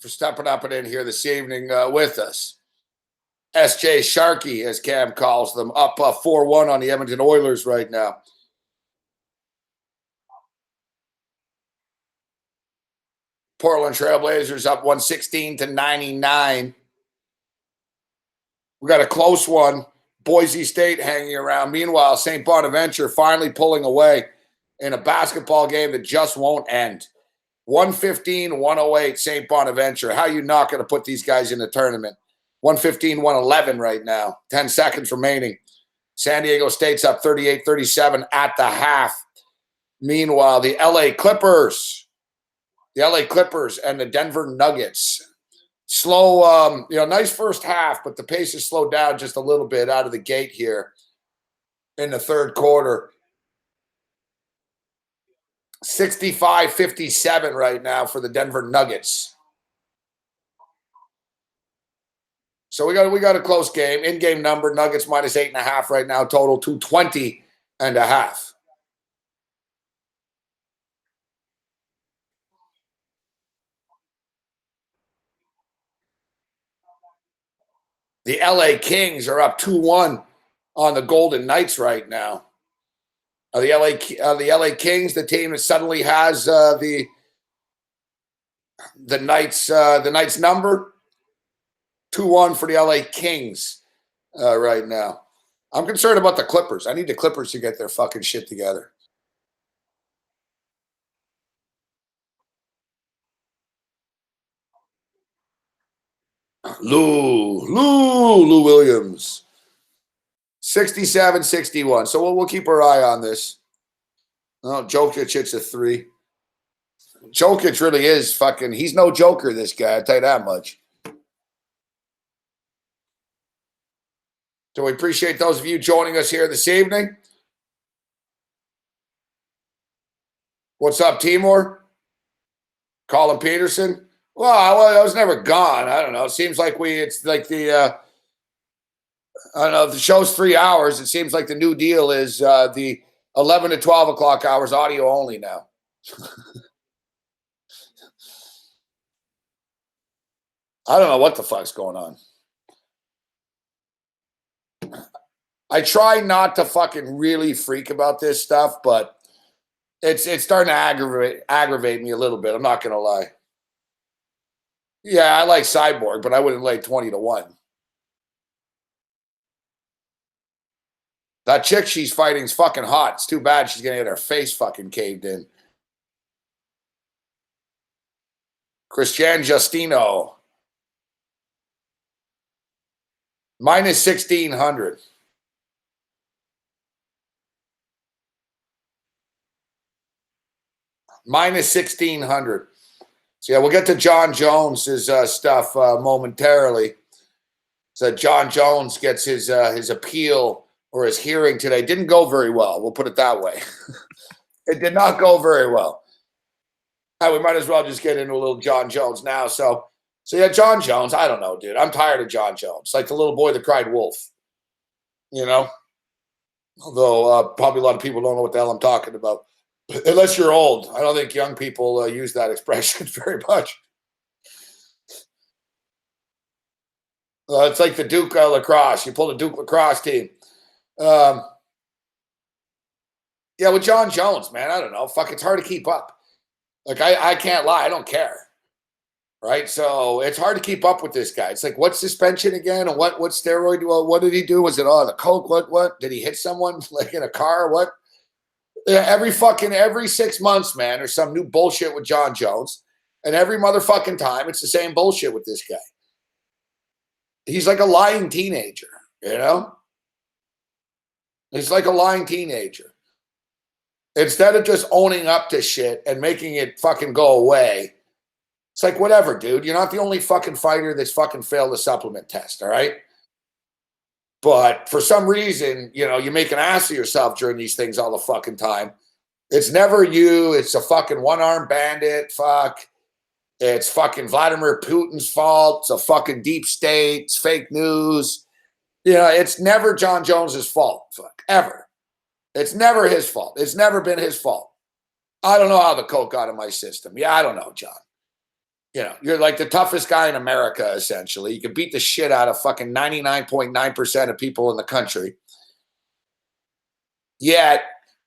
S1: for stepping up and in here this evening with us. SJ Sharkey, as Cam calls them, up 4-1 on the Edmonton Oilers right now. Portland Trailblazers up 116-99. We got a close one. Boise State hanging around. Meanwhile, St. Bonaventure finally pulling away in a basketball game that just won't end. 115-108 St. Bonaventure. How are you not going to put these guys in the tournament? 115-111 right now. 10 seconds remaining. San Diego State's up 38-37 at the half. Meanwhile, the LA Clippers and the Denver Nuggets. Slow, nice first half, but the pace has slowed down just a little bit out of the gate here in the third quarter. 65-57 right now for the Denver Nuggets. So we got a close game. In-game number, Nuggets minus 8.5 right now, total 220.5. The LA Kings are up 2-1 on the Golden Knights right now. The LA Kings, the team that suddenly has the Knights number. 2-1 for the LA Kings right now. I'm concerned about the Clippers. I need the Clippers to get their fucking shit together. Lou Williams. 67-61. So we'll keep our eye on this. Oh, Jokic hits a 3. Jokic really is fucking, he's no joker, this guy, I'll tell you that much. So we appreciate those of you joining us here this evening. What's up, Timur? Colin Peterson? Well, I was never gone. I don't know. It seems like it's like the, I don't know, if the show's 3 hours, it seems like the new deal is the 11 to 12 o'clock hours audio only now. I don't know what the fuck's going on. I try not to fucking really freak about this stuff, but it's starting to aggravate me a little bit. I'm not going to lie. Yeah, I like Cyborg, but I wouldn't lay 20-1. That chick she's fighting is fucking hot. It's too bad she's going to get her face fucking caved in. Christian Justino. Minus 1,600. Minus 1,600. So, yeah, we'll get to Jon Jones' stuff momentarily. So Jon Jones gets his appeal or his hearing today. Didn't go very well. We'll put it that way. It did not go very well. We might as well just get into a little Jon Jones now. So yeah, Jon Jones, I don't know, dude. I'm tired of Jon Jones. Like the little boy that cried wolf, you know? Although probably a lot of people don't know what the hell I'm talking about. Unless you're old. I don't think young people use that expression very much. It's like the Duke lacrosse. You pull the Duke lacrosse team. Yeah, with Jon Jones, man, I don't know. Fuck, it's hard to keep up. Like, I can't lie. I don't care. Right? So it's hard to keep up with this guy. It's like, what suspension again? And what steroid? Well, what did he do? Was it the coke? What? Did he hit someone like in a car? What? Every 6 months, man, there's some new bullshit with Jon Jones. And every motherfucking time, it's the same bullshit with this guy. He's like a lying teenager, you know? He's like a lying teenager. Instead of just owning up to shit and making it fucking go away, it's like, whatever, dude. You're not the only fucking fighter that's fucking failed a supplement test, all right? But for some reason, you make an ass of yourself during these things all the fucking time. It's never you. It's a fucking one-armed bandit. Fuck. It's fucking Vladimir Putin's fault. It's a fucking deep state. It's fake news. It's never Jon Jones's fault. Fuck. Ever. It's never his fault. It's never been his fault. I don't know how the coke got in my system. Yeah, I don't know, John. You're like the toughest guy in America, essentially. You can beat the shit out of fucking 99.9% of people in the country. Yet,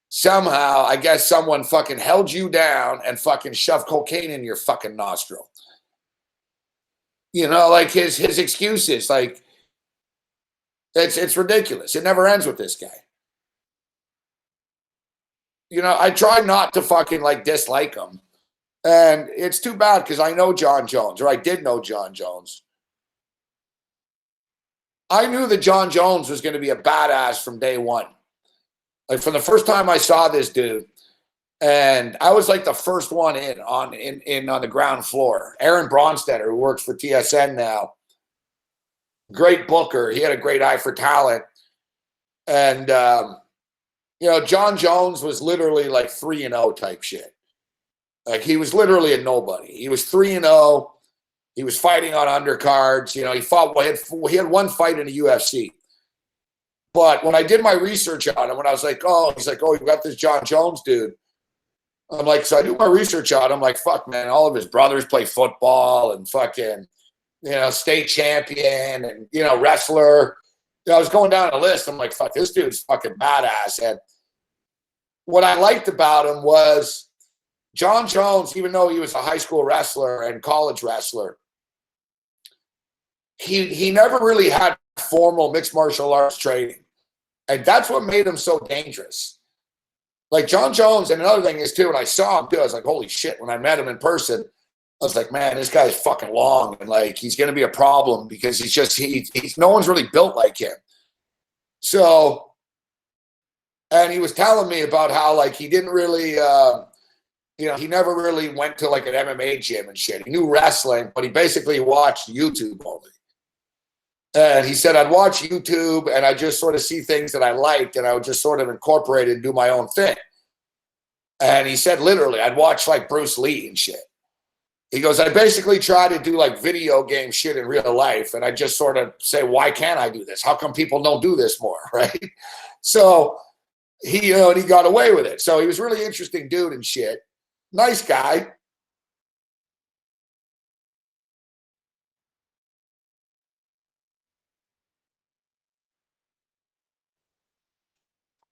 S1: somehow, I guess someone fucking held you down and fucking shoved cocaine in your fucking nostril. Like his excuses, like, it's ridiculous. It never ends with this guy. I try not to fucking like dislike him. And it's too bad because I know Jon Jones, or I did know Jon Jones. I knew that Jon Jones was going to be a badass from day one. Like from the first time I saw this dude, and I was like the first one in on the ground floor. Aaron Bronstetter, who works for TSN now, great booker. He had a great eye for talent. And Jon Jones was literally like 3-0 type shit. Like he was literally a nobody. He was 3-0. He was fighting on undercards. He fought. He had one fight in the UFC. But when I did my research on him, when I was like, oh, he's like, oh, you got this Jon Jones dude. I'm like, so I do my research on him. Like, fuck, man, all of his brothers play football and fucking, state champion and, wrestler. I was going down the list. I'm like, fuck, this dude's fucking badass. And what I liked about him was Jon Jones, even though he was a high school wrestler and college wrestler, he never really had formal mixed martial arts training. And that's what made him so dangerous. Like Jon Jones, and another thing is too, when I saw him too, I was like, holy shit, when I met him in person, I was like, man, this guy's fucking long. And like, he's going to be a problem because he's no one's really built like him. So, and he was telling me about how like, he didn't really, he never really went to like an MMA gym and shit. He knew wrestling, but he basically watched YouTube only. And he said, I'd watch YouTube and I just sort of see things that I liked and I would just sort of incorporate it and do my own thing. And he said, literally, I'd watch like Bruce Lee and shit. He goes, I basically try to do like video game shit in real life. And I just sort of say, why can't I do this? How come people don't do this more? Right. So he got away with it. So he was really interesting dude and shit. Nice guy.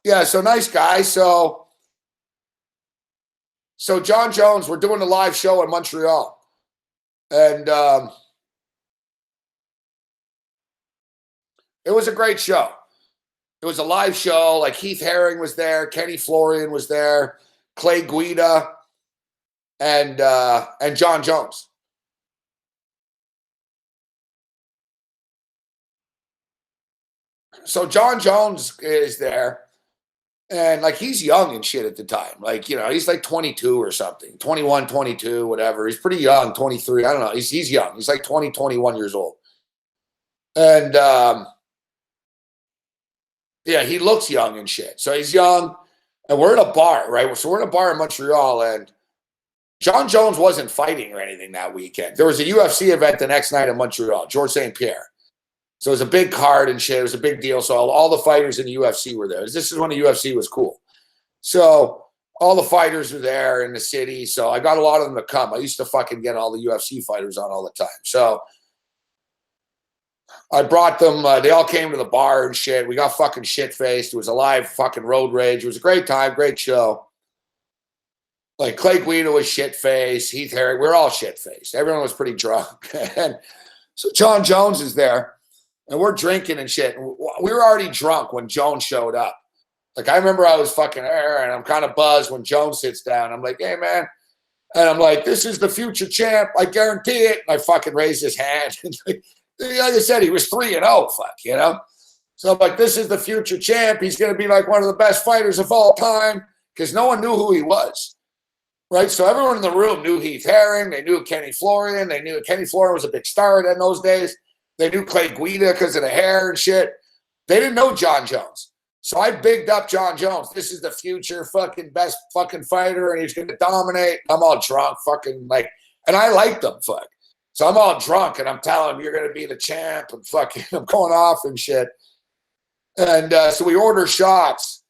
S1: Yeah, so nice guy. So Jon Jones, we're doing a live show in Montreal. And it was a great show. It was a live show. Like Heath Herring was there, Kenny Florian was there, Clay Guida, and Jon Jones. So Jon Jones is there. And like he's young and shit at the time. Like, he's like 22 or something, 21, 22, whatever. He's pretty young, 23. I don't know. He's young. He's like 20, 21 years old. And yeah, he looks young and shit. So he's young. And we're in a bar, right? So we're in a bar in Montreal and Jon Jones wasn't fighting or anything that weekend. There was a UFC event the next night in Montreal, Georges St. Pierre. So it was a big card and shit. It was a big deal. So all the fighters in the UFC were there. This is when the UFC was cool. So all the fighters were there in the city. So I got a lot of them to come. I used to fucking get all the UFC fighters on all the time. So I brought them. They all came to the bar and shit. We got fucking shit-faced. It was a live fucking road rage. It was a great time, great show. Like Clay Guida was shit-faced. Heath Herring, we were all shit-faced. Everyone was pretty drunk. And so Jon Jones is there. And we're drinking and shit. We were already drunk when Jones showed up. Like, I remember I was fucking and I'm kind of buzzed when Jones sits down. I'm like, hey, man. And I'm like, this is the future champ. I guarantee it. And I fucking raised his hand. Like I said, he was 3-0, So I'm like, this is the future champ. He's going to be like one of the best fighters of all time because no one knew who he was. Right? So everyone in the room knew Heath Herring. They knew Kenny Florian. They knew Kenny Florian was a big star in those days. They knew Clay Guida because of the hair and shit. They didn't know Jon Jones. So I bigged up Jon Jones. This is the future fucking best fucking fighter, and he's going to dominate. I'm all drunk, fucking like, and I liked him, fuck. So I'm all drunk, and I'm telling him, you're going to be the champ, and fucking, I'm going off and shit. And so we order shots,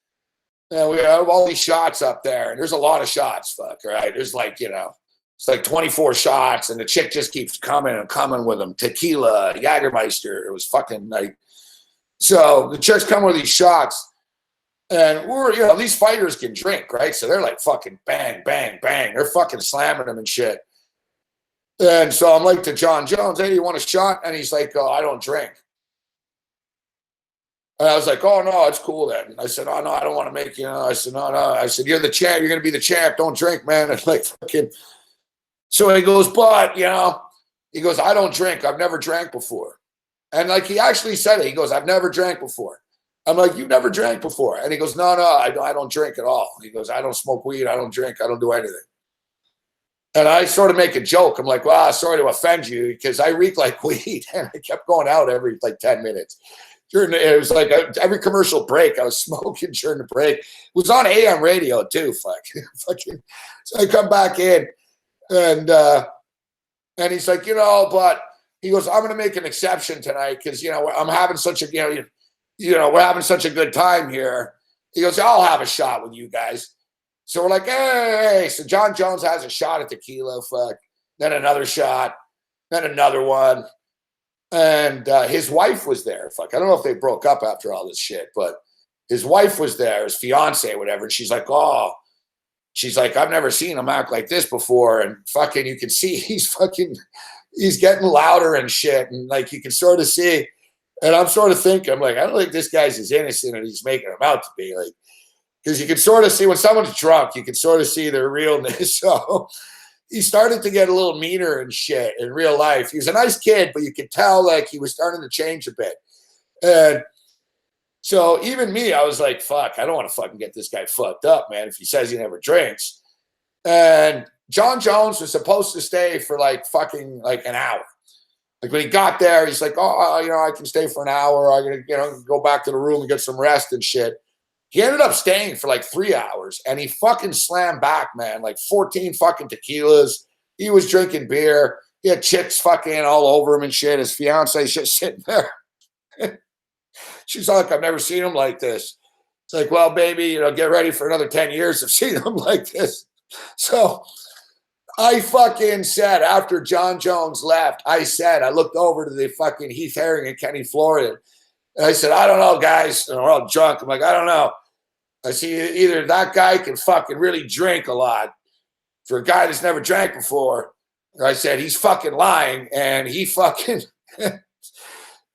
S1: and we have all these shots up there, and there's a lot of shots, fuck, right? There's like, it's like 24 shots, and the chick just keeps coming and coming with them. Tequila, Jägermeister. It was fucking like, so the chicks come with these shots, and we're, these fighters can drink, right? So they're like fucking bang, bang, bang. They're fucking slamming them and shit. And so I'm like to Jon Jones, hey, you want a shot? And he's like, oh, I don't drink. And I was like, oh, no, it's cool then. I said, oh, no, I don't want to make you. I said, no. I said, you're the champ. You're going to be the champ. Don't drink, man. And like fucking. So he goes, but, he goes, I don't drink. I've never drank before. And like he actually said it. He goes, I've never drank before. I'm like, you've never drank before? And he goes, no, I don't drink at all. He goes, I don't smoke weed. I don't drink. I don't do anything. And I sort of make a joke. I'm like, well, sorry to offend you because I reek like weed. And I kept going out every like 10 minutes. It was like every commercial break, I was smoking during the break. It was on AM radio too. Fucking. So I come back in and he's like, but he goes, I'm going to make an exception tonight because, I'm having such a, we're having such a good time here. He goes, I'll have a shot with you guys. So we're like, hey. So Jon Jones has a shot of tequila, then another shot, then another one. And his wife was there. I don't know if they broke up after all this shit, but his wife was there, his fiance, whatever. And she's like, I've never seen him act like this before. And you can see he's getting louder and shit. And like, you can sort of see. And I'm sort of thinking, I'm like, I don't think this guy's as innocent as he's making him out to be. Like, because you can sort of see when someone's drunk, you can sort of see their realness. So he started to get a little meaner and shit in real life. He was a nice kid, but you could tell like he was starting to change a bit. And so even me, I was like, fuck, I don't want to fucking get this guy fucked up, man, if he says he never drinks. And Jon Jones was supposed to stay for like an hour. Like when he got there, he's like, I can stay for an hour. I'm going to, go back to the room and get some rest and shit. He ended up staying for like 3 hours and he fucking slammed back, man, like 14 fucking tequilas. He was drinking beer. He had chicks fucking all over him and shit. His fiance's just sitting there. She's like, I've never seen him like this. It's like, well, baby, get ready for another 10 years of seeing him like this. So I fucking said after Jon Jones left, I looked over to the fucking Heath Herring and Kenny Florian. And I said, I don't know, guys. And we're all drunk. I'm like, I don't know. I see either that guy can fucking really drink a lot for a guy that's never drank before. Or I said, he's fucking lying. And he fucking,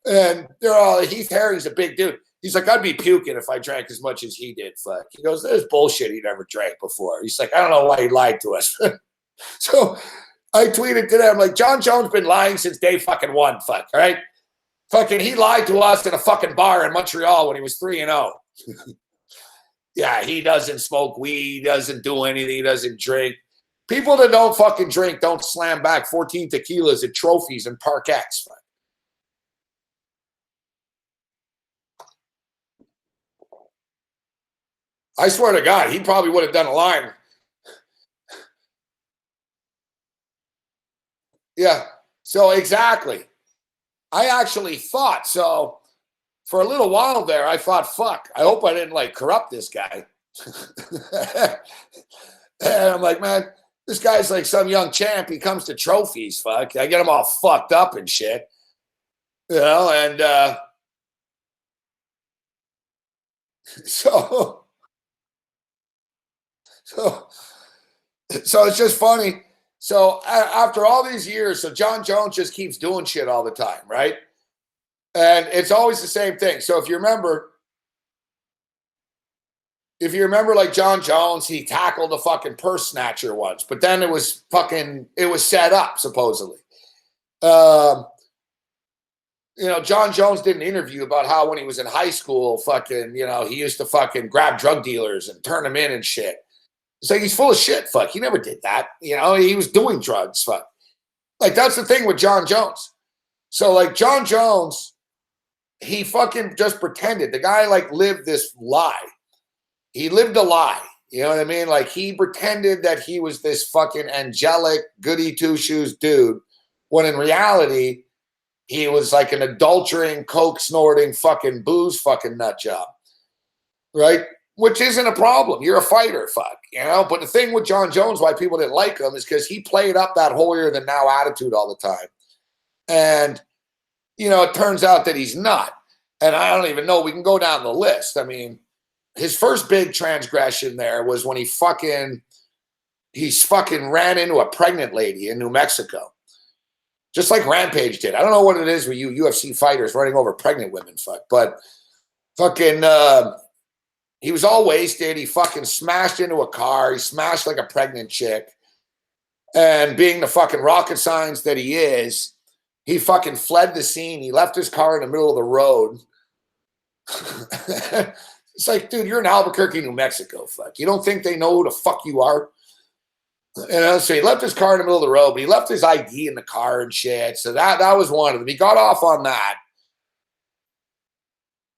S1: and they're all, Heath Herring's a big dude. He's like, I'd be puking if I drank as much as he did. Fuck. He goes, there's bullshit he never drank before. He's like, I don't know why he lied to us. So I tweeted to them, like, Jon Jones been lying since day fucking one. Fuck, all right? Fucking, he lied to us in a fucking bar in Montreal when he was 3-0. Yeah, he doesn't smoke weed. He doesn't do anything. He doesn't drink. People that don't fucking drink don't slam back 14 tequilas at trophies and parquets. I swear to God, he probably would have done a line. Yeah, so exactly. I actually thought, so for a little while there, I thought, fuck, I hope I didn't like corrupt this guy. And I'm like, man, this guy's like some young champ. He comes to trophies, fuck. I get him all fucked up and shit. And so it's just funny. So after all these years, so Jon Jones just keeps doing shit all the time, right? And it's always the same thing. So if you remember like Jon Jones, he tackled a fucking purse snatcher once, but then it was set up, supposedly. Jon Jones did an interview about how when he was in high school, fucking, he used to fucking grab drug dealers and turn them in and shit. It's like he's full of shit, fuck. He never did that. He was doing drugs, fuck. Like, that's the thing with Jon Jones. So, like, Jon Jones, he fucking just pretended. The guy, like, lived this lie. He lived a lie. You know what I mean? Like, he pretended that he was this fucking angelic, goody two-shoes dude, when in reality, he was like an adultering, coke-snorting, fucking booze fucking nut job. Right? Which isn't a problem. You're a fighter, fuck. But the thing with Jon Jones, why people didn't like him, is because he played up that holier-than-thou attitude all the time. And, it turns out that he's not. And I don't even know. We can go down the list. I mean, his first big transgression there was when he fucking ran into a pregnant lady in New Mexico. Just like Rampage did. I don't know what it is with you UFC fighters running over pregnant women, fuck. But fucking... he was all wasted. He fucking smashed into a car. He smashed like a pregnant chick. And being the fucking rocket science that he is, He fucking fled the scene. He left his car in the middle of the road. It's like, dude, you're in Albuquerque, New Mexico. Fuck. You don't think they know who the fuck you are? So he left his car in the middle of the road, but he left his ID in the car and shit. So that was one of them. He got off on that.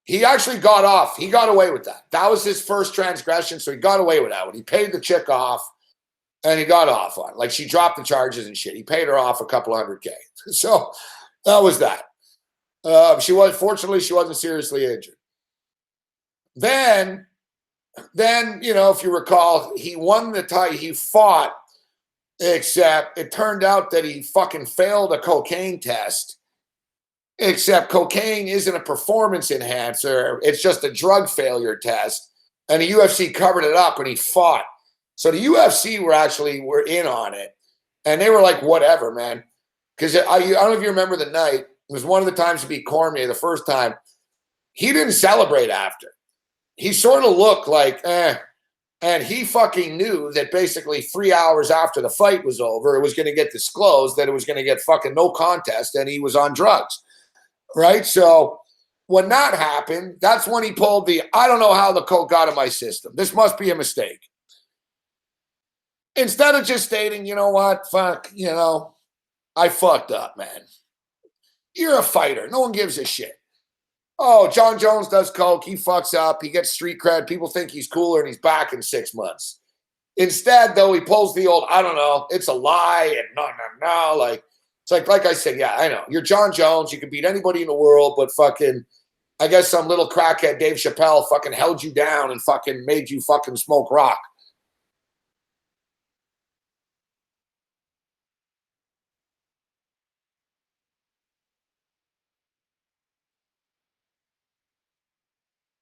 S1: He actually got off. He got away with that. That was his first transgression, so he got away with that one. He paid the chick off, and he got off on it. Like, she dropped the charges and shit. He paid her off a couple $100K. So that was that. Fortunately, she wasn't seriously injured. Then, if you recall, he won the title. He fought, except it turned out that he fucking failed a cocaine test. Except cocaine isn't a performance enhancer. It's just a drug failure test. And the UFC covered it up and he fought. So the UFC were in on it. And they were like, whatever, man. Because I don't know if you remember the night. It was one of the times he beat Cormier the first time. He didn't celebrate after. He sort of looked like, eh. And he fucking knew that basically 3 hours after the fight was over, it was going to get disclosed that it was going to get fucking no contest and he was on drugs. Right? So when that happened, that's when he pulled I don't know how the coke got in my system. This must be a mistake. Instead of just stating, you know what, fuck, I fucked up, man. You're a fighter. No one gives a shit. Oh, Jon Jones does coke. He fucks up. He gets street cred. People think he's cooler and he's back in 6 months. Instead, though, he pulls the old, I don't know, it's a lie and no. It's like I said, yeah, I know. You're Jon Jones. You can beat anybody in the world, but fucking, I guess some little crackhead Dave Chappelle fucking held you down and fucking made you fucking smoke rock.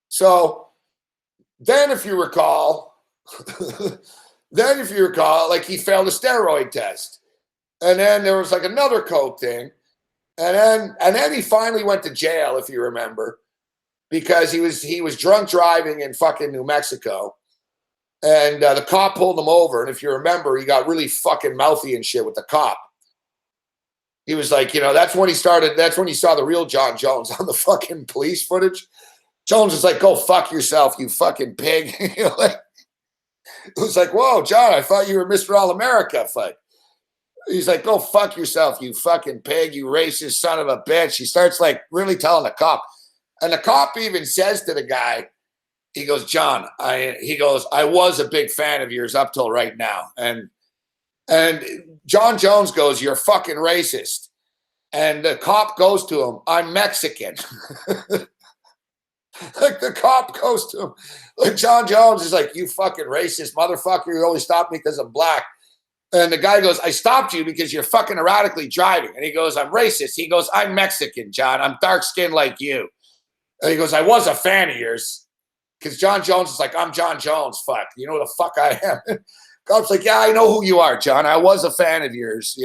S1: So then if you recall, like he failed a steroid test. And then there was like another coke thing. And then he finally went to jail, if you remember, because he was drunk driving in fucking New Mexico. And the cop pulled him over. And if you remember, he got really fucking mouthy and shit with the cop. He was like, that's when he saw the real Jon Jones on the fucking police footage. Jones was like, go fuck yourself, you fucking pig. It was like, whoa, John, I thought you were Mr. All-America. Fuck. He's like, go fuck yourself, you fucking pig, you racist son of a bitch. He starts like really telling the cop. And the cop even says to the guy, he goes, John, I was a big fan of yours up till right now. And Jon Jones goes, you're fucking racist. And the cop goes to him, I'm Mexican. Like the cop goes to him. Like Jon Jones is like, you fucking racist motherfucker. You only stopped me because I'm black. And the guy goes, I stopped you because you're fucking erratically driving. And he goes, I'm racist. He goes, I'm Mexican, John. I'm dark skinned like you. And he goes, I was a fan of yours. Because Jon Jones is like, I'm Jon Jones. Fuck. You know who the fuck I am? Cop's like, yeah, I know who you are, John. I was a fan of yours,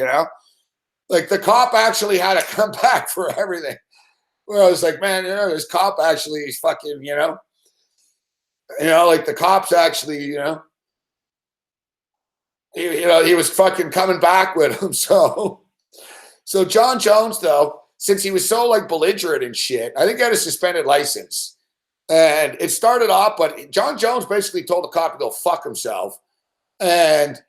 S1: Like the cop actually had to come back for everything. Where I was like, man, this cop actually is fucking, like the cops actually, he was fucking coming back with him. So Jon Jones, though, since he was so like belligerent and shit, I think he had a suspended license. And it started off, but Jon Jones basically told the cop to go fuck himself. And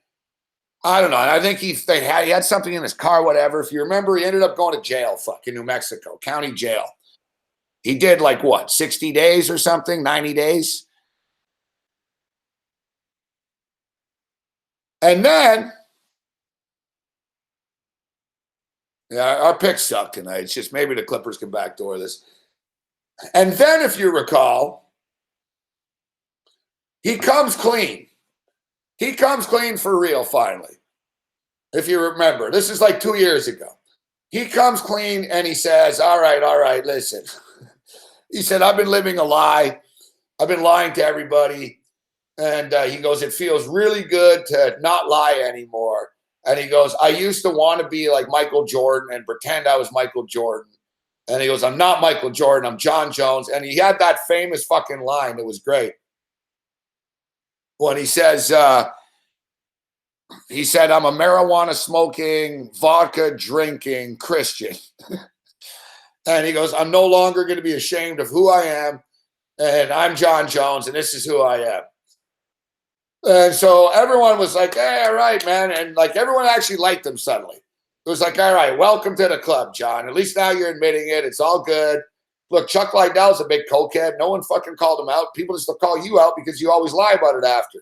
S1: I don't know. I think he had something in his car, whatever. If you remember, he ended up going to jail, fucking New Mexico, county jail. He did like what, 60 days or something, 90 days? And then, yeah, our picks suck tonight. It's just maybe the Clippers can backdoor this. And then, if you recall, he comes clean. He comes clean for real, finally. If you remember, this is like 2 years ago. He comes clean and he says, all right, listen. He said, I've been living a lie. I've been lying to everybody. And he goes, it feels really good to not lie anymore. And he goes, I used to want to be like Michael Jordan and pretend I was Michael Jordan. And he goes, I'm not Michael Jordan. I'm Jon Jones. And he had that famous fucking line. It was great. When he says, he said, I'm a marijuana smoking, vodka drinking Christian. And he goes, I'm no longer going to be ashamed of who I am. And I'm Jon Jones, and this is who I am. And so everyone was like, hey, all right, man. And like everyone actually liked him suddenly. It was like, all right, welcome to the club, Jon. At least now you're admitting it. It's all good. Look, Chuck Liddell's a big cokehead. No one fucking called him out. People just call you out because you always lie about it after.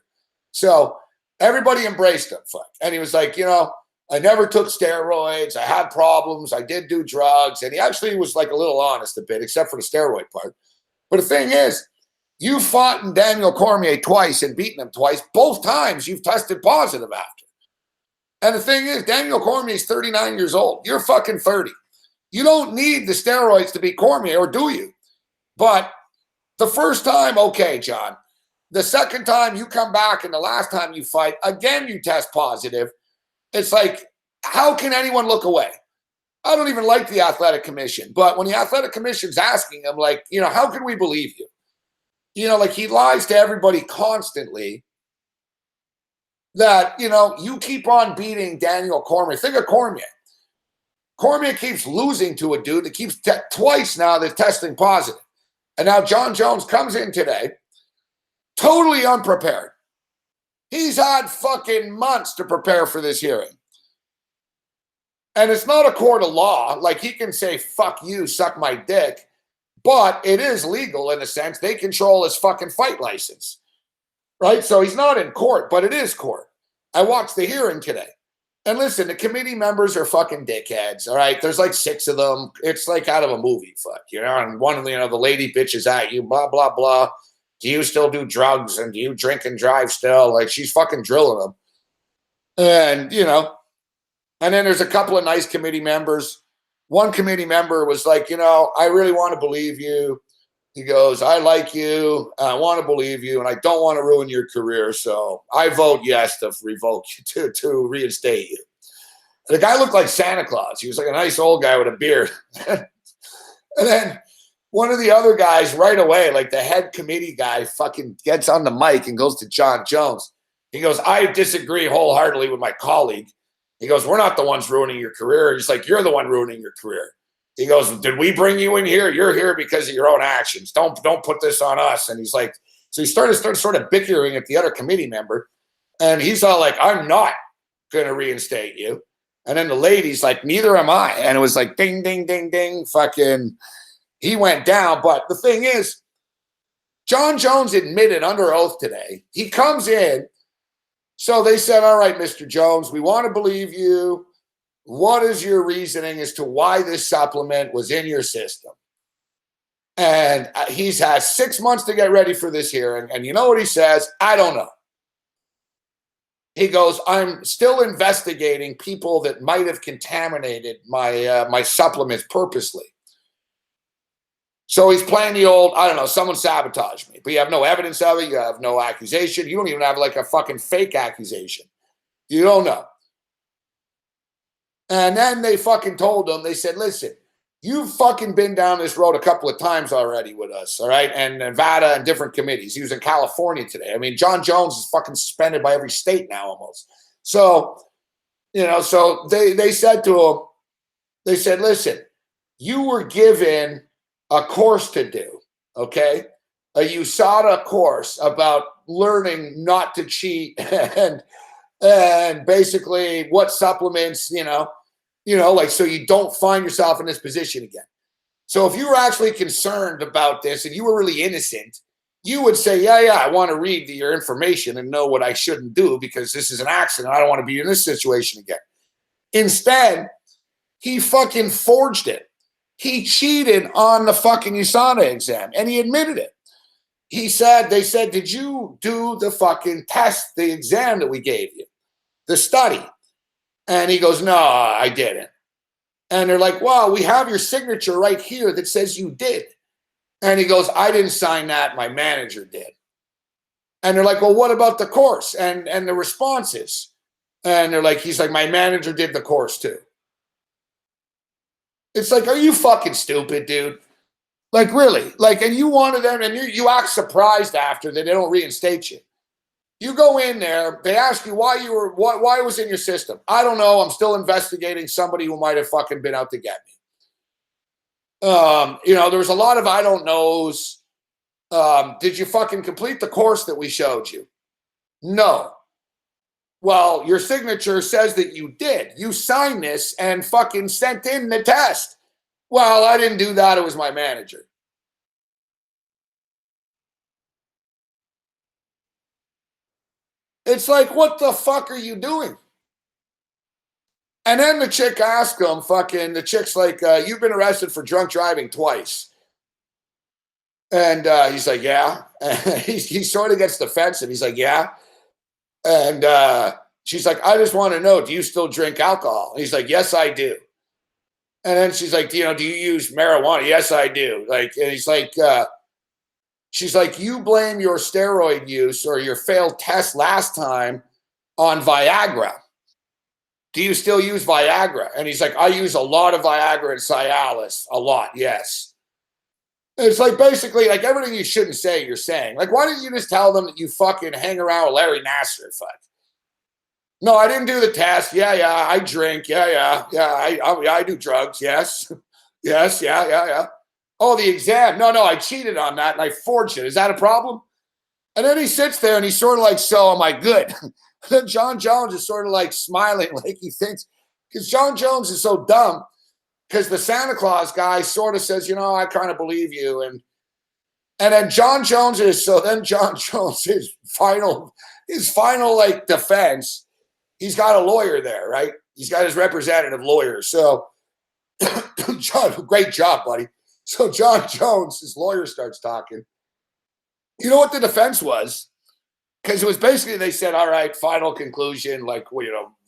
S1: So everybody embraced him. Fuck. And he was like, you know, I never took steroids. I had problems. I did do drugs. And he actually was like a little honest a bit, except for the steroid part. But the thing is, you fought Daniel Cormier twice and beaten him twice. Both times you've tested positive after. And the thing is, Daniel Cormier is 39 years old. You're fucking 30. You don't need the steroids to beat Cormier, or do you? But the first time, okay, Jon. The second time you come back and the last time you fight, again you test positive. It's like, how can anyone look away? I don't even like the athletic commission. But when the athletic commission's asking him, like, you know, how can we believe you? You know, like he lies to everybody constantly that, you know, you keep on beating Daniel Cormier. Think of Cormier. Cormier keeps losing to a dude that keeps twice now that's testing positive. And now Jon Jones comes in today totally unprepared. He's had fucking months to prepare for this hearing. And it's not a court of law. Like he can say, fuck you, suck my dick. But it is legal in a sense. They control his fucking fight license. Right? So he's not in court, but it is court. I watched the hearing today. And listen, the committee members are fucking dickheads. All right. There's like 6 of them. It's like out of a movie. Fuck. You know, and one of the, you know, the lady bitches at you, blah, blah, blah. Do you still do drugs? And do you drink and drive still? Like she's fucking drilling them. And, you know, and then there's a couple of nice committee members. One committee member was like, you know, I really want to believe you. He goes, I like you. I want to believe you. And I don't want to ruin your career. So I vote yes to revoke you, to reinstate you. The guy looked like Santa Claus. He was like a nice old guy with a beard. And then one of the other guys right away, like the head committee guy, fucking gets on the mic and goes to Jon Jones. He goes, I disagree wholeheartedly with my colleague. He goes, we're not the ones ruining your career. He's like, you're the one ruining your career. He goes, did we bring you in here? You're here because of your own actions. Don't put this on us. And he's like, so he started sort of bickering at the other committee member. And he's all like, I'm not going to reinstate you. And then the lady's like, neither am I. And it was like, ding, ding, ding, ding. Fucking, he went down. But the thing is, Jon Jones admitted under oath today. He comes in. So they said, all right, Mr. Jones, we want to believe you. What is your reasoning as to why this supplement was in your system? And he's had 6 months to get ready for this hearing. And you know what he says? I don't know. He goes, I'm still investigating people that might have contaminated my supplements purposely. So he's playing the old, I don't know, someone sabotaged me. But you have no evidence of it. You have no accusation. You don't even have like a fucking fake accusation. You don't know. And then they fucking told him, they said, listen, you've fucking been down this road a couple of times already with us, all right? And Nevada and different committees. He was in California today. I mean, Jon Jones is fucking suspended by every state now almost. So, you know, so they said to him, they said, listen, you were given a course to do, okay? A USADA course about learning not to cheat and basically what supplements, you know, like so you don't find yourself in this position again. So if you were actually concerned about this and you were really innocent, you would say, yeah, I want to read your information and know what I shouldn't do because this is an accident. I don't want to be in this situation again. Instead, he fucking forged it. He cheated on the fucking USADA exam and he admitted it. They said, did you do the fucking test, the exam that we gave you, the study? And he goes, no, I didn't. And they're like, well, we have your signature right here that says you did. And he goes, I didn't sign that. My manager did. And they're like, well, what about the course and the responses? And they're like, he's like, my manager did the course too. It's like, are you fucking stupid, dude? Like, really? Like, and you wanted them and you act surprised after that they don't reinstate you. You go in there, they ask you why it was in your system. I don't know. I'm still investigating somebody who might have fucking been out to get me. There was a lot of I don't knows. Did you fucking complete the course that we showed you? No. Well, your signature says that you did. You signed this and fucking sent in the test. Well, I didn't do that. It was my manager. It's like, what the fuck are you doing? And then the chick asked him, the chick's like, you've been arrested for drunk driving twice. And he's like, yeah. And he sort of gets defensive. He's like, yeah. And she's like, I just want to know, do you still drink alcohol? And he's like, yes, I do. And then she's like, do you use marijuana? Yes, I do. And he's like, she's like, you blame your steroid use or your failed test last time on Viagra. Do you still use Viagra? And he's like, I use a lot of Viagra and Cialis. A lot, yes. And it's like basically like everything you shouldn't say, you're saying. Like, why didn't you just tell them that you fucking hang around with Larry Nassar? Fuck. No, I didn't do the test. Yeah, I drink. Yeah, I do drugs. Yes, yes, yeah. Oh, the exam. No, I cheated on that and I forged it. Is that a problem? And then he sits there and he's sort of like, so am I good? Then Jon Jones is sort of like smiling like he thinks, because Jon Jones is so dumb because the Santa Claus guy sort of says, I kind of believe you. And then Jon Jones, his final like defense, he's got a lawyer there, right? He's got his representative lawyer. So John, great job, buddy. So Jon Jones, his lawyer, starts talking. You know what the defense was? Because it was basically, they said, all right, final conclusion, like,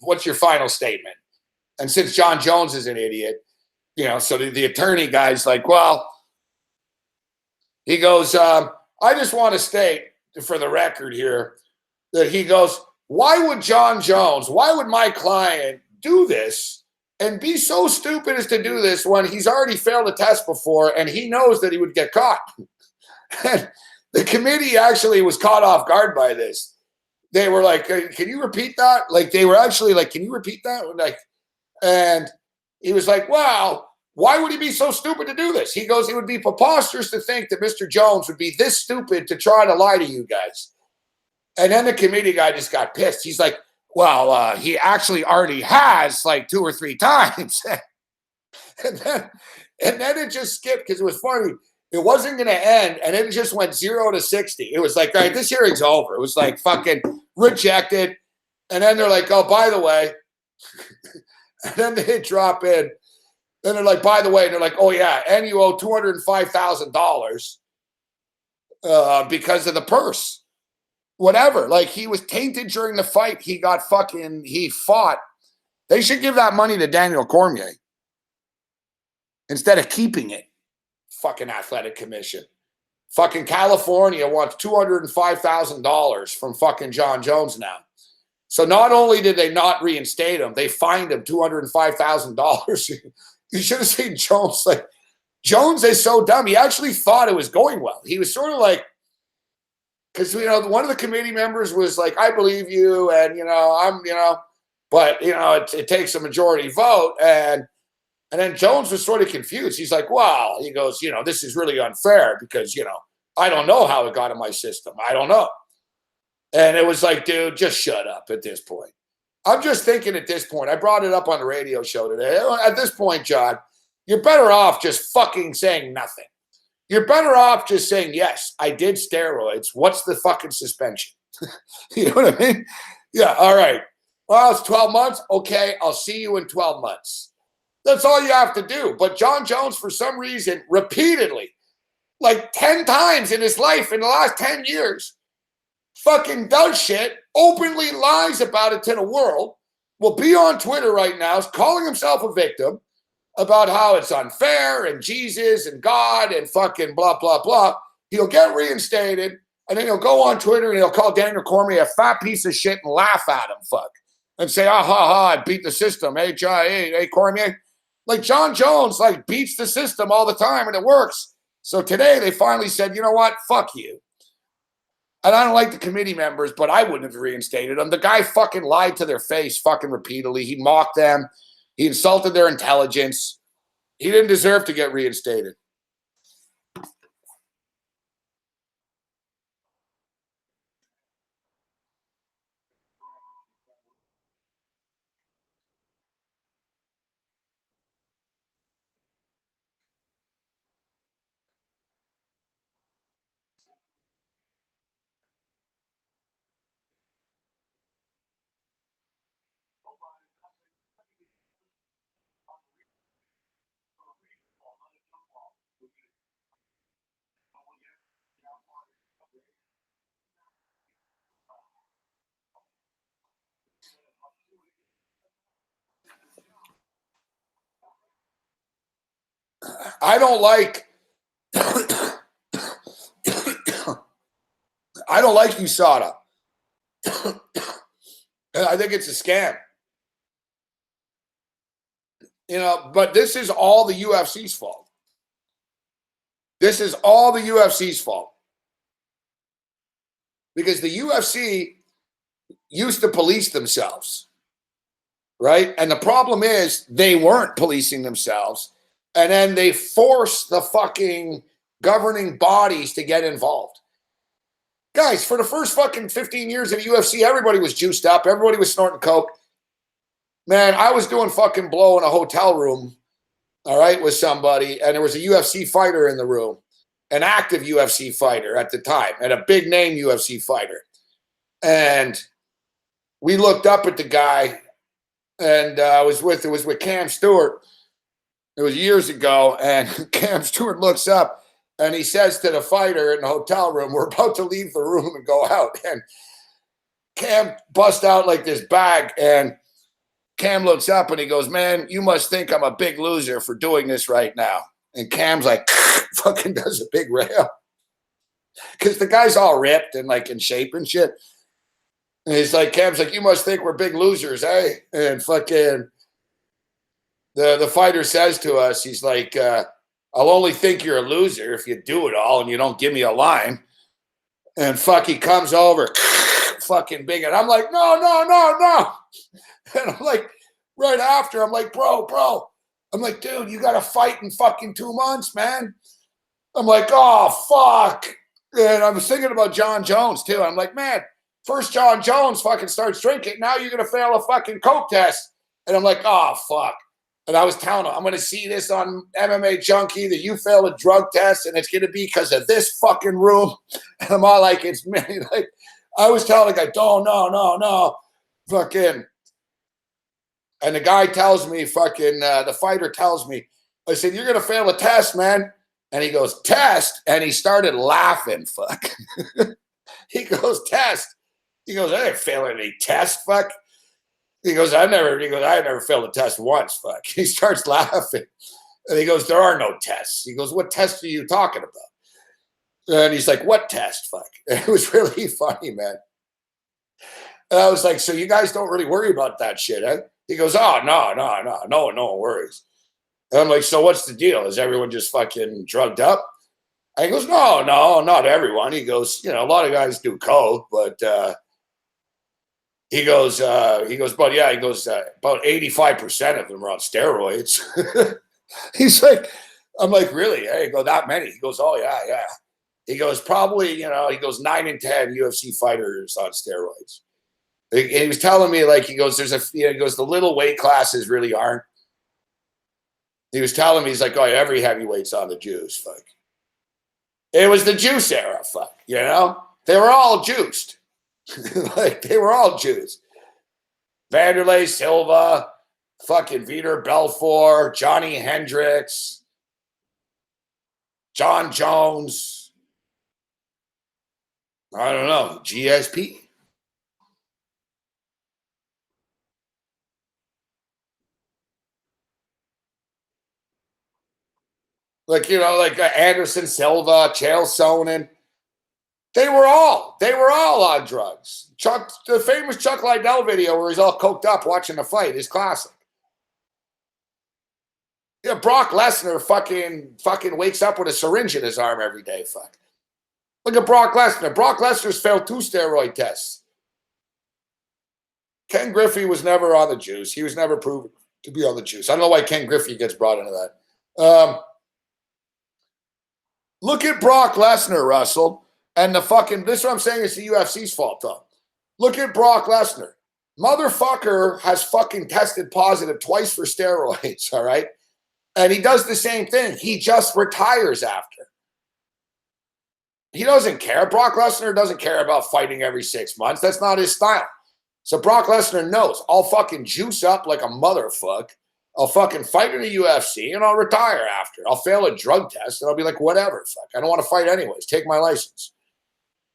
S1: what's your final statement? And since Jon Jones is an idiot, so the attorney guy's like, well, he goes, I just want to state for the record here that he goes, why would my client do this and be so stupid as to do this when he's already failed a test before and he knows that he would get caught? And the committee actually was caught off guard by this. They were like, can you repeat that? Like, they were actually like, can you repeat that? Like, and he was like, well, why would he be so stupid to do this? He goes, it would be preposterous to think that Mr. Jones would be this stupid to try to lie to you guys. And then the committee guy just got pissed. He's like, well, he actually already has like 2 or 3 times. and then it just skipped because it was funny. It wasn't going to end, and it just went 0 to 60. It was like, all right, this hearing's over. It was like fucking rejected. And then they're like, oh, by the way. And then they drop in. Then they're like, by the way, and they're like, oh, yeah, and you owe $205,000 because of the purse. Whatever. Like, he was tainted during the fight. He fought. They should give that money to Daniel Cormier instead of keeping it. Fucking athletic commission. Fucking California wants $205,000 from fucking Jon Jones now. So not only did they not reinstate him, they fined him $205,000. You should have seen Jones. Like, Jones is so dumb. He actually thought it was going well. He was sort of like, because one of the committee members was like, I believe you, and but it takes a majority vote, and then Jones was sort of confused. He's like, well, he goes, this is really unfair because, I don't know how it got in my system. I don't know. And it was like, dude, just shut up at this point. I'm just thinking at this point, I brought it up on the radio show today. At this point, John, you're better off just fucking saying nothing. You're better off just saying, yes, I did steroids. What's the fucking suspension? You know what I mean? Yeah, all right. Well, it's 12 months. Okay, I'll see you in 12 months. That's all you have to do. But Jon Jones, for some reason, repeatedly, like 10 times in his life in the last 10 years, fucking does shit, openly lies about it to the world, will be on Twitter right now, calling himself a victim about how it's unfair and Jesus and God and fucking blah, blah, blah. He'll get reinstated, and then he'll go on Twitter and he'll call Daniel Cormier a fat piece of shit and laugh at him, and say, ah, ha, ha, I beat the system. Hey, Cormier. Like, Jon Jones, like, beats the system all the time, and it works. So today they finally said, you know what? Fuck you. And I don't like the committee members, but I wouldn't have reinstated them. The guy fucking lied to their face fucking repeatedly. He mocked them. He insulted their intelligence. He didn't deserve to get reinstated. I don't like I don't like USADA. I think it's a scam. You know, but this is all the UFC's fault. This is all the UFC's fault. Because the UFC used to police themselves, right? And the problem is they weren't policing themselves. And then they forced the fucking governing bodies to get involved. Guys, for the first fucking 15 years of the UFC, everybody was juiced up. Everybody was snorting coke. Man, I was doing fucking blow in a hotel room, all right, with somebody, and there was a UFC fighter in the room, an active UFC fighter at the time, and a big name UFC fighter. And we looked up at the guy, and it was with Cam Stewart. It was years ago, and Cam Stewart looks up, and he says to the fighter in the hotel room, "We're about to leave the room and go out." And Cam busts out like this bag, and Cam looks up and he goes, "Man, you must think I'm a big loser for doing this right now." And Cam's like, fucking does a big rail. Because the guy's all ripped and like in shape and shit. And he's like, Cam's like, "You must think we're big losers, eh?" And fucking the fighter says to us, he's like, "I'll only think you're a loser if you do it all and you don't give me a line." And fuck, he comes over, fucking big. And I'm like, no. And I'm like, right after, I'm like, bro. I'm like, dude, you got to fight in fucking 2 months, man. I'm like, oh, fuck. And I was thinking about Jon Jones, too. I'm like, man, first Jon Jones fucking starts drinking. Now you're going to fail a fucking coke test. And I'm like, oh, fuck. And I was telling him, I'm going to see this on MMA Junkie that you failed a drug test, and it's going to be because of this fucking room. And I'm all like, it's me. Like, I was telling the guy, oh, no. Fucking. And the guy tells me, fucking, the fighter tells me, I said, "You're going to fail a test, man." And he goes, "Test?" And he started laughing, fuck. He goes, "Test?" He goes, "I didn't fail any test, fuck." He goes, I never failed a test once, fuck. He starts laughing. And he goes, "There are no tests." He goes, "What test are you talking about?" And he's like, "What test, fuck?" And it was really funny, man. And I was like, "So you guys don't really worry about that shit, eh?" He goes, "Oh, no one worries." And I'm like, "So what's the deal? Is everyone just fucking drugged up?" And he goes, No, not everyone." He goes, "A lot of guys do coke, but he goes, but yeah, he goes, about 85% of them are on steroids." He's like, I'm like, "Really? Hey," go, "That many?" He goes, "Oh, yeah. He goes, "Probably, he goes 9 in 10 UFC fighters on steroids." He was telling me, like, he goes, he goes, "The little weight classes really aren't." He was telling me, he's like, "Oh, yeah, every heavyweight's on the juice, fuck." It was the juice era, fuck, They were all juiced. Like, they were all juiced. Vanderlei Silva, fucking Vitor Belfort, Johnny Hendricks, Jon Jones. I don't know, GSP. Like, like Anderson Silva, Chael Sonnen. They were all on drugs. The famous Chuck Liddell video where he's all coked up watching the fight is classic. Yeah, Brock Lesnar fucking wakes up with a syringe in his arm every day. Fuck. Look at Brock Lesnar. Brock Lesnar's failed 2 steroid tests. Ken Griffey was never on the juice. He was never proven to be on the juice. I don't know why Ken Griffey gets brought into that. Look at Brock Lesnar, Russell, and the fucking, this is what I'm saying, it's the UFC's fault, though. Look at Brock Lesnar. Motherfucker has fucking tested positive twice for steroids, all right? And he does the same thing. He just retires after. He doesn't care. Brock Lesnar doesn't care about fighting every 6 months. That's not his style. So Brock Lesnar knows, I'll fucking juice up like a motherfucker. I'll fucking fight in the UFC and I'll retire after. I'll fail a drug test and I'll be like, whatever, fuck. I don't want to fight anyways. Take my license.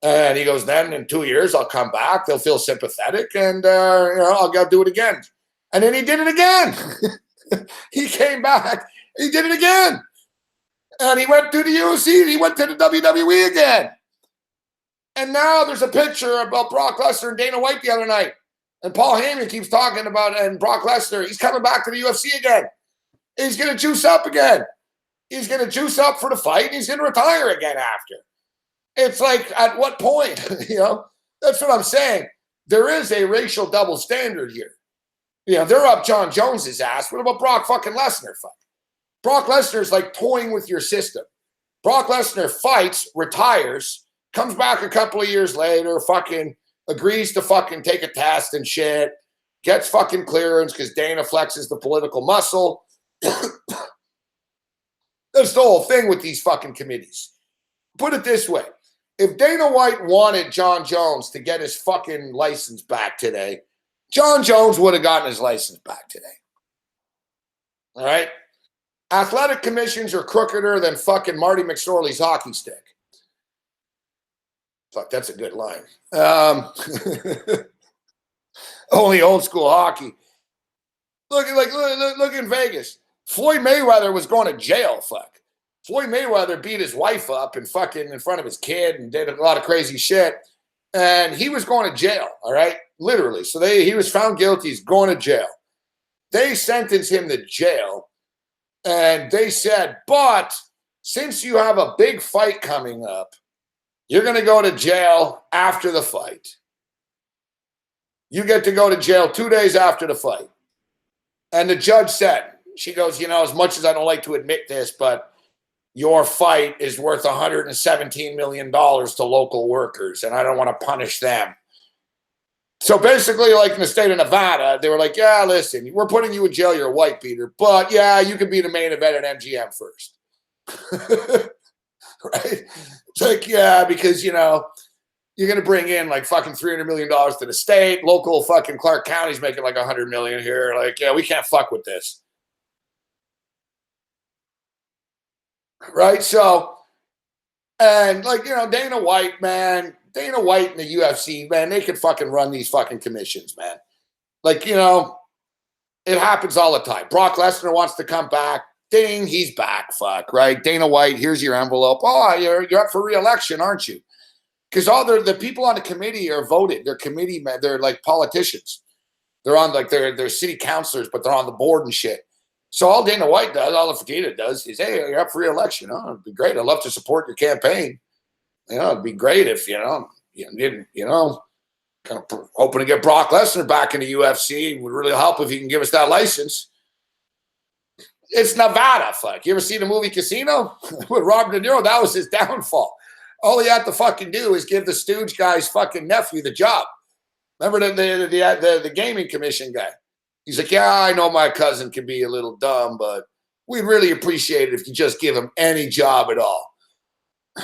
S1: And he goes, then in 2 years, I'll come back. They'll feel sympathetic and, I'll go do it again. And then he did it again. He came back. He did it again. And he went to the UFC. He went to the WWE again. And now there's a picture about Brock Lesnar and Dana White the other night. And Paul Heyman keeps talking about, and Brock Lesnar, he's coming back to the UFC again. He's going to juice up again. He's going to juice up for the fight, and he's going to retire again after. It's like, at what point? That's what I'm saying. There is a racial double standard here. They're up Jon Jones's ass. What about Brock fucking Lesnar? Fuck. Brock Lesnar's like toying with your system. Brock Lesnar fights, retires, comes back a couple of years later, fucking agrees to fucking take a test and shit, gets fucking clearance because Dana flexes the political muscle. That's the whole thing with these fucking committees. Put it this way. If Dana White wanted Jon Jones to get his fucking license back today, Jon Jones would have gotten his license back today. All right? Athletic commissions are crookeder than fucking Marty McSorley's hockey stick. Fuck, that's a good line. Only old school hockey. Look in Vegas. Floyd Mayweather was going to jail, fuck. Floyd Mayweather beat his wife up and fucking in front of his kid and did a lot of crazy shit. And he was going to jail, all right? Literally. So he was found guilty. He's going to jail. They sentenced him to jail. And they said, but since you have a big fight coming up, you're going to go to jail after the fight. You get to go to jail 2 days after the fight. And the judge said, she goes, as much as I don't like to admit this, but your fight is worth $117 million to local workers, and I don't want to punish them. So basically, like in the state of Nevada, they were like, yeah, listen, we're putting you in jail. You're a white beater. But, yeah, you can be the main event at MGM first. Right? It's like, yeah, because, you're going to bring in like fucking $300 million to the state. Local fucking Clark County's making like $100 million here. Like, yeah, we can't fuck with this. Right? So, and like, Dana White, man. Dana White and the UFC, man, they can fucking run these fucking commissions, man. Like, it happens all the time. Brock Lesnar wants to come back. Ding, he's back, fuck, right? Dana White, here's your envelope. Oh, you're up for re-election, aren't you? Because all the people on the committee are voted. They're committee, they're like politicians. They're on like, they're city councilors, but they're on the board and shit. So all Dana White does, all the Fakita does is, hey, you're up for re-election. Oh, it'd be great. I'd love to support your campaign. It'd be great if, kind of hoping to get Brock Lesnar back in the UFC. It would really help if he can give us that license. It's Nevada, fuck. You ever see the movie Casino? With Robert De Niro? That was his downfall. All he had to fucking do is give the Stooge guy's fucking nephew the job. Remember the gaming commission guy? He's like, yeah, I know my cousin can be a little dumb, but we'd really appreciate it if you just give him any job at all.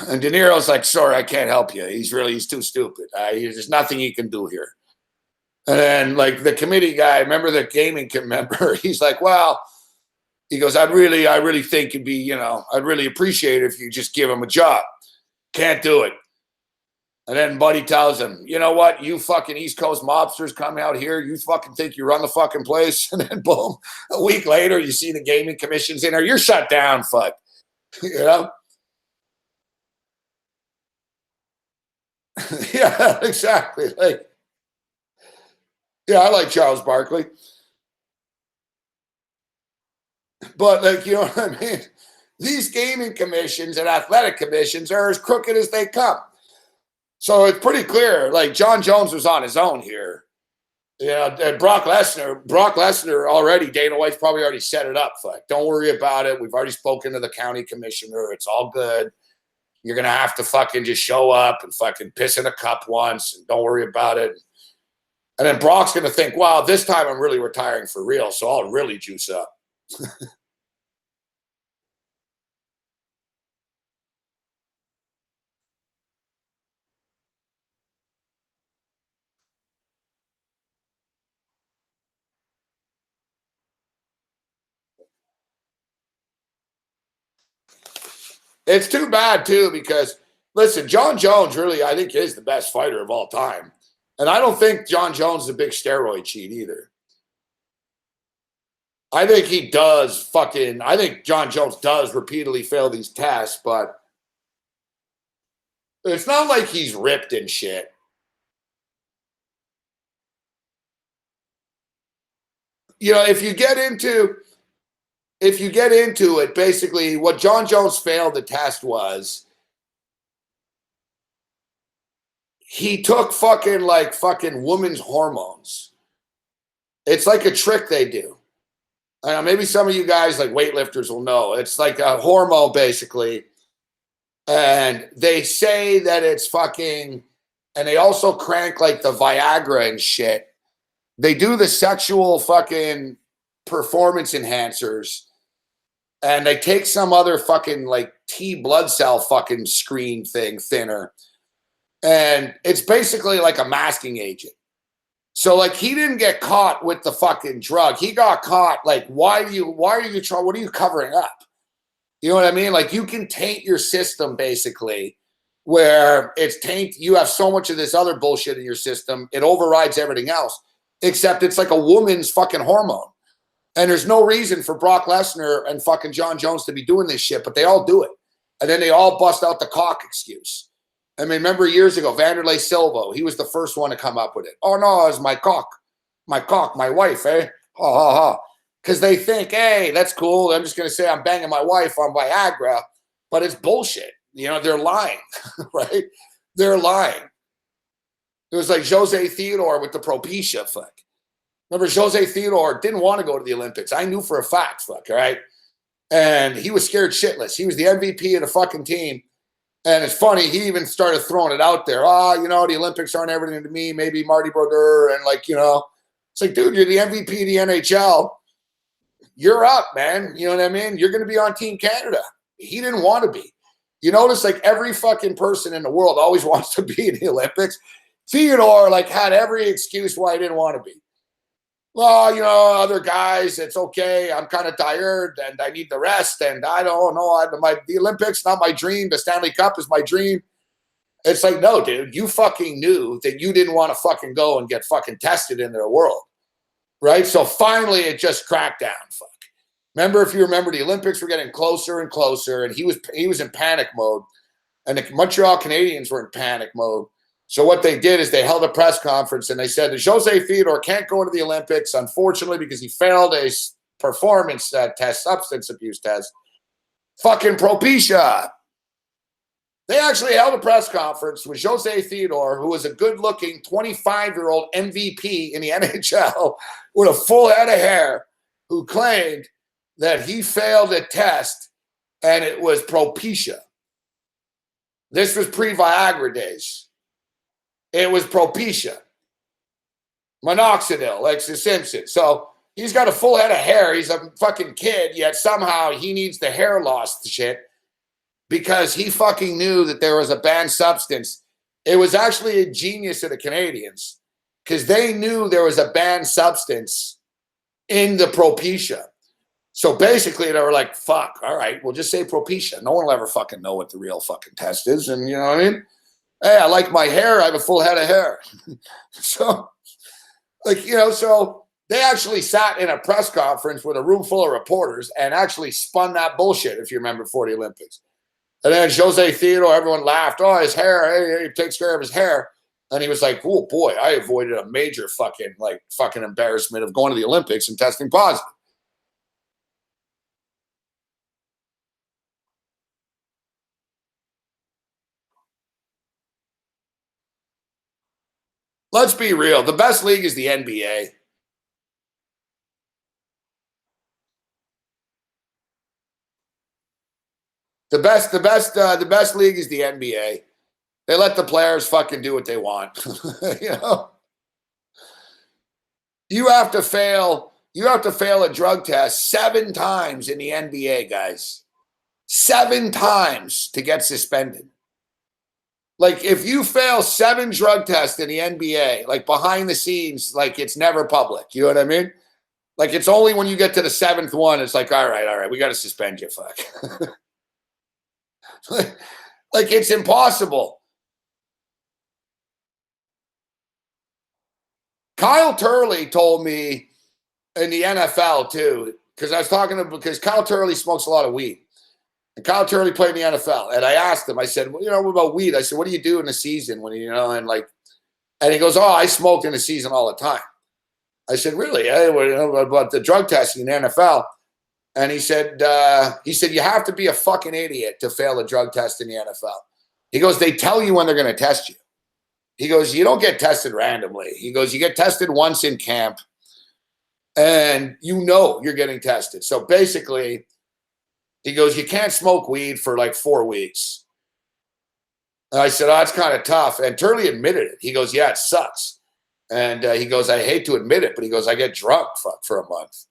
S1: And De Niro's like, sorry, I can't help you. He's too stupid. There's nothing he can do here. And then like the committee guy, remember the gaming member? He's like, well, he goes, I really think it'd be, I'd really appreciate it if you just give him a job. Can't do it. And then Buddy tells him, you know what? You fucking East Coast mobsters come out here. You fucking think you run the fucking place. And then boom, a week later, you see the gaming commission's in there. You're shut down, fuck. Yeah, exactly. Like, yeah, I like Charles Barkley. But like, you know what I mean? These gaming commissions and athletic commissions are as crooked as they come. So it's pretty clear, like Jon Jones was on his own here. Yeah, and Brock Lesnar already, Dana White's probably already set it up. Like, don't worry about it. We've already spoken to the county commissioner. It's all good. You're going to have to fucking just show up and fucking piss in a cup once and don't worry about it. And then Brock's going to think, wow, this time I'm really retiring for real, so I'll really juice up. It's too bad, too, because, listen, Jon Jones really, I think, is the best fighter of all time. And I don't think Jon Jones is a big steroid cheat either. I think he does fucking, I think Jon Jones does repeatedly fail these tests, but it's not like he's ripped and shit. You know, if you get into it, basically what Jon Jones failed the test was he took fucking women's hormones. It's like a trick they do. Maybe some of you guys like weightlifters will know. It's like a hormone basically. And they say that it's fucking, and they also crank like the Viagra and shit. They do the sexual fucking performance enhancers and they take some other fucking like T blood cell fucking screen thing thinner. And it's basically like a masking agent. So like he didn't get caught with the fucking drug. He got caught like, why are you trying, what are you covering up? You know what I mean? Like you can taint your system basically where it's taint. You have so much of this other bullshit in your system. It overrides everything else, except it's like a woman's fucking hormone. And there's no reason for Brock Lesnar and fucking Jon Jones to be doing this shit, but they all do it. And then they all bust out the cock excuse. I mean, remember years ago, Vanderlei Silva, he was the first one to come up with it. Oh no, it's my cock, my wife, eh? Ha ha ha. Because they think, hey, that's cool. I'm just going to say I'm banging my wife on Viagra, but it's bullshit. You know, they're lying, right? They're lying. It was like Jose Theodore with the Propecia, fuck. Remember, Jose Theodore didn't want to go to the Olympics. I knew for a fact, fuck, all right? And he was scared shitless. He was the MVP of the fucking team. And it's funny, he even started throwing it out there. You know, the Olympics aren't everything to me. Maybe Marty Brodeur. And like, you know, it's like, dude, you're the MVP of the NHL. You're up, man. You know what I mean? You're going to be on Team Canada. He didn't want to be. You notice like every fucking person in the world always wants to be in the Olympics. Theodore like had every excuse why he didn't want to be. Well, you know, other guys, it's okay. I'm kind of tired and I need the rest. And I don't know. The Olympics, not my dream. The Stanley Cup is my dream. It's like, no, dude, you fucking knew that you didn't want to fucking go and get fucking tested in their world. Right? So finally it just cracked down. Fuck. Remember, if you remember, the Olympics were getting closer and closer and he was in panic mode. And the Montreal Canadiens were in panic mode. So what they did is they held a press conference and they said that Jose Theodore can't go to the Olympics, unfortunately, because he failed a performance test, substance abuse test. Fucking Propecia. They actually held a press conference with Jose Theodore, who was a good-looking 25-year-old MVP in the NHL with a full head of hair, who claimed that he failed a test and it was Propecia. This was pre-Viagra days. It was Propecia. Minoxidil, like the Simpsons. So he's got a full head of hair. He's a fucking kid, yet somehow he needs the hair loss shit because he fucking knew that there was a banned substance. It was actually a genius of the Canadians because they knew there was a banned substance in the Propecia. So basically they were like, fuck, all right, we'll just say Propecia. No one will ever fucking know what the real fucking test is. And you know what I mean? Hey, I like my hair. I have a full head of hair. So, like, you know, so they actually sat in a press conference with a room full of reporters and actually spun that bullshit, if you remember, for the Olympics. And then Jose Theodore, everyone laughed. Oh, his hair. Hey, he takes care of his hair. And he was like, oh, boy, I avoided a major fucking embarrassment of going to the Olympics and testing positive. Let's be real. The best league is the NBA. The best league is the NBA. They let the players fucking do what they want. You know, you have to fail a drug test 7 times in the NBA, guys. 7 times to get suspended. Like, if you fail 7 drug tests in the NBA, like behind the scenes, like it's never public. You know what I mean? Like, it's only when you get to the 7th one, it's like, all right, we got to suspend you, fuck. Like, it's impossible. Kyle Turley told me in the NFL too, because Kyle Turley smokes a lot of weed. And Kyle Turley played in the NFL. And I asked him, I said, well, what about weed? I said, what do you do in the season when and he goes, oh, I smoked in the season all the time. I said, really? Hey, what about the drug testing in the NFL? And he said, you have to be a fucking idiot to fail a drug test in the NFL. He goes, they tell you when they're going to test you. He goes, you don't get tested randomly. He goes, you get tested once in camp and you're getting tested. So basically, he goes, you can't smoke weed for like 4 weeks. And I said, oh, it's kind of tough. And Turley admitted it. He goes, yeah, it sucks. And he goes, I hate to admit it, but he goes, I get drunk for a month.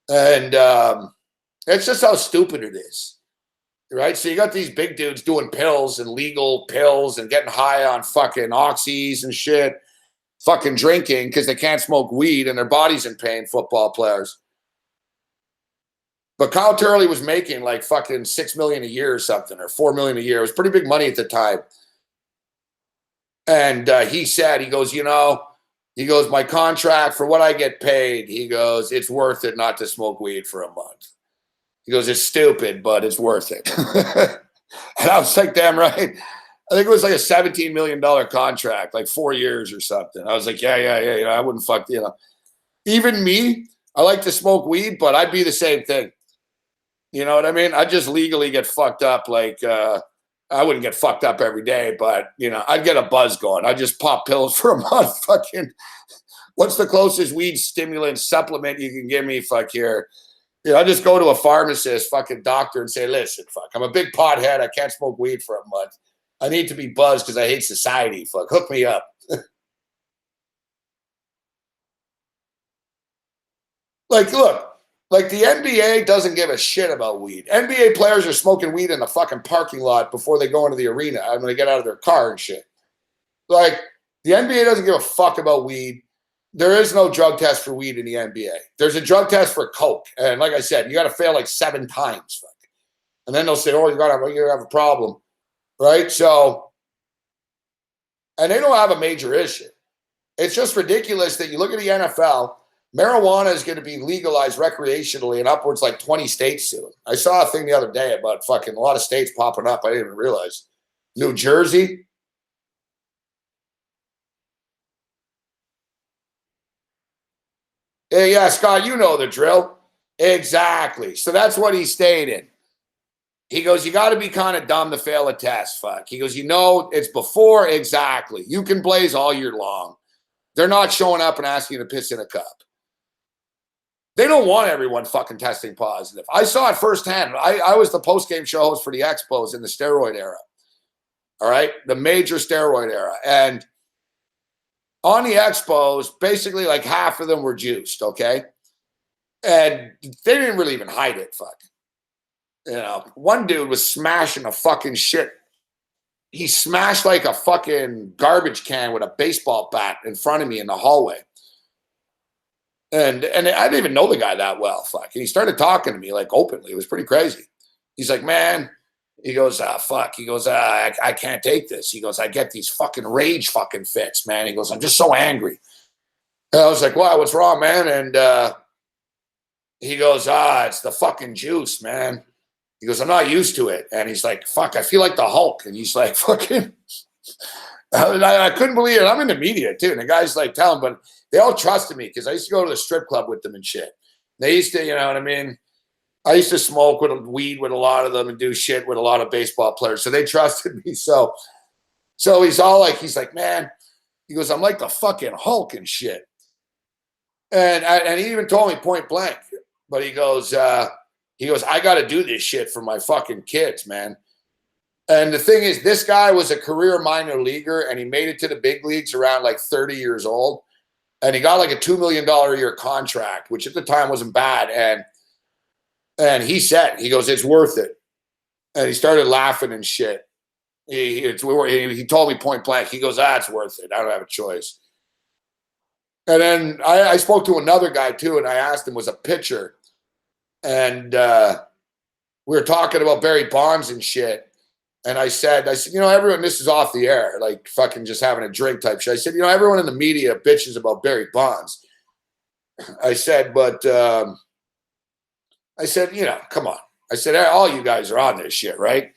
S1: And it's just how stupid it is. Right? So you got these big dudes doing pills and legal pills and getting high on fucking oxys and shit, fucking drinking because they can't smoke weed and their body's in pain, football players. But Kyle Turley was making like fucking $6 million a year or something, or $4 million a year. It was pretty big money at the time. And he said, he goes, my contract for what I get paid, he goes, it's worth it not to smoke weed for a month. He goes, it's stupid, but it's worth it. And I was like, damn right. I think it was like a $17 million contract, like 4 years or something. I was like, yeah. I wouldn't even me, I like to smoke weed, but I'd be the same thing. You know what I mean? I'd just legally get fucked up. Like, I wouldn't get fucked up every day, but, I'd get a buzz going. I'd just pop pills for a month. Fucking, what's the closest weed stimulant supplement you can give me? Fuck here. I just go to a pharmacist, fucking doctor, and say, listen, fuck, I'm a big pothead. I can't smoke weed for a month. I need to be buzzed because I hate society. Fuck, hook me up. Like, look, like the NBA doesn't give a shit about weed. NBA players are smoking weed in the fucking parking lot before they go into the arena when they get out of their car and shit. Like, the NBA doesn't give a fuck about weed. There is no drug test for weed in the NBA. There's a drug test for coke. And like I said, you got to fail like 7 times. And then they'll say, oh, you have a problem. Right? So, and they don't have a major issue. It's just ridiculous that you look at the NFL, marijuana is going to be legalized recreationally in upwards like 20 states soon. I saw a thing the other day about fucking a lot of states popping up. I didn't even realize. New Jersey. Yeah, Scott, you know the drill. Exactly. So that's what he stated. He goes, you got to be kind of dumb to fail a test, fuck. He goes, it's before, exactly. You can blaze all year long. They're not showing up and asking you to piss in a cup. They don't want everyone fucking testing positive. I saw it firsthand. I was the post-game show host for the Expos in the steroid era. All right? The major steroid era. And on the Expos, basically like half of them were juiced, okay? And they didn't really even hide it, fuck. One dude was smashing a fucking shit. He smashed like a fucking garbage can with a baseball bat in front of me in the hallway. And I didn't even know the guy that well, fuck. And he started talking to me like openly. It was pretty crazy. He's like, man, he goes, fuck. He goes, I can't take this. He goes, I get these fucking rage fucking fits, man. He goes, I'm just so angry. And I was like, wow, what's wrong, man? And he goes, it's the fucking juice, man. He goes, I'm not used to it. And he's like, fuck, I feel like the Hulk. And he's like, fucking, I couldn't believe it. I'm in the media too. And the guy's like telling, but they all trusted me because I used to go to the strip club with them and shit. They used to, you know what I mean? I used to smoke weed with a lot of them and do shit with a lot of baseball players. So they trusted me. So he's all like, man, He goes, I'm like the fucking Hulk and shit. And he even told me point blank, but he goes, I got to do this shit for my fucking kids, man. And the thing is, this guy was a career minor leaguer, and he made it to the big leagues around like 30 years old. And he got like a $2 million a year contract, which at the time wasn't bad. And he said, he goes, it's worth it. And he started laughing and shit. He told me point blank, he goes, it's worth it. I don't have a choice. And then I spoke to another guy too, and I asked him, was a pitcher. And we were talking about Barry Bonds and shit. And I said, everyone, this is off the air, like fucking just having a drink type shit. I said, everyone in the media bitches about Barry Bonds. I said, but come on. I said, all you guys are on this shit, right?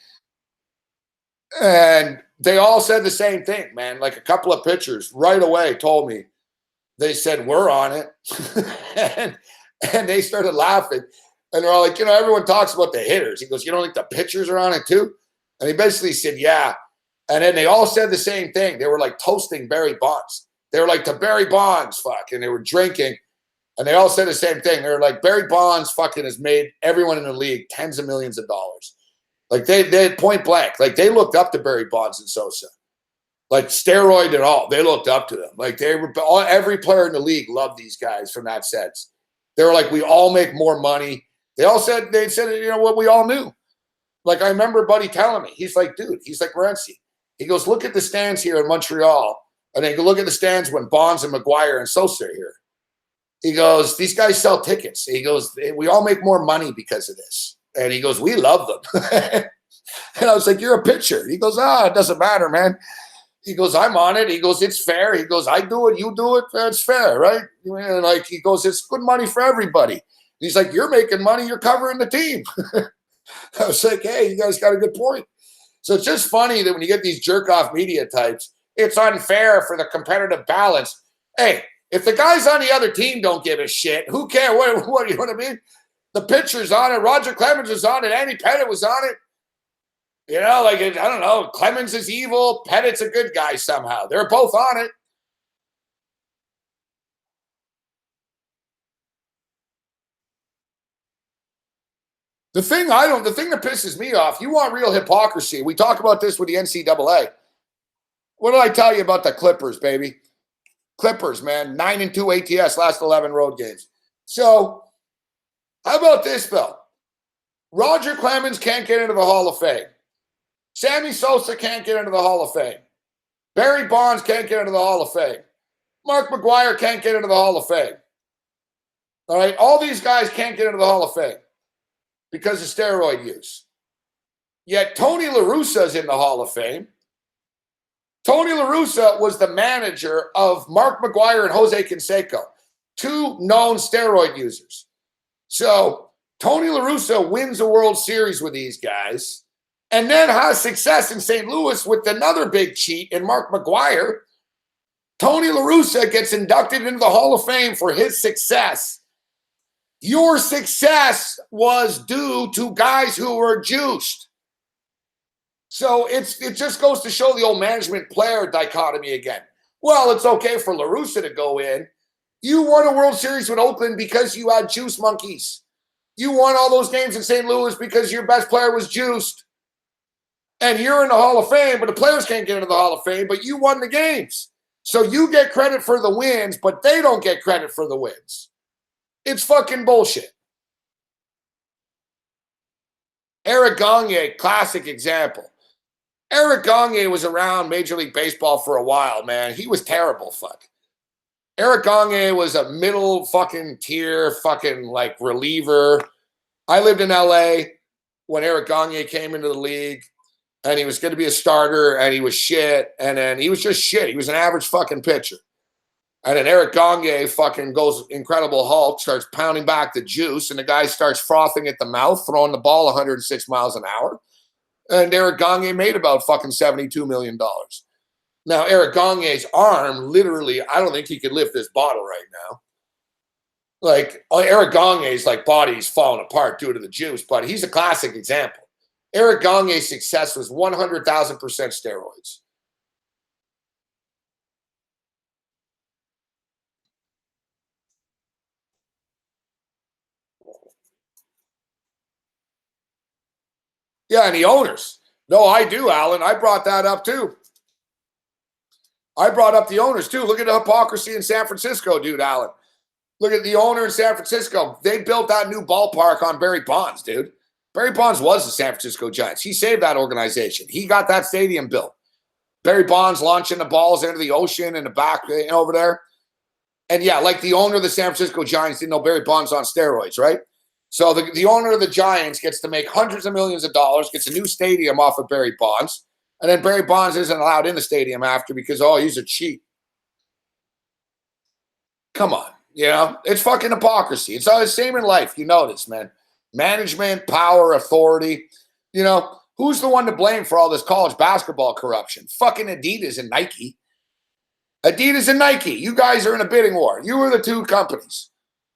S1: And they all said the same thing, man. Like a couple of pitchers right away told me, they said, we're on it. and they started laughing. And they're all like, everyone talks about the hitters. He goes, you don't think the pitchers are on it too? And he basically said, yeah. And then they all said the same thing. They were like toasting Barry Bonds. They were like, to Barry Bonds, fuck. And they were drinking. And they all said the same thing. They were like, Barry Bonds fucking has made everyone in the league tens of millions of dollars. Like they point blank. Like they looked up to Barry Bonds and Sosa. Like steroid and all. They looked up to them. Like every player in the league loved these guys from that sense. They were like, we all make more money. They said, what we all knew. Like, I remember Buddy telling me, he's like, dude, he's like, Morency. He goes, look at the stands here in Montreal. And then look at the stands when Bonds and McGuire and Sosa are here. He goes, these guys sell tickets. He goes, we all make more money because of this. And he goes, we love them. And I was like, you're a pitcher. He goes, it doesn't matter, man. He goes, I'm on it. He goes, it's fair. He goes, I do it, you do it. It's fair, right? And like, he goes, it's good money for everybody. He's like, you're making money. You're covering the team. I was like, hey, you guys got a good point. So it's just funny that when you get these jerk-off media types, it's unfair for the competitive balance. Hey, if the guys on the other team don't give a shit, who cares? What you know what I mean? The pitcher's on it. Roger Clemens was on it. Andy Pettitte was on it. I don't know. Clemens is evil. Pettitte's a good guy somehow. They're both on it. The thing that pisses me off, you want real hypocrisy. We talk about this with the NCAA. What did I tell you about the Clippers, baby? Clippers, man, 9-2 ATS, last 11 road games. So how about this, Bill? Roger Clemens can't get into the Hall of Fame. Sammy Sosa can't get into the Hall of Fame. Barry Bonds can't get into the Hall of Fame. Mark McGuire can't get into the Hall of Fame. All right, all these guys can't get into the Hall of Fame because of steroid use. Yet Tony La Russa's in the Hall of Fame. Tony La Russa was the manager of Mark McGuire and Jose Canseco, two known steroid users. So Tony La Russa wins a World Series with these guys and then has success in St. Louis with another big cheat in Mark McGuire. Tony La Russa gets inducted into the Hall of Fame for his success. Your success was due to guys who were juiced. So it just goes to show the old management-player dichotomy again. Well, it's okay for La Russa to go in. You won a World Series with Oakland because you had juice monkeys. You won all those games in St. Louis because your best player was juiced. And you're in the Hall of Fame, but the players can't get into the Hall of Fame, but you won the games. So you get credit for the wins, but they don't get credit for the wins. It's fucking bullshit. Eric Gagne, classic example. Eric Gagne was around Major League Baseball for a while, man. He was terrible, fuck. Eric Gagne was a middle fucking tier fucking like reliever. I lived in LA when Eric Gagne came into the league, and he was going to be a starter, and he was shit, and then he was just shit. He was an average fucking pitcher. And then Eric Gagne fucking goes Incredible Hulk, starts pounding back the juice, and the guy starts frothing at the mouth, throwing the ball 106 miles an hour. And Eric Gagne made about fucking $72 million. Now, Eric Gagne's arm, literally, I don't think he could lift this bottle right now. Like, Eric Gagne's like body's falling apart due to the juice, but he's a classic example. Eric Gagne's success was 100,000% steroids. Yeah, and the owners. No, I do, Alan. I brought that up too. I brought up the owners too. Look at the hypocrisy in San Francisco, dude, Alan. Look at the owner in San Francisco. They built that new ballpark on Barry Bonds, dude. Barry Bonds was the San Francisco Giants. He saved that organization. He got that stadium built. Barry Bonds launching the balls into the ocean in the back over there. And yeah, like the owner of the San Francisco Giants didn't know Barry Bonds on steroids, right? So the owner of the Giants gets to make hundreds of millions of dollars, gets a new stadium off of Barry Bonds, and then Barry Bonds isn't allowed in the stadium after because, oh, he's a cheat. Come on. You know, it's fucking hypocrisy. It's all the same in life. You know this, man. Management, power, authority. You know, who's the one to blame for all this college basketball corruption? Fucking Adidas and Nike. Adidas and Nike. You guys are in a bidding war. You are the two companies.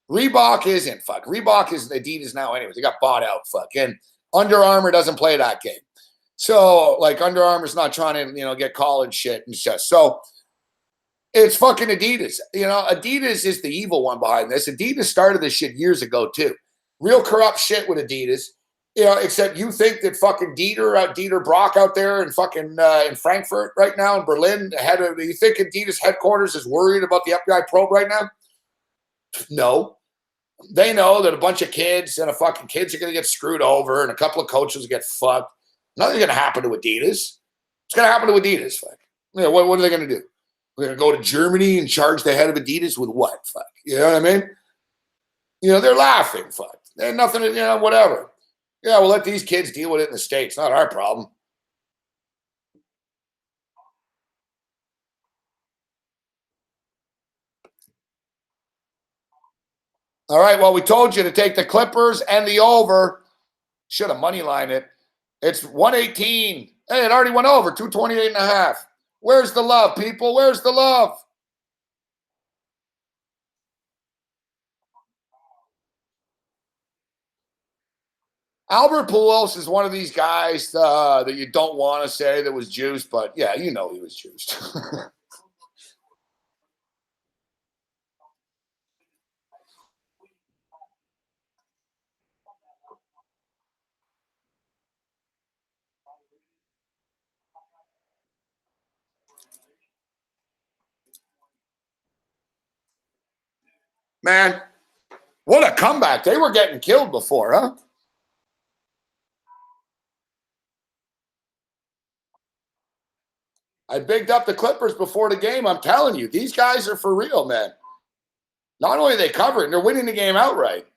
S1: Reebok isn't. Fuck. Reebok is Adidas now anyways. They got bought out. Fuck. And Under Armour doesn't play that game. So, like, Under Armour's not trying to, you know, get college shit and shit. So, it's fucking Adidas. You know, Adidas is the evil one behind this. Adidas started this shit years ago, too. Real corrupt shit with Adidas. You know, except you think that fucking Dieter Brock out there in fucking in Frankfurt right now, in Berlin, you think Adidas headquarters is worried about the FBI probe right now? No. They know that a bunch of kids and kids are going to get screwed over and a couple of coaches get fucked. Nothing's going to happen to Adidas. What's going to happen to Adidas? Fuck. You know, what are they going to do? We're going to go to Germany and charge the head of Adidas with what? Fuck. You know what I mean? You know, they're laughing. Fuck. They're nothing, you know, whatever. Yeah, we'll let these kids deal with it in the States. Not our problem. All right, well, we told you to take the Clippers and the over. Should have money line it. It's 118. Hey, it already went over, 228.5. Where's the love, people? Where's the love? Albert Pujols is one of these guys that you don't want to say that was juiced, but yeah, you know he was juiced. Man, what a comeback. They were getting killed before, huh? I bigged up the Clippers before the game. I'm telling you, these guys are for real, man. Not only are they covering, they're winning the game outright.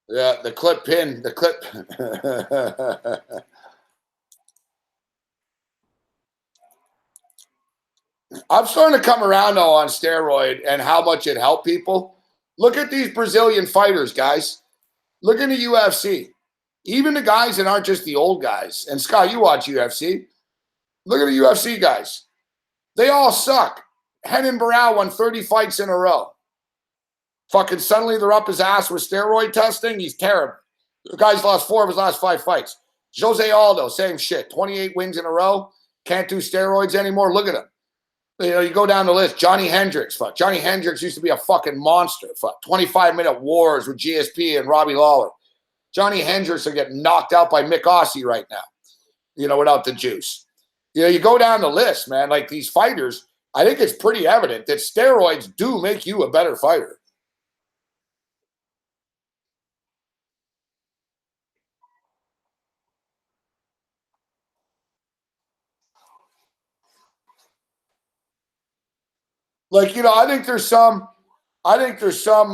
S1: Yeah, the clip pin, the clip. I'm starting to come around though on steroid and how much it helped people. Look at these Brazilian fighters, guys. Look at the UFC. Even the guys that aren't just the old guys. And Scott, you watch UFC. Look at the UFC guys. They all suck. Renan Barão won 30 fights in a row. Fucking suddenly they're up his ass with steroid testing. He's terrible. The guy's lost 4 of his last 5 fights. Jose Aldo, same shit. 28 wins in a row. Can't do steroids anymore. Look at him. You know, you go down the list. Johnny Hendricks, fuck. Johnny Hendricks used to be a fucking monster. Fuck. 25-minute wars with GSP and Robbie Lawler. Johnny Hendricks are getting knocked out by Mick Aussie right now, you know, without the juice. You know, you go down the list, man, like these fighters, I think it's pretty evident that steroids do make you a better fighter. Like, you know, I think there's some,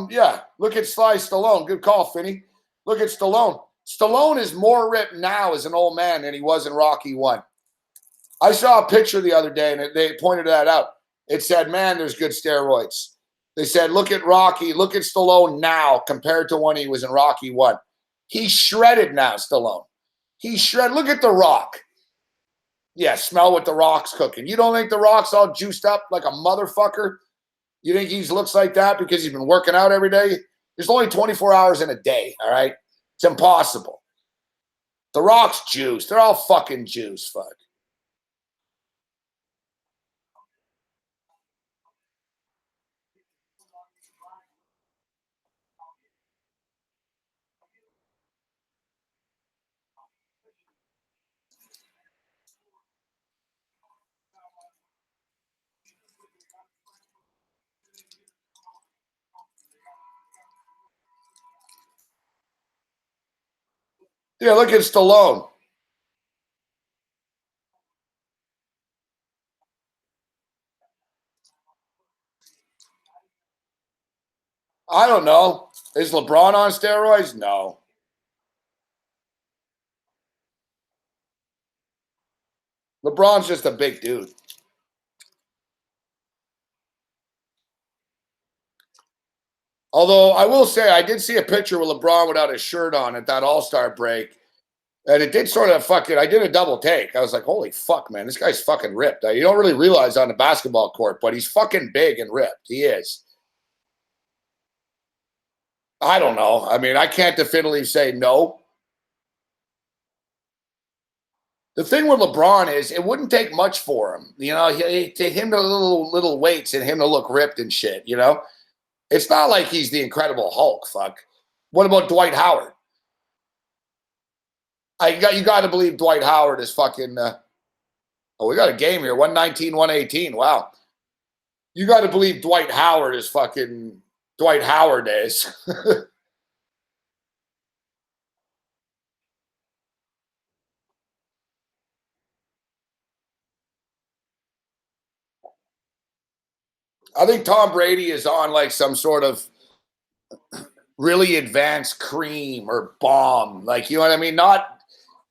S1: yeah. Look at Sly Stallone. Good call, Finney. Look at Stallone. Stallone is more ripped now as an old man than he was in Rocky 1. I saw a picture the other day, and they pointed that out. It said, man, there's good steroids. They said, look at Rocky, look at Stallone now compared to when he was in Rocky 1. He's shredded now, Stallone. He's shredded. Look at The Rock. Yeah, smell what the Rock's cooking. You don't think the Rock's all juiced up like a motherfucker? You think he looks like that because he's been working out every day? There's only 24 hours in a day, all right? It's impossible. The Rock's juice. They're all fucking juice, fuck. Yeah, look at Stallone. I don't know. Is LeBron on steroids? No. LeBron's just a big dude. Although I will say, I did see a picture with LeBron without his shirt on at that All-Star break. And it did sort of fucking, I did a double take. I was like, holy fuck, man, this guy's fucking ripped. You don't really realize on the basketball court, but he's fucking big and ripped. He is. I don't know. I mean, I can't definitively say no. The thing with LeBron is it wouldn't take much for him. You know, to him to little weights and him to look ripped and shit, you know? It's not like he's the Incredible Hulk, fuck. What about Dwight Howard? You got to believe Dwight Howard is fucking. Oh, we got a game here. 119, 118. Wow. You got to believe Dwight Howard is fucking Dwight Howard is. I think Tom Brady is on like some sort of really advanced cream or bomb. Like, you know what I mean? Not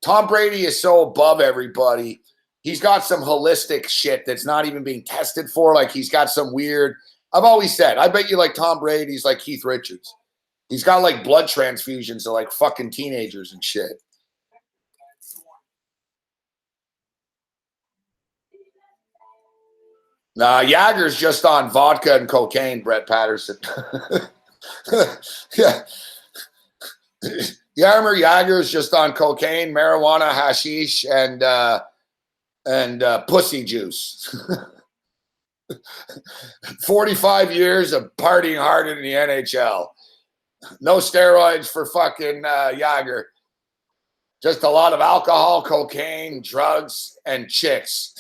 S1: Tom Brady is so above everybody. He's got some holistic shit that's not even being tested for. Like, he's got some weird. I've always said, I bet you like Tom Brady's like Keith Richards. He's got like blood transfusions to like fucking teenagers and shit. Nah, Jagger's just on vodka and cocaine, Brett Patterson. Yeah. Yarmer Jagger's just on cocaine, marijuana, hashish, and pussy juice. 45 years of partying hard in the NHL. No steroids for fucking Jagger. Just a lot of alcohol, cocaine, drugs, and chicks.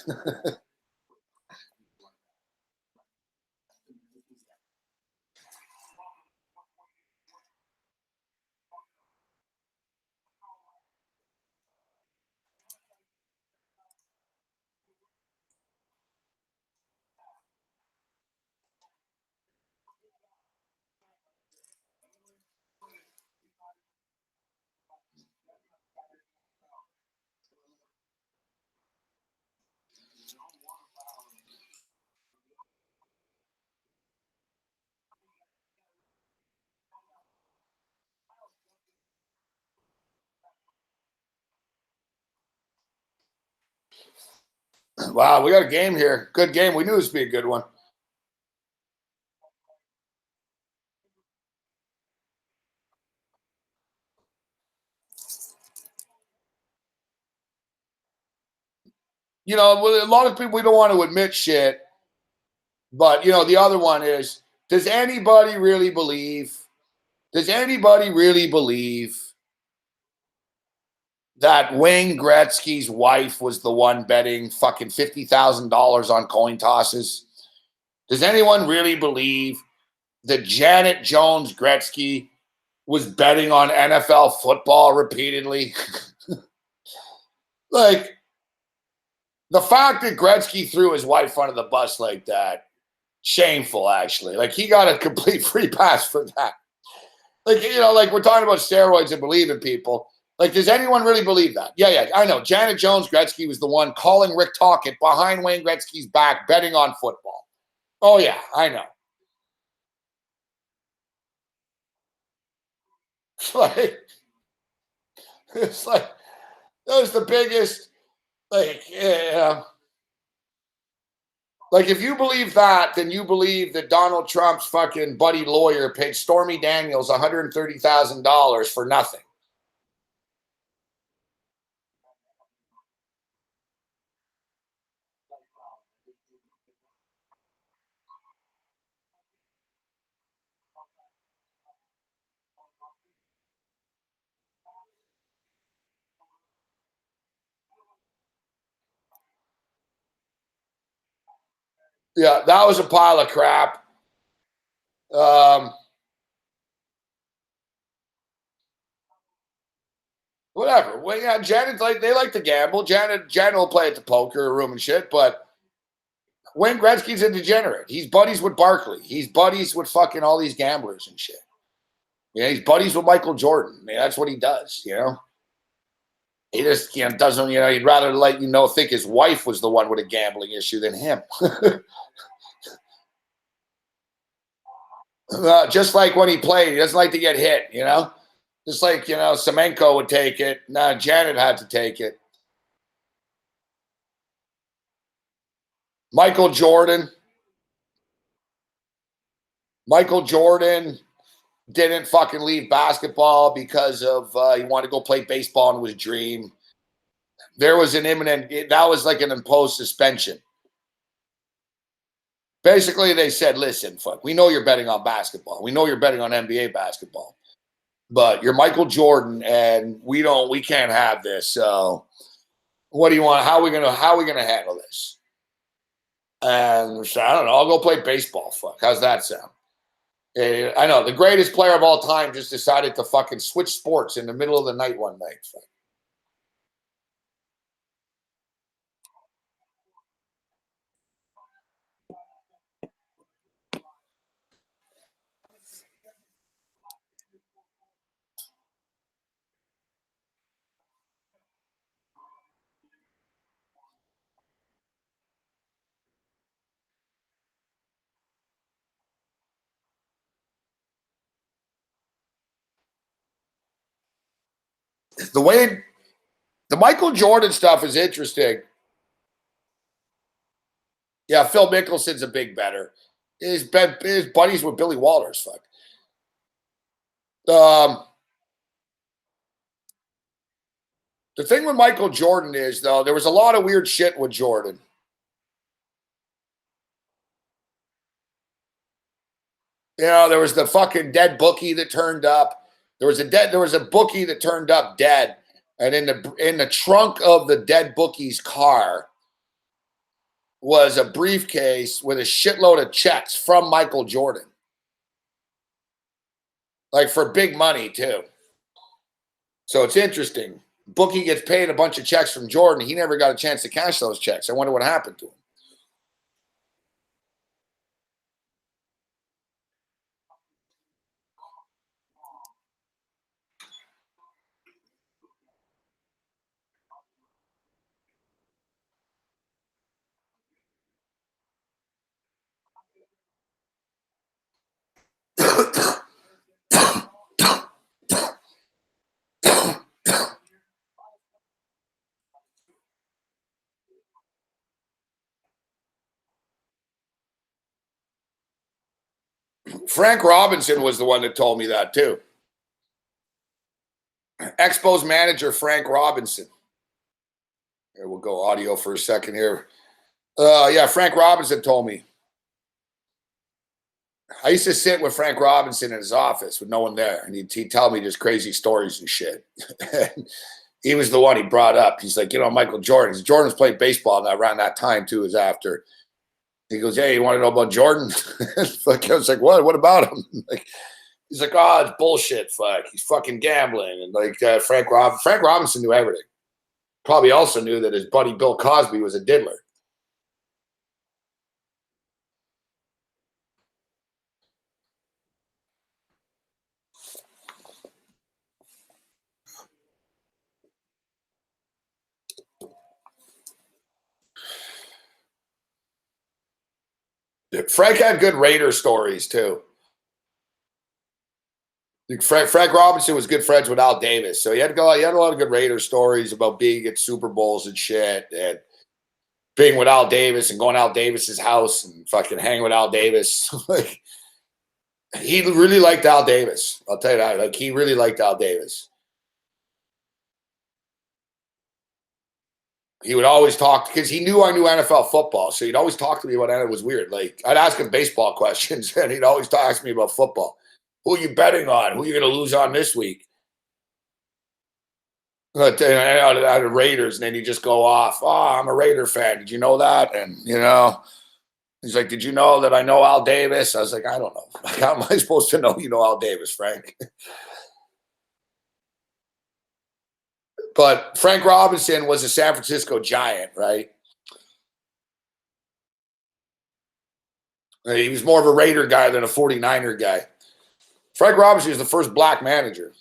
S1: Wow, we got a game here. Good game. We knew this would be a good one. You know, a lot of people, we don't want to admit shit, but, you know, the other one is, does anybody really believe that Wayne Gretzky's wife was the one betting fucking $50,000 on coin tosses? Does anyone really believe that Janet Jones Gretzky was betting on NFL football repeatedly? Like, the fact that Gretzky threw his wife under the bus like that, shameful, actually. Like, he got a complete free pass for that. Like, you know, like we're talking about steroids and believing people. Like, does anyone really believe that? Yeah, I know. Janet Jones Gretzky was the one calling Rick Tocchet behind Wayne Gretzky's back, betting on football. Oh, yeah, I know. It's like that was the biggest. Like, yeah. Like, if you believe that, then you believe that Donald Trump's fucking buddy lawyer paid Stormy Daniels $130,000 for nothing. Yeah, that was a pile of crap. Whatever. Well, yeah, Janet, like, they like to gamble. Janet will play at the poker room and shit, but Wayne Gretzky's a degenerate. He's buddies with Barkley. He's buddies with fucking all these gamblers and shit. Yeah, he's buddies with Michael Jordan. I mean, that's what he does, you know? He just, doesn't, he'd rather let think his wife was the one with a gambling issue than him. Just like when he played, he doesn't like to get hit, Just like, Semenko would take it. Nah, Janet had to take it. Michael Jordan didn't fucking leave basketball because of he wanted to go play baseball in his dream. There was that was like an imposed suspension. Basically, they said, listen, fuck, we know you're betting on basketball. We know you're betting on NBA basketball. But you're Michael Jordan, and we can't have this. So what do you want? How are we gonna handle this? And so, I don't know. I'll go play baseball. Fuck. How's that sound? I know the greatest player of all time just decided to fucking switch sports in the middle of the night one night. Fuck. The Michael Jordan stuff is interesting. Yeah, Phil Mickelson's a big better. His buddies with Billy Walters. Fuck. The thing with Michael Jordan is, though, there was a lot of weird shit with Jordan. There was the fucking dead bookie that turned up. There was a bookie that turned up dead, and in the trunk of the dead bookie's car was a briefcase with a shitload of checks from Michael Jordan, like for big money too. So it's interesting. Bookie gets paid a bunch of checks from Jordan. He never got a chance to cash those checks. I wonder what happened to him. Frank Robinson was the one that told me that too. Expos manager Frank Robinson. Here, we'll go audio for a second here. Yeah, Frank Robinson told me. I used to sit with Frank Robinson in his office with no one there, and he'd tell me just crazy stories and shit. He was the one he brought up. He's like, Michael Jordan. Jordan's played baseball around that time too, as after. He goes, hey, you want to know about Jordan? Like, I was like, what? What about him? Like, he's like, oh, it's bullshit. Fuck, he's fucking gambling. And like Frank Robinson knew everything. Probably also knew that his buddy Bill Cosby was a diddler. Frank had good Raider stories too. Frank Robinson was good friends with Al Davis, so he had a lot of good Raider stories about being at Super Bowls and shit, and being with Al Davis and going to Al Davis's house and fucking hanging with Al Davis. Like, he really liked Al Davis. I'll tell you that. Like, he really liked Al Davis. He would always talk because he knew I knew NFL football, so he'd always talk to me about it. It was weird. Like, I'd ask him baseball questions, and he'd always ask me about football. Who are you betting on? Who are you going to lose on this week? Out of Raiders, and then you just go off. Oh, I'm a Raider fan. Did you know that? And he's like, did you know that I know Al Davis? I was like, I don't know. Like, how am I supposed to know you know Al Davis, Frank? But Frank Robinson was a San Francisco Giant, right? He was more of a Raider guy than a 49er guy. Frank Robinson was the first black manager.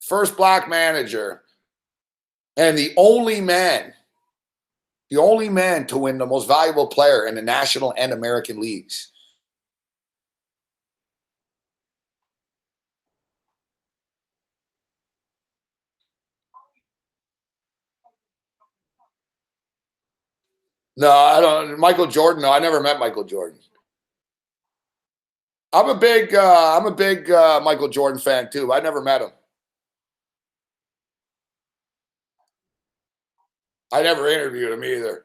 S1: First black manager. And the only man to win the most valuable player in the National and American leagues. No, I don't. Michael Jordan. No, I never met Michael Jordan. I'm a big Michael Jordan fan too. I never met him. I never interviewed him either.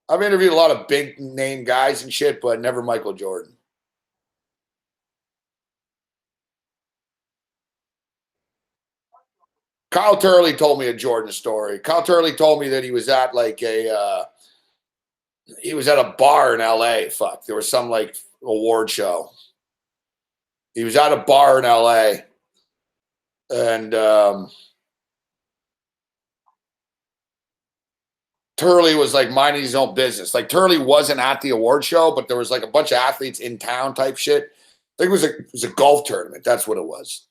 S1: I've interviewed a lot of big name guys and shit, but never Michael Jordan. Kyle Turley told me a Jordan story. Kyle Turley told me that he was at a bar in LA. Fuck, there was some like award show. He was at a bar in LA, and Turley was like minding his own business. Like, Turley wasn't at the award show, but there was like a bunch of athletes in town type shit. I think it was a golf tournament. That's what it was.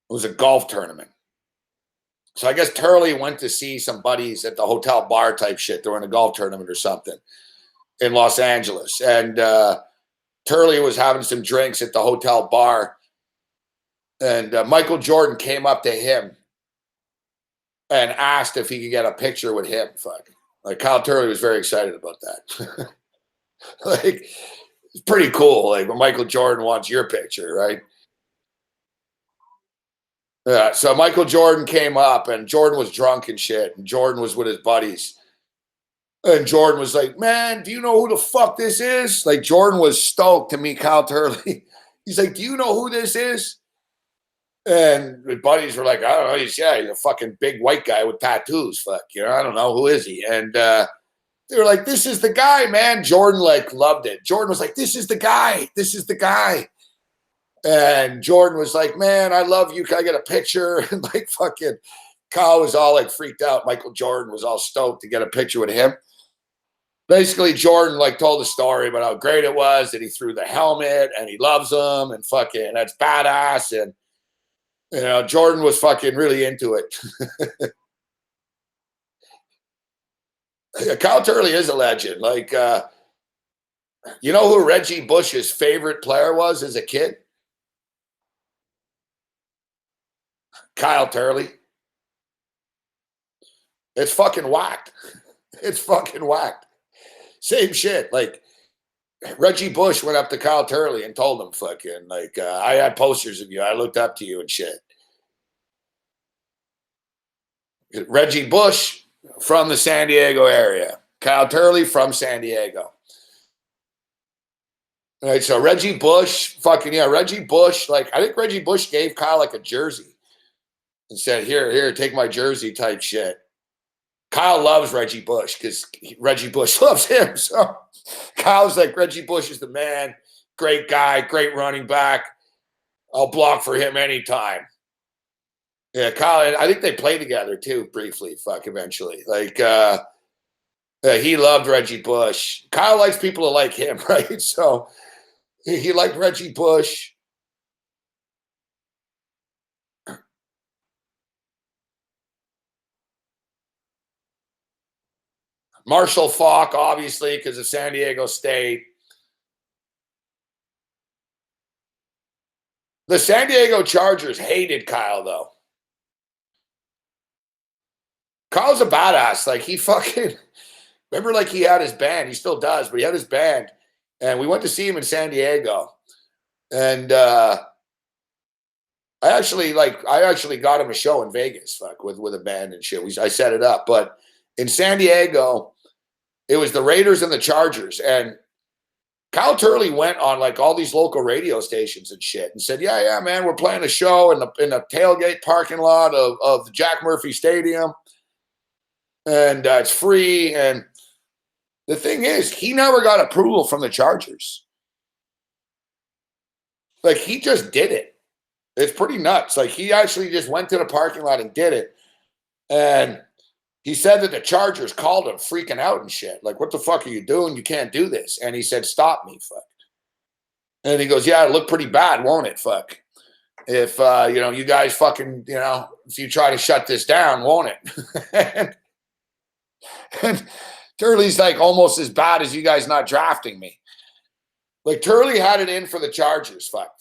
S1: It was a golf tournament. So I guess Turley went to see some buddies at the hotel bar type shit. They were in a golf tournament or something in Los Angeles. And Turley was having some drinks at the hotel bar. And Michael Jordan came up to him and asked if he could get a picture with him. Fuck. Like, Kyle Turley was very excited about that. Like, it's pretty cool. Like, when Michael Jordan wants your picture, right? Yeah. So Michael Jordan came up, and Jordan was drunk and shit. And Jordan was with his buddies. And Jordan was like, man, do you know who the fuck this is? Like, Jordan was stoked to meet Kyle Turley. He's like, do you know who this is? And the buddies were like, I don't know. He's a fucking big white guy with tattoos. Fuck, I don't know. Who is he? And they were like, this is the guy, man. Jordan like loved it. Jordan was like, this is the guy. This is the guy. And Jordan was like, man, I love you. Can I get a picture? And like, fucking Kyle was all like freaked out. Michael Jordan was all stoked to get a picture with him. Basically, Jordan like told the story about how great it was that he threw the helmet and he loves him and fucking that's badass. And Jordan was fucking really into it. Kyle Turley is a legend. Like, you know who Reggie Bush's favorite player was as a kid? Kyle Turley. It's fucking whacked. It's fucking whacked. Same shit. Like, Reggie Bush went up to Kyle Turley and told him, fucking, like, I had posters of you. I looked up to you and shit. Reggie Bush from the San Diego area. Kyle Turley from San Diego. All right, so Reggie Bush, Reggie Bush, like, I think Reggie Bush gave Kyle like a jersey and said, here, take my jersey type shit. Kyle loves Reggie Bush because Reggie Bush loves him. So Kyle's like, Reggie Bush is the man. Great guy, great running back. I'll block for him anytime. Yeah, Kyle, I think they played together too, briefly, eventually. Like, he loved Reggie Bush. Kyle likes people to like him, right? So he liked Reggie Bush. Marshall Faulk, obviously, because of San Diego State. The San Diego Chargers hated Kyle, though. Kyle's a badass. Like, he fucking, remember, like, he had his band. He still does, but he had his band. And we went to see him in San Diego. And I actually got him a show in Vegas, with a band and shit. I set it up. But in San Diego, it was the Raiders and the Chargers. And Kyle Turley went on like all these local radio stations and shit and said, yeah, man, we're playing a show in the tailgate parking lot of the Jack Murphy Stadium. And it's free. And the thing is, he never got approval from the Chargers. Like, he just did it. It's pretty nuts. Like, he actually just went to the parking lot and did it. And he said that the Chargers called him freaking out and shit. Like, what the fuck are you doing? You can't do this. And he said, stop me, fuck. And he goes, yeah, it looked pretty bad, won't it, fuck? If, you guys fucking, if you try to shut this down, won't it? and Turley's like, almost as bad as you guys not drafting me. Like, Turley had it in for the Chargers, fuck.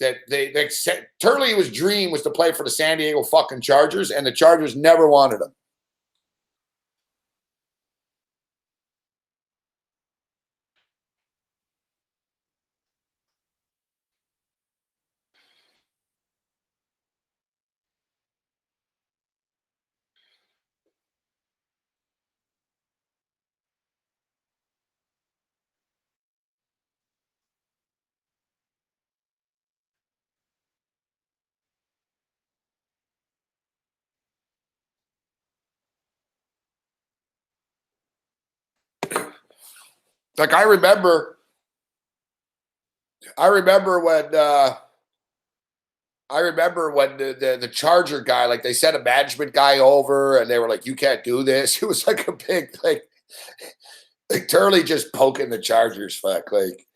S1: Turley's dream was to play for the San Diego fucking Chargers, and the Chargers never wanted him. Like, I remember when the Charger guy, like, they sent a management guy over and they were like, you can't do this. It was like a big, like Turley just poking the Chargers, fuck. Like,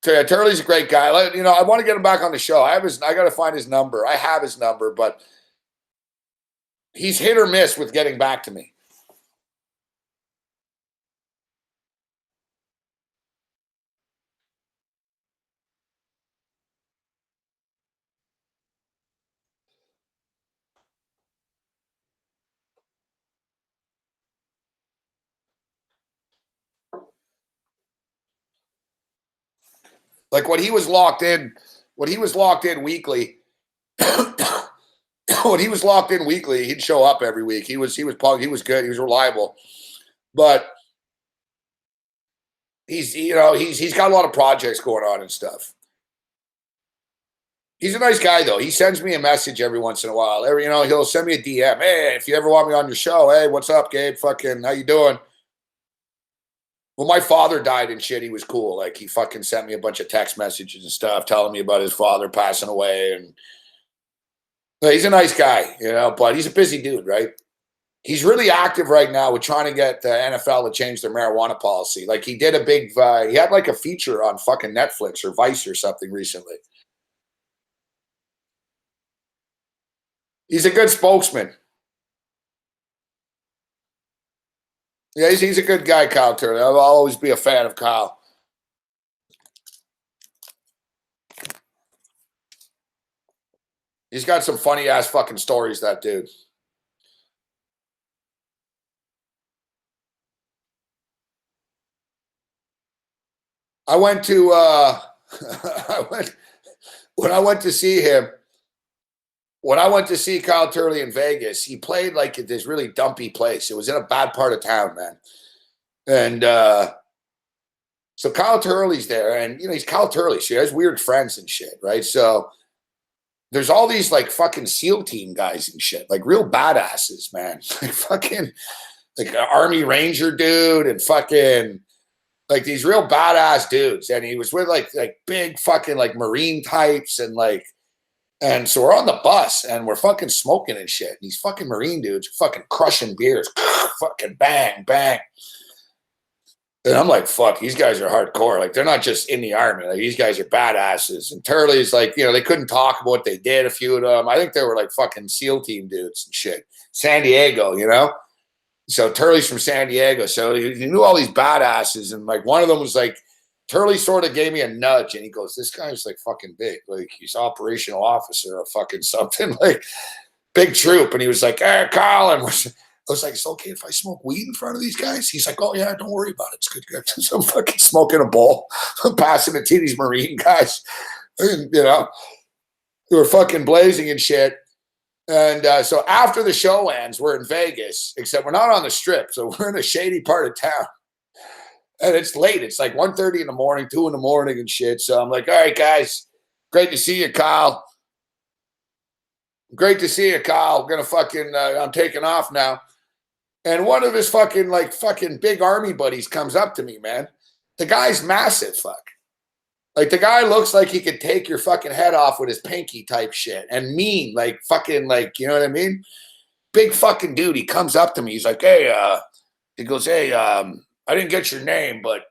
S1: so yeah, Turley's a great guy. I want to get him back on the show. I got to find his number. I have his number, but he's hit or miss with getting back to me. Like, when he was locked in weekly, he'd show up every week. He was good. He was reliable, but he's got a lot of projects going on and stuff. He's a nice guy, though. He sends me a message every once in a while. He'll send me a DM. Hey, if you ever want me on your show, hey, what's up, Gabe? Fucking, how you doing? When my father died and shit, he was cool. Like, he fucking sent me a bunch of text messages and stuff telling me about his father passing away. And he's a nice guy, but he's a busy dude, right? He's really active right now with trying to get the NFL to change their marijuana policy. Like, he did he had like a feature on fucking Netflix or Vice or something recently. He's a good spokesman. Yeah, he's a good guy, Kyle Turner. I'll always be a fan of Kyle. He's got some funny ass fucking stories, that dude. I went to when I went to see him. When I went to see Kyle Turley in Vegas, he played like at this really dumpy place. It was in a bad part of town, man. And so Kyle Turley's there, and he's Kyle Turley. So he has weird friends and shit, right? So there's all these like fucking SEAL team guys and shit, like real badasses, man. Like fucking like an Army Ranger dude and fucking like these real badass dudes. And he was with like big fucking like Marine types and so we're on the bus and we're fucking smoking and shit. And these fucking Marine dudes are fucking crushing beers, fucking bang, bang. And I'm like, fuck, these guys are hardcore. Like, they're not just in the Army. Like, these guys are badasses. And Turley's like, they couldn't talk about what they did, a few of them. I think they were like fucking SEAL team dudes and shit. San Diego, So Turley's from San Diego. So he knew all these badasses. And like one of them was like, Turley sort of gave me a nudge and he goes, this guy's like fucking big. Like he's operational officer or fucking something, like big troop. And he was like, hey, Kyle. And I was like, it's okay if I smoke weed in front of these guys? He's like, oh yeah, don't worry about it. It's good. So I'm fucking smoking a bowl, passing it to these Marine guys. And, you know, they were fucking blazing and shit. And so after the show ends, we're in Vegas, except we're not on the strip. So we're in a shady part of town. And it's late. It's like 1:30 in the morning, 2 in the morning and shit. So I'm like, all right, guys, great to see you, Kyle. Great to see you, Kyle. I'm going to fucking, I'm taking off now. And one of his fucking big army buddies comes up to me, man. The guy's massive, fuck. Like the guy looks like he could take your fucking head off with his pinky type shit and mean, like fucking, like, you know what I mean? Big fucking dude. He comes up to me. He's like, hey, he goes, hey, I didn't get your name, but,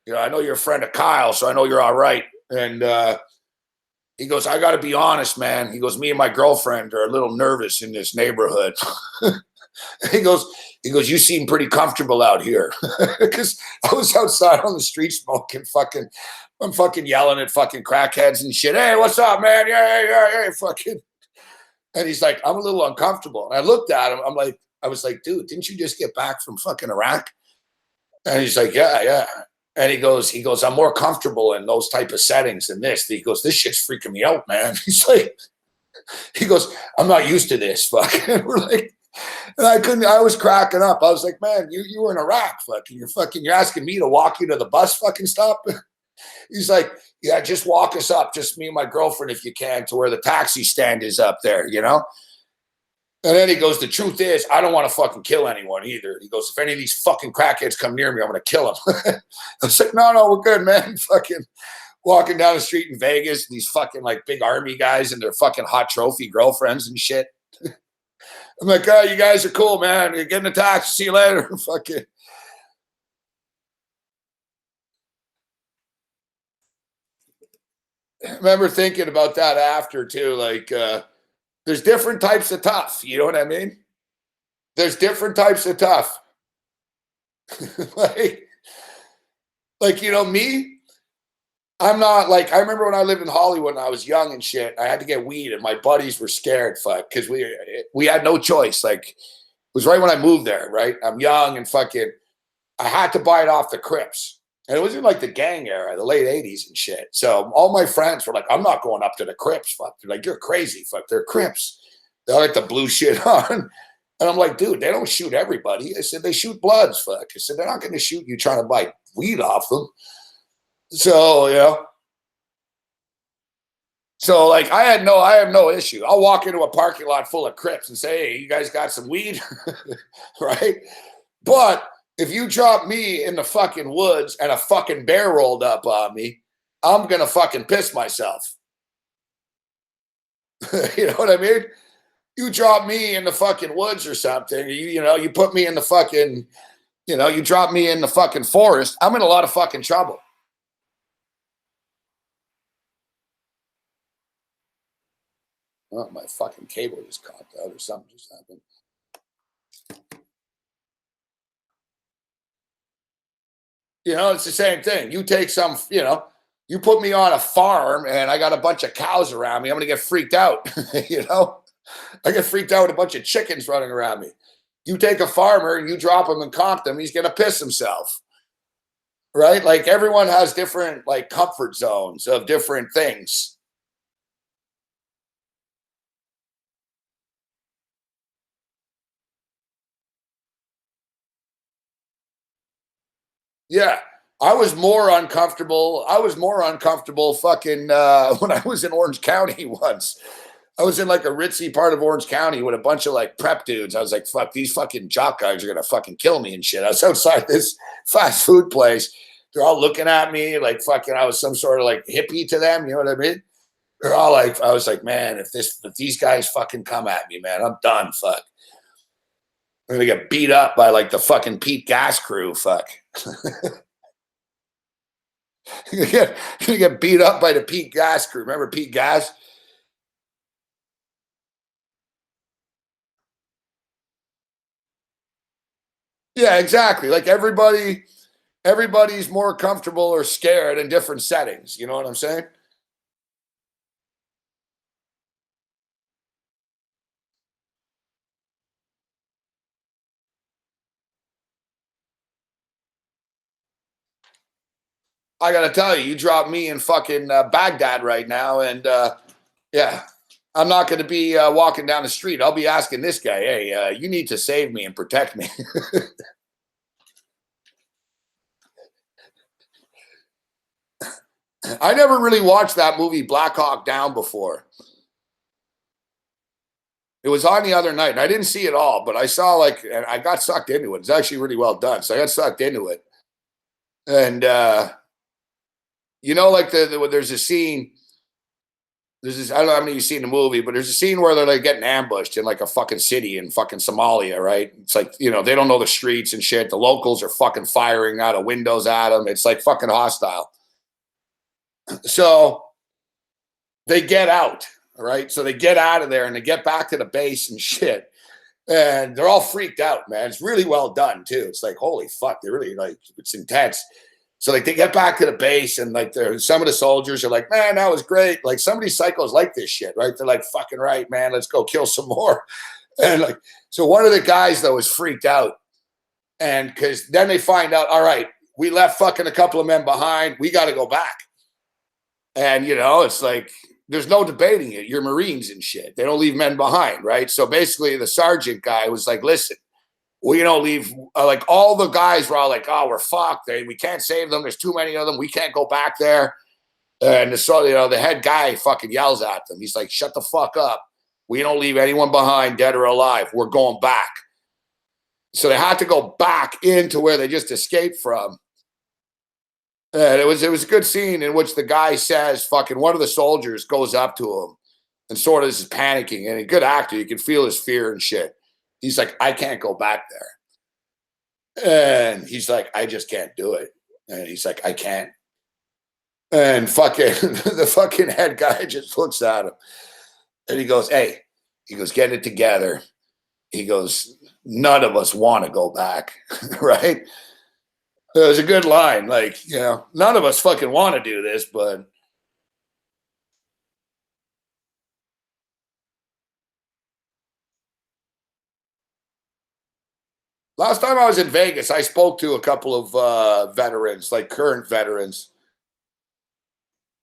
S1: you know, I know you're a friend of Kyle, so I know you're all right. And he goes, I got to be honest, man. He goes, me and my girlfriend are a little nervous in this neighborhood. He goes, you seem pretty comfortable out here. Because I was outside on the street smoking I'm fucking yelling at fucking crackheads and shit. Hey, what's up, man? Yeah, fucking. And he's like, I'm a little uncomfortable. And I looked at him. I was like, dude, didn't you just get back from fucking Iraq? And he's like, yeah. And he goes, I'm more comfortable in those type of settings than this. He goes, this shit's freaking me out, man. He goes, I'm not used to this. Fuck. And we're like, and I was cracking up. I was like, man, you were in Iraq, you're asking me to walk you to the bus fucking stop. He's like, yeah, just walk us up, just me and my girlfriend, if you can, to where the taxi stand is up there, you know? And then he goes, the truth is, I don't want to fucking kill anyone either. He goes, if any of these fucking crackheads come near me, I'm going to kill them. I was like, no, we're good, man. Fucking walking down the street in Vegas, these fucking like big army guys and their fucking hot trophy girlfriends and shit. I'm like, oh, you guys are cool, man. You're getting a taxi. See you later. Fucking. I remember thinking about that after too. Like, there's different types of tough. You know what I mean? There's different types of tough. like, you know, me, I'm not like, I remember when I lived in Hollywood and I was young and shit, I had to get weed and my buddies were scared, fuck, because we had no choice. Like, it was right when I moved there, right? I'm young and fucking, I had to buy it off the Crips. And it was in like the gang era, the late 80s and shit. So all my friends were like, I'm not going up to the Crips, fuck. They're like, you're crazy, fuck. They're Crips. They like the blue shit on. And I'm like, dude, they don't shoot everybody. I said, they shoot bloods, fuck. I said, they're not going to shoot you trying to buy weed off them. So, you know. So, like, I have no issue. I'll walk into a parking lot full of Crips and say, hey, you guys got some weed? Right? But if you drop me in the fucking woods and a fucking bear rolled up on me, I'm going to fucking piss myself. You know what I mean? You drop me in the fucking woods or something, you put me in the fucking, you drop me in the fucking forest, I'm in a lot of fucking trouble. Oh, my fucking cable just conked out or something just happened. It's the same thing. You take some, you put me on a farm and I got a bunch of cows around me, I'm going to get freaked out, I get freaked out with a bunch of chickens running around me. You take a farmer and you drop him in Compton, he's going to piss himself, right? Like everyone has different like comfort zones of different things. Yeah. I was more uncomfortable fucking when I was in Orange County once. I was in like a ritzy part of Orange County with a bunch of like prep dudes. I was like, fuck, these fucking jock guys are going to fucking kill me and shit. I was outside this fast food place. They're all looking at me like fucking I was some sort of like hippie to them. You know what I mean? They're all like, I was like, man, if these guys fucking come at me, man, I'm done. Fuck. I'm going to get beat up by like the fucking Pete Gas crew. Fuck. You're going to get beat up by the Pete Gas crew. Remember Pete Gas? Yeah, exactly. Like everybody's more comfortable or scared in different settings. You know what I'm saying? I gotta tell you, you drop me in fucking Baghdad right now, and yeah, I'm not gonna be walking down the street. I'll be asking this guy, "Hey, you need to save me and protect me." I never really watched that movie Black Hawk Down before. It was on the other night, and I didn't see it all, but I saw like, and I got sucked into it. It's actually really well done, so I got sucked into it. And like there's a scene. There's this. I don't know how many you've seen the movie, but there's a scene where they're like getting ambushed in like a fucking city in fucking Somalia, right? It's like they don't know the streets and shit. The locals are fucking firing out of windows at them. It's like fucking hostile. So they get out, right? So they get out of there and they get back to the base and shit. And they're all freaked out, man. It's really well done too. It's like, holy fuck, they really like it's intense. So like they get back to the base and like some of the soldiers are like, man, that was great. Like some of these psychos like this shit, right? They're like, fucking right, man, let's go kill some more. And like, so one of the guys though is freaked out. And because then they find out, all right, we left fucking a couple of men behind. We got to go back. And it's like there's no debating it. You're Marines and shit. They don't leave men behind, right? So basically the sergeant guy was like, listen, we don't leave. Like all the guys were all like, oh, we're fucked. We can't save them. There's too many of them. We can't go back there. And so, the head guy fucking yells at them. He's like, shut the fuck up. We don't leave anyone behind, dead or alive. We're going back. So they had to go back into where they just escaped from. And it was a good scene in which the guy says, fucking one of the soldiers goes up to him and sort of is panicking. And a good actor, you can feel his fear and shit. He's like, I can't go back there. And he's like, I just can't do it. And he's like, I can't. And fucking the fucking head guy just looks at him. And he goes, hey, get it together. He goes, none of us want to go back. Right? It was a good line. Like, none of us fucking want to do this, but last time I was in Vegas, I spoke to a couple of veterans, like current veterans.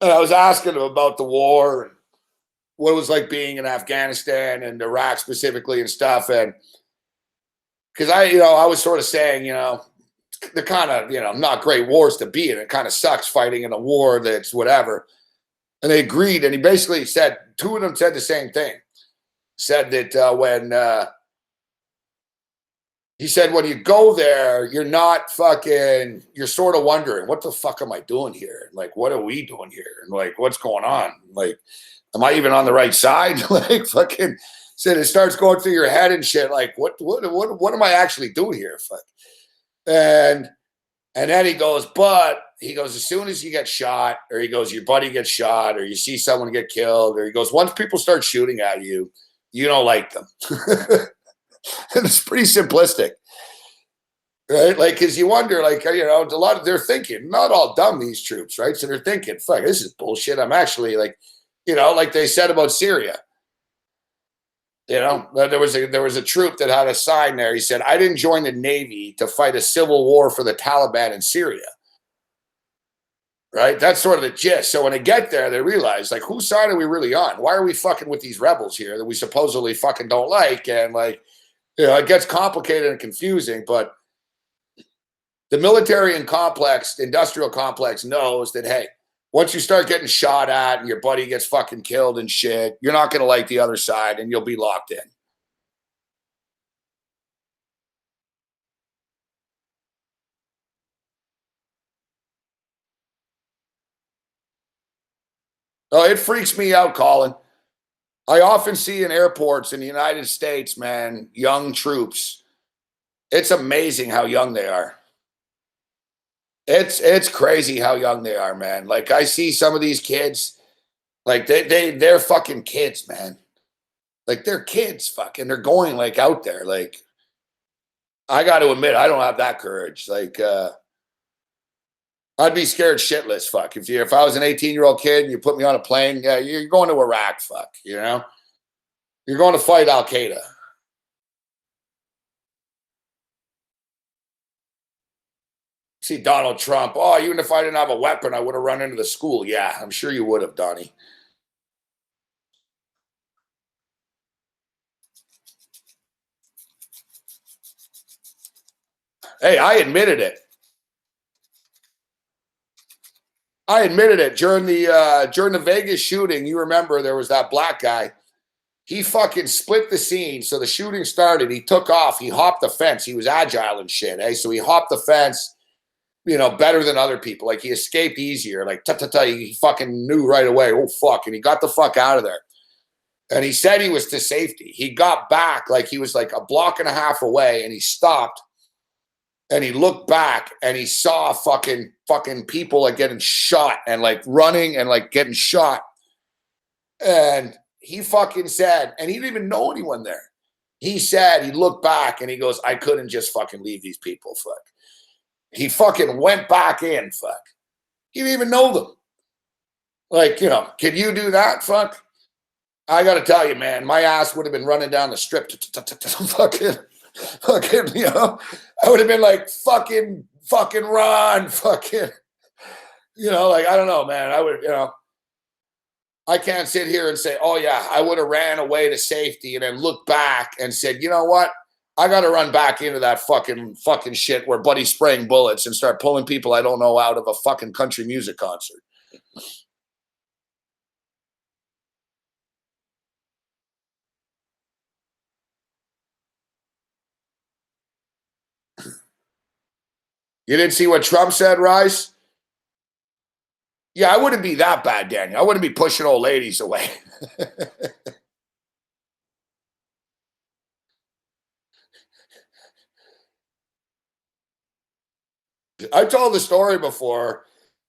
S1: And I was asking them about the war and what it was like being in Afghanistan and Iraq specifically and stuff. And because I was sort of saying, they're kind of, not great wars to be in. It kind of sucks fighting in a war that's whatever. And they agreed. And he basically said, two of them said the same thing. Said that he said, when you go there, you're not fucking, you're sort of wondering, what the fuck am I doing here? Like, what are we doing here? And like, what's going on? Like, am I even on the right side? Like, fucking, said it starts going through your head and shit. Like, what am I actually doing here? Fuck. And then he goes, as soon as you get shot, or he goes, your buddy gets shot, or you see someone get killed, or he goes, once people start shooting at you, you don't like them. And it's pretty simplistic, right? Like, because you wonder, like, a lot of they're thinking, not all dumb, these troops, right? So they're thinking, fuck, this is bullshit. I'm actually like, like they said about Syria. There was a troop that had a sign there. He said, I didn't join the Navy to fight a civil war for the Taliban in Syria. Right? That's sort of the gist. So when they get there, they realize, like, whose side are we really on? Why are we fucking with these rebels here that we supposedly fucking don't like? And like, it gets complicated and confusing, but the military and industrial complex knows that, hey, once you start getting shot at and your buddy gets fucking killed and shit, you're not going to like the other side and you'll be locked in. Oh, it freaks me out, Colin. I often see in airports in the United States, man, young troops. It's amazing how young they are. It's crazy how young they are, man. Like I see some of these kids, like they're fucking kids, man. Like they're kids, fucking. They're going like out there, like I got to admit, I don't have that courage. Like, I'd be scared shitless. Fuck. If I was an 18-year-old kid and you put me on a plane, yeah, you're going to Iraq. Fuck. You know, you're going to fight Al Qaeda. See Donald Trump. Oh, even if I didn't have a weapon, I would have run into the school. Yeah, I'm sure you would have, Donnie. Hey, I admitted it. I admitted it during the Vegas shooting. You remember there was that black guy. He fucking split the scene. So the shooting started. He took off. He hopped the fence. He was agile and shit. Eh? So he hopped the fence. You know, better than other people. Like he escaped easier. Like he fucking knew right away. Oh fuck, and he got the fuck out of there. And he said he was to safety. He got back like he was like a block and a half away, and he stopped. And he looked back and he saw fucking people like getting shot and like running and like getting shot. And he fucking said, and he didn't even know anyone there. He said, he looked back and he goes, I couldn't just fucking leave these people. Fuck. He fucking went back in. Fuck. He didn't even know them. Like, you know, can you do that? Fuck. I got to tell you, man, my ass would have been running down the strip. Fucking, you know, I would have been like, fucking run. Fucking, you know, like, I don't know, man. I would, you know, I can't sit here and say, oh, yeah, I would have ran away to safety and then looked back and said, you know what? I got to run back into that fucking shit where Buddy's spraying bullets and start pulling people I don't know out of a fucking country music concert. You didn't see what Trump said, Rice? Yeah, I wouldn't be that bad, Daniel. I wouldn't be pushing old ladies away. I told the story before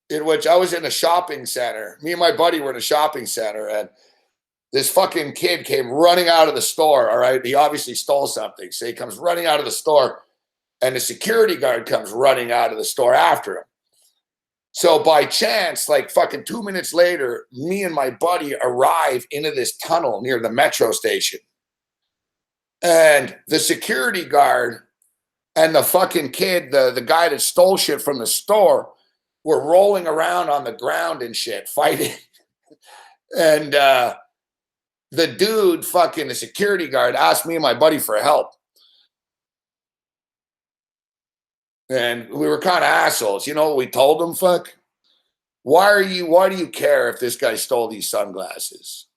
S1: in which I was in a shopping center. Me and my buddy were in a shopping center, and this fucking kid came running out of the store. All right. He obviously stole something. So he comes running out of the store, and the security guard comes running out of the store after him. So by chance, like fucking 2 minutes later, me and my buddy arrive into this tunnel near the metro station. And the security guard and the fucking kid, the guy that stole shit from the store, were rolling around on the ground and shit, fighting. And the dude, fucking the security guard, asked me and my buddy for help. And we were kind of assholes. You know what we told him? Fuck. Why do you care if this guy stole these sunglasses?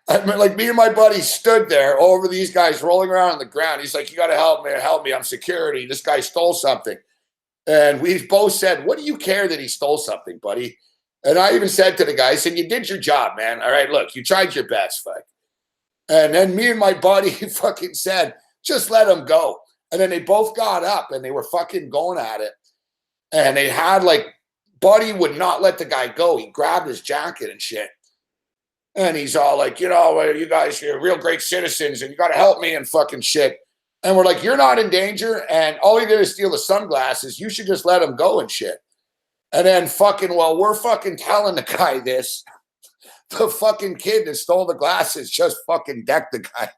S1: I mean, like me and my buddy stood there over these guys rolling around on the ground. He's like, you got to help me. I'm security. This guy stole something. And we both said, what do you care that he stole something, buddy? And I even said to the guy, I said, you did your job, man. All right, look, you tried your best, fuck. And then me and my buddy fucking said, just let him go. And then they both got up and they were fucking going at it. And they had like, Buddy would not let the guy go. He grabbed his jacket and shit. And he's all like, you know, you guys, you're real great citizens and you got to help me and fucking shit. And we're like, you're not in danger. And all he did is steal the sunglasses. You should just let him go and shit. And then fucking, while we're fucking telling the guy this, the fucking kid that stole the glasses just fucking decked the guy.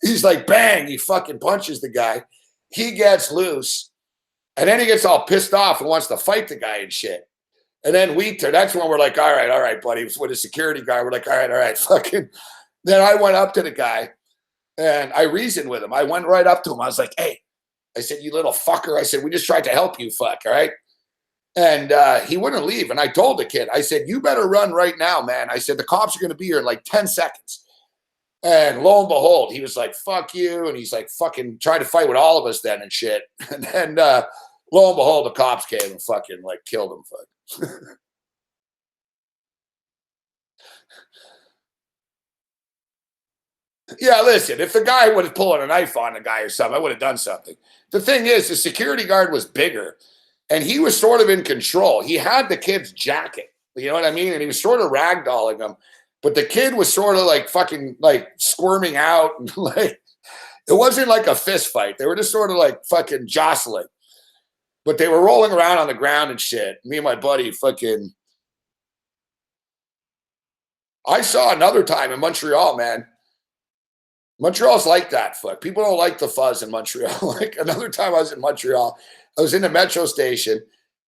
S1: He's like, bang, he fucking punches the guy. He gets loose. And then he gets all pissed off and wants to fight the guy and shit. And then that's when we're like, all right, buddy. With a security guy, we're like, all right, fucking. Then I went up to the guy and I reasoned with him. I went right up to him. I was like, hey, I said, you little fucker. I said, we just tried to help you, fuck, all right? And he wouldn't leave. And I told the kid, I said, you better run right now, man. I said, the cops are going to be here in like 10 seconds. And lo and behold, he was like, fuck you. And he's like, fucking trying to fight with all of us then and shit. And then lo and behold, the cops came and fucking like killed him, fuck. Yeah, listen, if the guy would have pulled a knife on the guy or something, I would have done something. The thing is, the security guard was bigger and he was sort of in control. He had the kid's jacket, you know what I mean? And he was sort of ragdolling him. But the kid was sort of like fucking like squirming out. And like, it wasn't like a fist fight. They were just sort of like fucking jostling. But they were rolling around on the ground and shit. Me and my buddy fucking. I saw another time in Montreal, man. Montreal's like that. Fuck. People don't like the fuzz in Montreal. Like another time I was in Montreal, I was in the metro station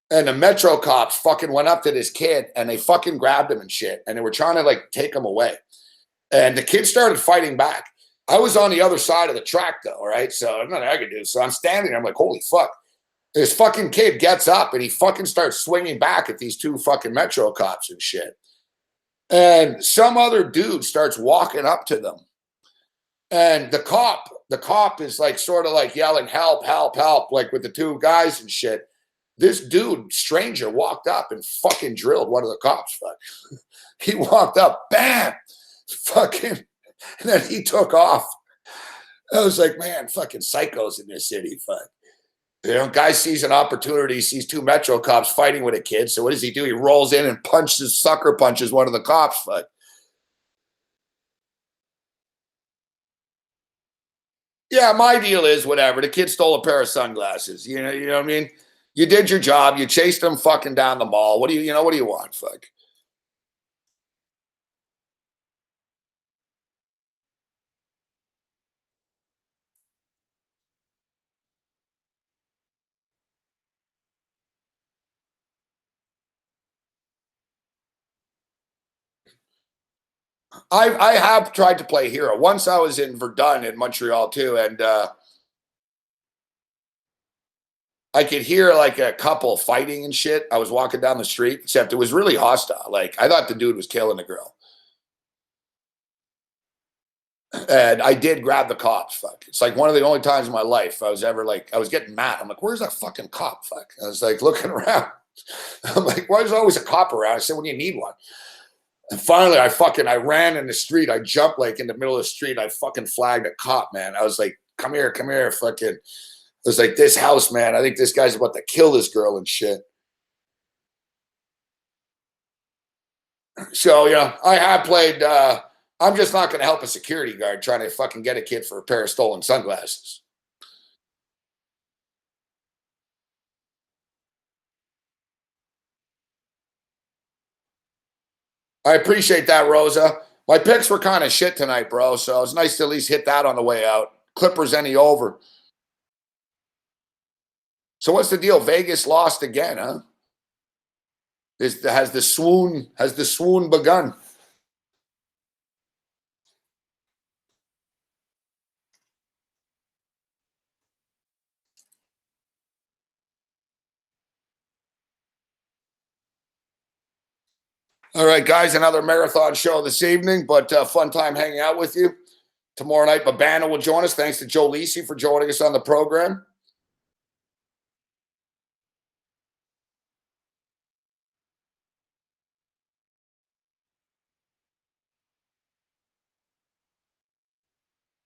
S1: and the metro cops fucking went up to this kid and they fucking grabbed him and shit. And they were trying to like take him away. And the kid started fighting back. I was on the other side of the track though, right? So there's nothing I could do. So I'm standing there. I'm like, holy fuck. This fucking kid gets up and he fucking starts swinging back at these two fucking metro cops and shit. And some other dude starts walking up to them. And the cop is like sort of like yelling, help, help, help, like with the two guys and shit. This dude, stranger, walked up and fucking drilled one of the cops. Fuck. He walked up, bam, fucking, and then he took off. I was like, man, fucking psychos in this city. Fuck. You know, guy sees an opportunity, sees two metro cops fighting with a kid. So what does he do? He rolls in and sucker punches one of the cops. Fuck. Yeah, my deal is whatever. The kid stole a pair of sunglasses. You know what I mean? You did your job. You chased him fucking down the mall. What do you want? Fuck. I have tried to play hero. Once I was in Verdun in Montreal too, and I could hear like a couple fighting and shit. I was walking down the street, except it was really hostile. Like I thought the dude was killing the girl. And I did grab the cops. Fuck. It's like one of the only times in my life I was ever like, I was getting mad. I'm like, where's that fucking cop? Fuck. I was like looking around. I'm like, why is always a cop around? I said, when you need one. And finally, I ran in the street. I jumped like in the middle of the street. I fucking flagged a cop, man. I was like, come here, fucking. It was like, this house, man. I think this guy's about to kill this girl and shit. So, yeah, I have played. I'm just not going to help a security guard trying to fucking get a kid for a pair of stolen sunglasses. I appreciate that, Rosa. My picks were kind of shit tonight, bro. So it's nice to at least hit that on the way out. Clippers any over. So what's the deal? Vegas lost again, huh? Has the swoon begun? All right, guys, another marathon show this evening, but fun time hanging out with you. Tomorrow night, Babana will join us. Thanks to Joe Lisi for joining us on the program.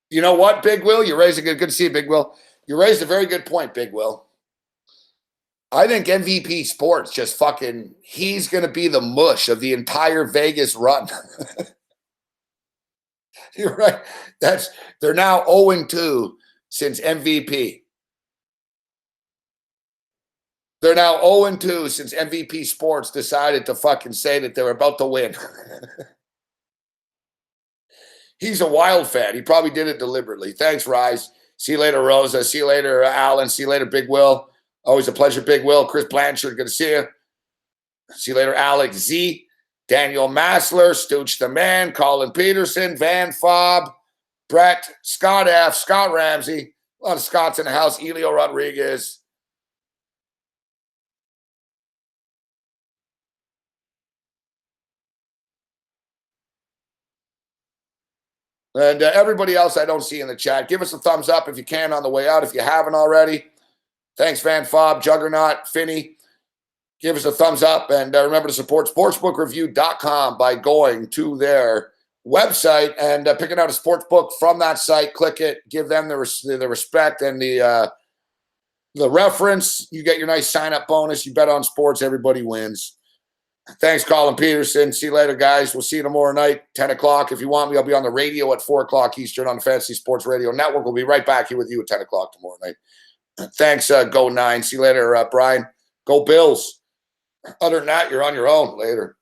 S1: You know what, Big Will? You raised a good to see you, Big Will. You raised a very good point, Big Will. I think MVP Sports just fucking, he's going to be the mush of the entire Vegas run. You're right. They're now 0-2 since MVP. They're now 0-2 since MVP Sports decided to fucking say that they were about to win. He's a Wild fan. He probably did it deliberately. Thanks, Rise. See you later, Rosa. See you later, Alan. See you later, Big Will. Always a pleasure, Big Will. Chris Blanchard, good to see you. See you later, Alex Z. Daniel Massler, Stooch the Man, Colin Peterson, Van Fob, Brett, Scott F., Scott Ramsey. A lot of Scots in the house. Elio Rodriguez. And everybody else I don't see in the chat, give us a thumbs up if you can on the way out, if you haven't already. Thanks, Van Fob, Juggernaut, Finney. Give us a thumbs up. And remember to support sportsbookreview.com by going to their website and picking out a sports book from that site. Click it. Give them the respect and the reference. You get your nice sign-up bonus. You bet on sports. Everybody wins. Thanks, Colin Peterson. See you later, guys. We'll see you tomorrow night, 10 o'clock. If you want me, I'll be on the radio at 4 o'clock Eastern on the Fantasy Sports Radio Network. We'll be right back here with you at 10 o'clock tomorrow night. Thanks, Go 9. See you later, Brian. Go Bills. Other than that, you're on your own. Later.